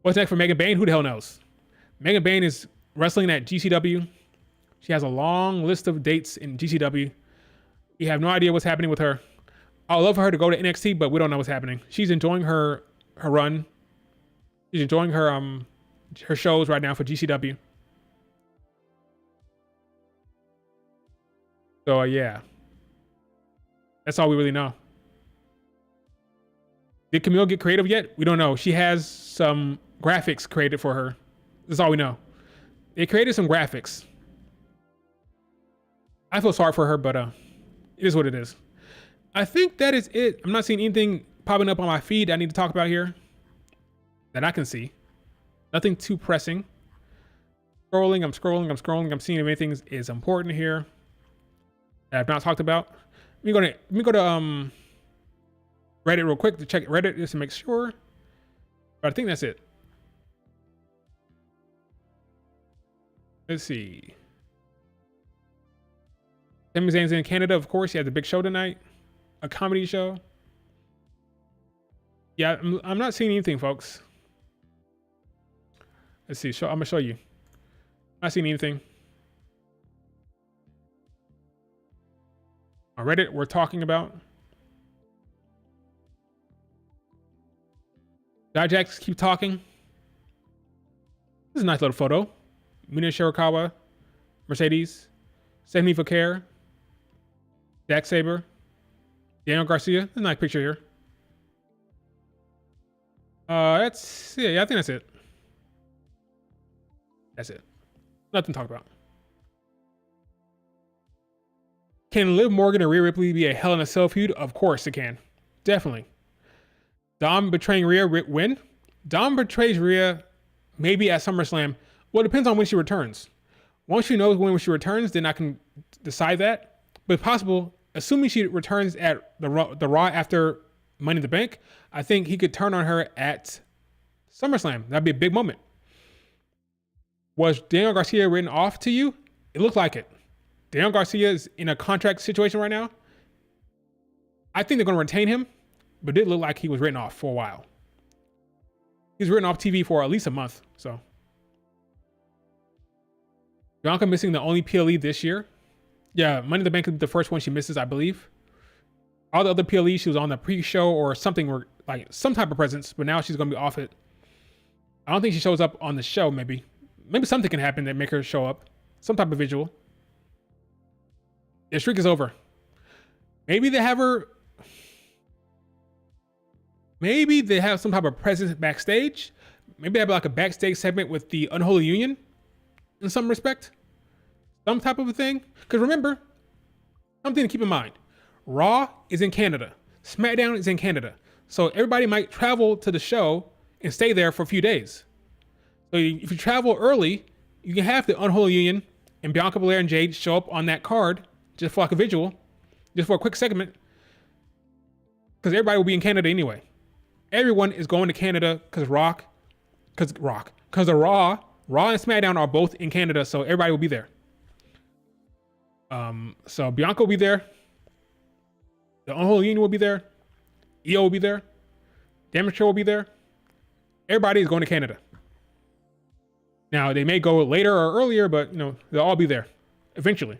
What's next for Megan Bayne? Who the hell knows? Megan Bayne is wrestling at GCW. She has a long list of dates in GCW. We have no idea what's happening with her. I would love for her to go to NXT, but we don't know what's happening. She's enjoying her run. She's enjoying her shows right now for GCW. So yeah, that's all we really know. Did Camille get creative yet? We don't know. She has some graphics created for her. That's all we know. They created some graphics. I feel sorry for her, but it is what it is. I think that is it. I'm not seeing anything popping up on my feed I need to talk about here that I can see. Nothing too pressing. I'm scrolling. I'm seeing if anything is important here that I've not talked about. Let me go to Reddit real quick to check Reddit just to make sure. But I think that's it. Let's see. Sami Zayn's in Canada, of course. He has a big show tonight. A comedy show. Yeah, I'm not seeing anything, folks. Let's see. I'm gonna show you. Not seeing anything. On Reddit, we're talking about. Dijax keep talking. This is a nice little photo. Mina Shirakawa, Mercedes, Stephanie Vaquer, Zack Sabre, Daniel Garcia. That's a nice picture here. That's it. Yeah, I think that's it. That's it. Nothing to talk about. Can Liv Morgan and Rhea Ripley be a Hell in a Cell feud? Of course it can. Definitely. Dom betraying Rhea win? Dom betrays Rhea maybe at SummerSlam. Well, it depends on when she returns. Once you know when she returns, then I can decide that. But it's possible, assuming she returns at the Raw after Money in the Bank, I think he could turn on her at SummerSlam. That'd be a big moment. Was Daniel Garcia written off to you? It looked like it. Daniel Garcia is in a contract situation right now. I think they're going to retain him, but it did look like he was written off for a while. He's written off TV for at least a month, so. Bianca missing the only PLE this year. Yeah, Money in the Bank is the first one she misses, I believe. All the other PLE, she was on the pre-show or something, or like some type of presence, but now she's going to be off it. I don't think she shows up on the show, maybe. Maybe something can happen that make her show up. Some type of visual. The streak is over. Maybe they have her. Maybe they have some type of presence backstage. Maybe they have like a backstage segment with the Unholy Union in some respect. Some type of a thing. Because remember, something to keep in mind. Raw is in Canada. SmackDown is in Canada. So everybody might travel to the show and stay there for a few days. So if you travel early, you can have the Unholy Union and Bianca Belair and Jade show up on that card just for like a visual, just for a quick segment. Because everybody will be in Canada anyway. Everyone is going to Canada because the Raw and SmackDown are both in Canada, so everybody will be there. So Bianca will be there. The Unholy Union will be there. EO will be there. Damage Control will be there. Everybody is going to Canada. Now, they may go later or earlier, but, they'll all be there eventually.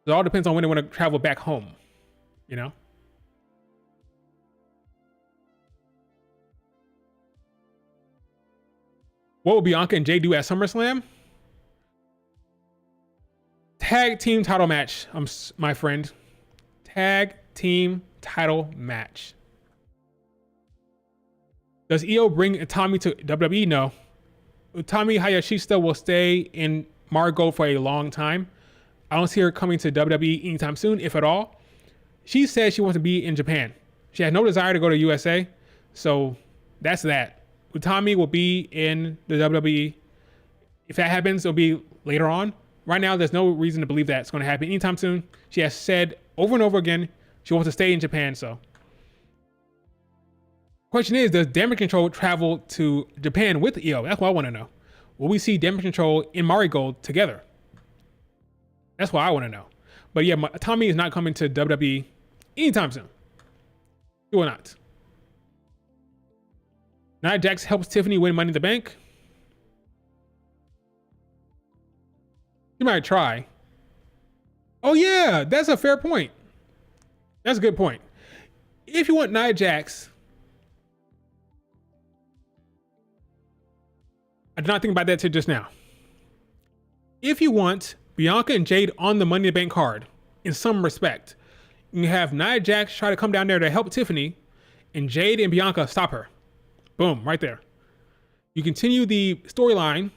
It all depends on when they want to travel back home, What will Bianca and Jade do at SummerSlam? Tag team title match, my friend. Tag team title match. Does EO bring Utami to WWE? No. Utami Hayashishita will stay in Margo for a long time. I don't see her coming to WWE anytime soon, if at all. She says she wants to be in Japan. She has no desire to go to USA, so that's that. Utami will be in the WWE. If that happens, it'll be later on. Right now, there's no reason to believe that's going to happen anytime soon. She has said over and over again she wants to stay in Japan, so. Question is, does Damage Control travel to Japan with EO? That's what I want to know. Will we see Damage Control in Marigold together? That's what I want to know. But yeah, Tommy is not coming to WWE anytime soon. He will not. Nia Jax helps Tiffany win Money in the Bank. You might try. Oh yeah, that's a fair point. That's a good point. If you want Nia Jax, I did not think about that till just now. If you want Bianca and Jade on the Money in the Bank card, in some respect, you have Nia Jax try to come down there to help Tiffany, and Jade and Bianca stop her. Boom, right there. You continue the storyline.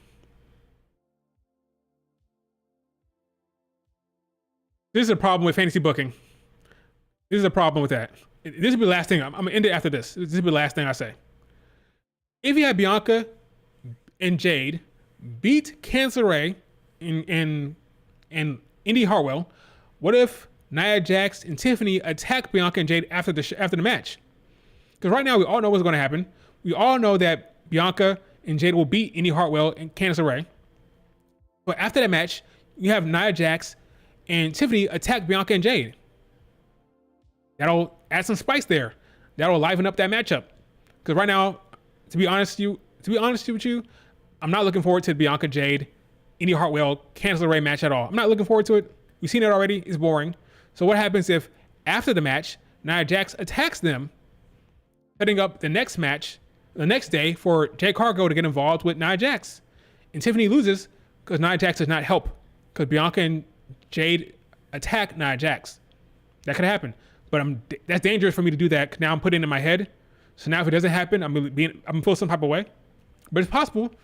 This is a problem with fantasy booking. This is a problem with that. This will be the last thing. I'm going to end it after this. This will be the last thing I say. If you have Bianca and Jade beat Candice LeRae and Indy Hartwell, what if Nia Jax and Tiffany attack Bianca and Jade after the match? Because right now we all know what's going to happen. We all know that Bianca and Jade will beat Indy Hartwell and Candice LeRae. But after that match, you have Nia Jax and Tiffany attack Bianca and Jade. That'll add some spice there. That'll liven up that matchup. Because right now, to be honest with you, I'm not looking forward to the Bianca Jade, Indy Hartwell, Candice LeRae match at all. I'm not looking forward to it. We've seen it already. It's boring. So what happens if after the match, Nia Jax attacks them, setting up the next match the next day for Jade Cargill to get involved with Nia Jax, and Tiffany loses because Nia Jax does not help because Bianca and Jade attack Nia Jax. That could happen, but that's dangerous for me to do that. 'Cause now I'm putting it in my head. So now if it doesn't happen, I'm feel some type of way. But it's possible.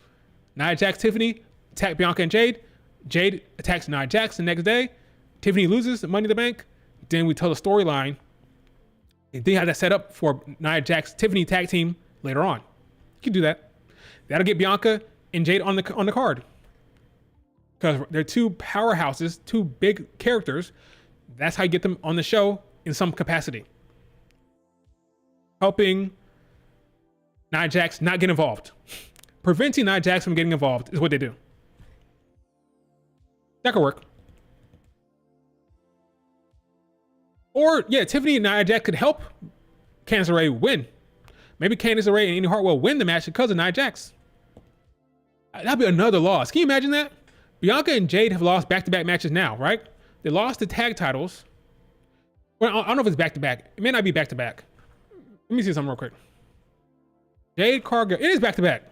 Nia Jax, Tiffany attack Bianca and Jade. Jade attacks Nia Jax the next day. Tiffany loses the Money in the Bank. Then we tell the storyline. And then you have that set up for Nia Jax, Tiffany tag team later on. You can do that. That'll get Bianca and Jade on the card. Because they're two powerhouses, two big characters. That's how you get them on the show in some capacity. Helping Nia Jax not get involved. Preventing Nia Jax from getting involved is what they do. That could work. Or, yeah, Tiffany and Nia Jax could help Candice LeRae win. Maybe Candice LeRae and Indy Hartwell win the match because of Nia Jax. That'd be another loss. Can you imagine that? Bianca and Jade have lost back-to-back matches now, right? They lost the tag titles. Well, I don't know if it's back-to-back. It may not be back-to-back. Let me see something real quick. Jade Cargill. It is back-to-back.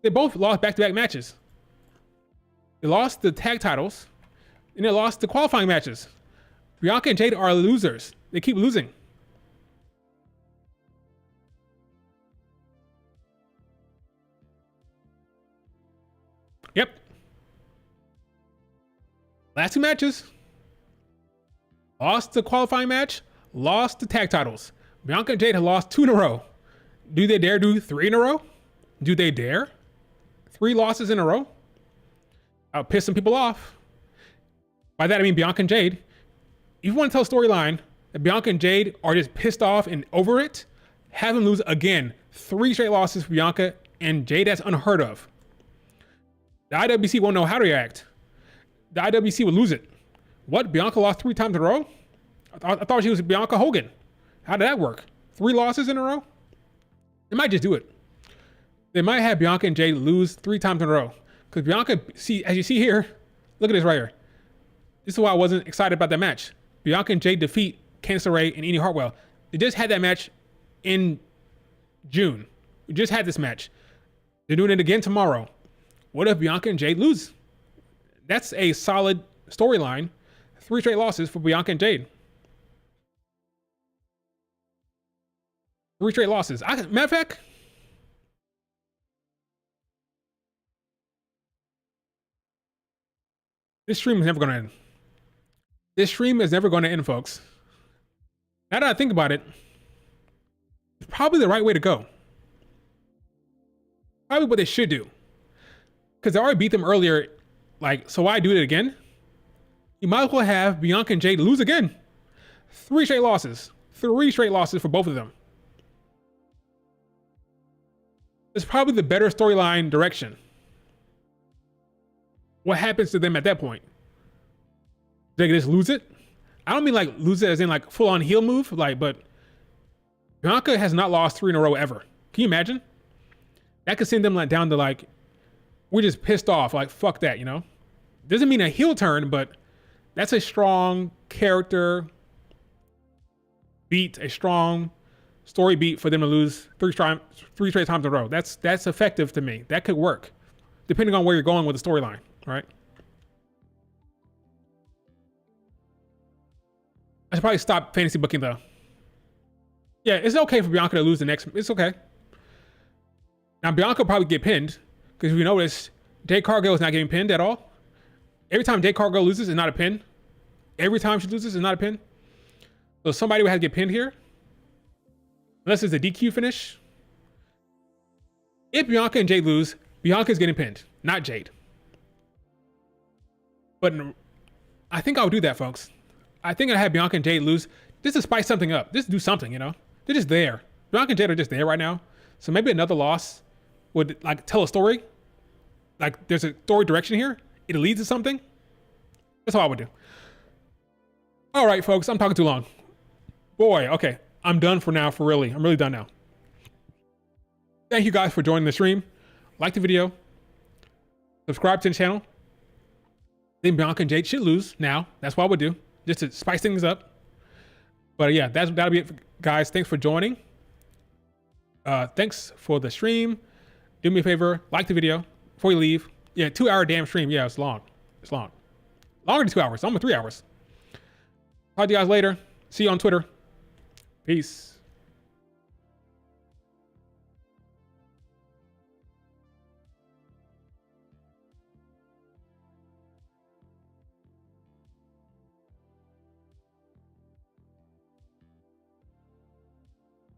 They both lost back-to-back matches. They lost the tag titles, and they lost the qualifying matches. Bianca and Jade are losers. They keep losing. Yep. Last two matches. Lost the qualifying match. Lost the tag titles. Bianca and Jade have lost 2 in a row. Do they dare do 3 in a row? Do they dare? 3 losses in a row? I'll piss some people off. By that I mean Bianca and Jade. If you want to tell a storyline that Bianca and Jade are just pissed off and over it, have them lose again. 3 straight losses for Bianca and Jade. That's unheard of. The IWC won't know how to react. The IWC will lose it. What? Bianca lost 3 times in a row? I thought she was Bianca Hogan. How did that work? 3 losses in a row? They might just do it. They might have Bianca and Jade lose 3 times in a row. Because Bianca, see, as you see here, look at this right here. This is why I wasn't excited about that match. Bianca and Jade defeat Candice LeRae and Indy Hartwell. They just had that match in June. We just had this match. They're doing it again tomorrow. What if Bianca and Jade lose? That's a solid storyline. 3 straight losses for Bianca and Jade. 3 straight losses. Matter of fact, this stream is never going to end. This stream is never going to end, folks. Now that I think about it, it's probably the right way to go. Probably what they should do. Because they already beat them earlier. Like, so why do it again? You might as well have Bianca and Jade lose again. 3 straight losses. 3 straight losses for both of them. It's probably the better storyline direction. What happens to them at that point? They just lose it? I don't mean like lose it as in like full on heel move, like, but Bianca has not lost 3 in a row ever. Can you imagine? That could send them like down to like, we're just pissed off, like fuck that, you know? Doesn't mean a heel turn, but that's a strong character beat, a strong story beat for them to lose 3 straight times in a row. That's effective to me. That could work, depending on where you're going with the storyline, right? I should probably stop fantasy booking though. Yeah, it's okay for Bianca to lose the next. It's okay. Now Bianca will probably get pinned because if you notice, Jade Cargill is not getting pinned at all. Every time Jade Cargill loses, it's not a pin. Every time she loses, it's not a pin. So somebody would have to get pinned here. Unless it's a DQ finish. If Bianca and Jade lose, Bianca's getting pinned, not Jade. But I think I'll do that, folks. I think I'll have Bianca and Jade lose just to spice something up. Just do something, you know? They're just there. Bianca and Jade are just there right now. So maybe another loss would like tell a story. Like there's a story direction here. It leads to something. That's all I would do. All right, folks, I'm talking too long. Boy, okay. I'm done for now, for really. I'm really done now. Thank you guys for joining the stream. Like the video. Subscribe to the channel. Then Bianca and Jade should lose now. That's what I would do. Just to spice things up. But yeah, that'll be it, guys. Thanks for joining. Thanks for the stream. Do me a favor, like the video before you leave. Yeah, 2-hour damn stream. Yeah, it's long. It's long. Longer than 2 hours. Almost 3 hours. Talk to you guys later. See you on Twitter. Peace.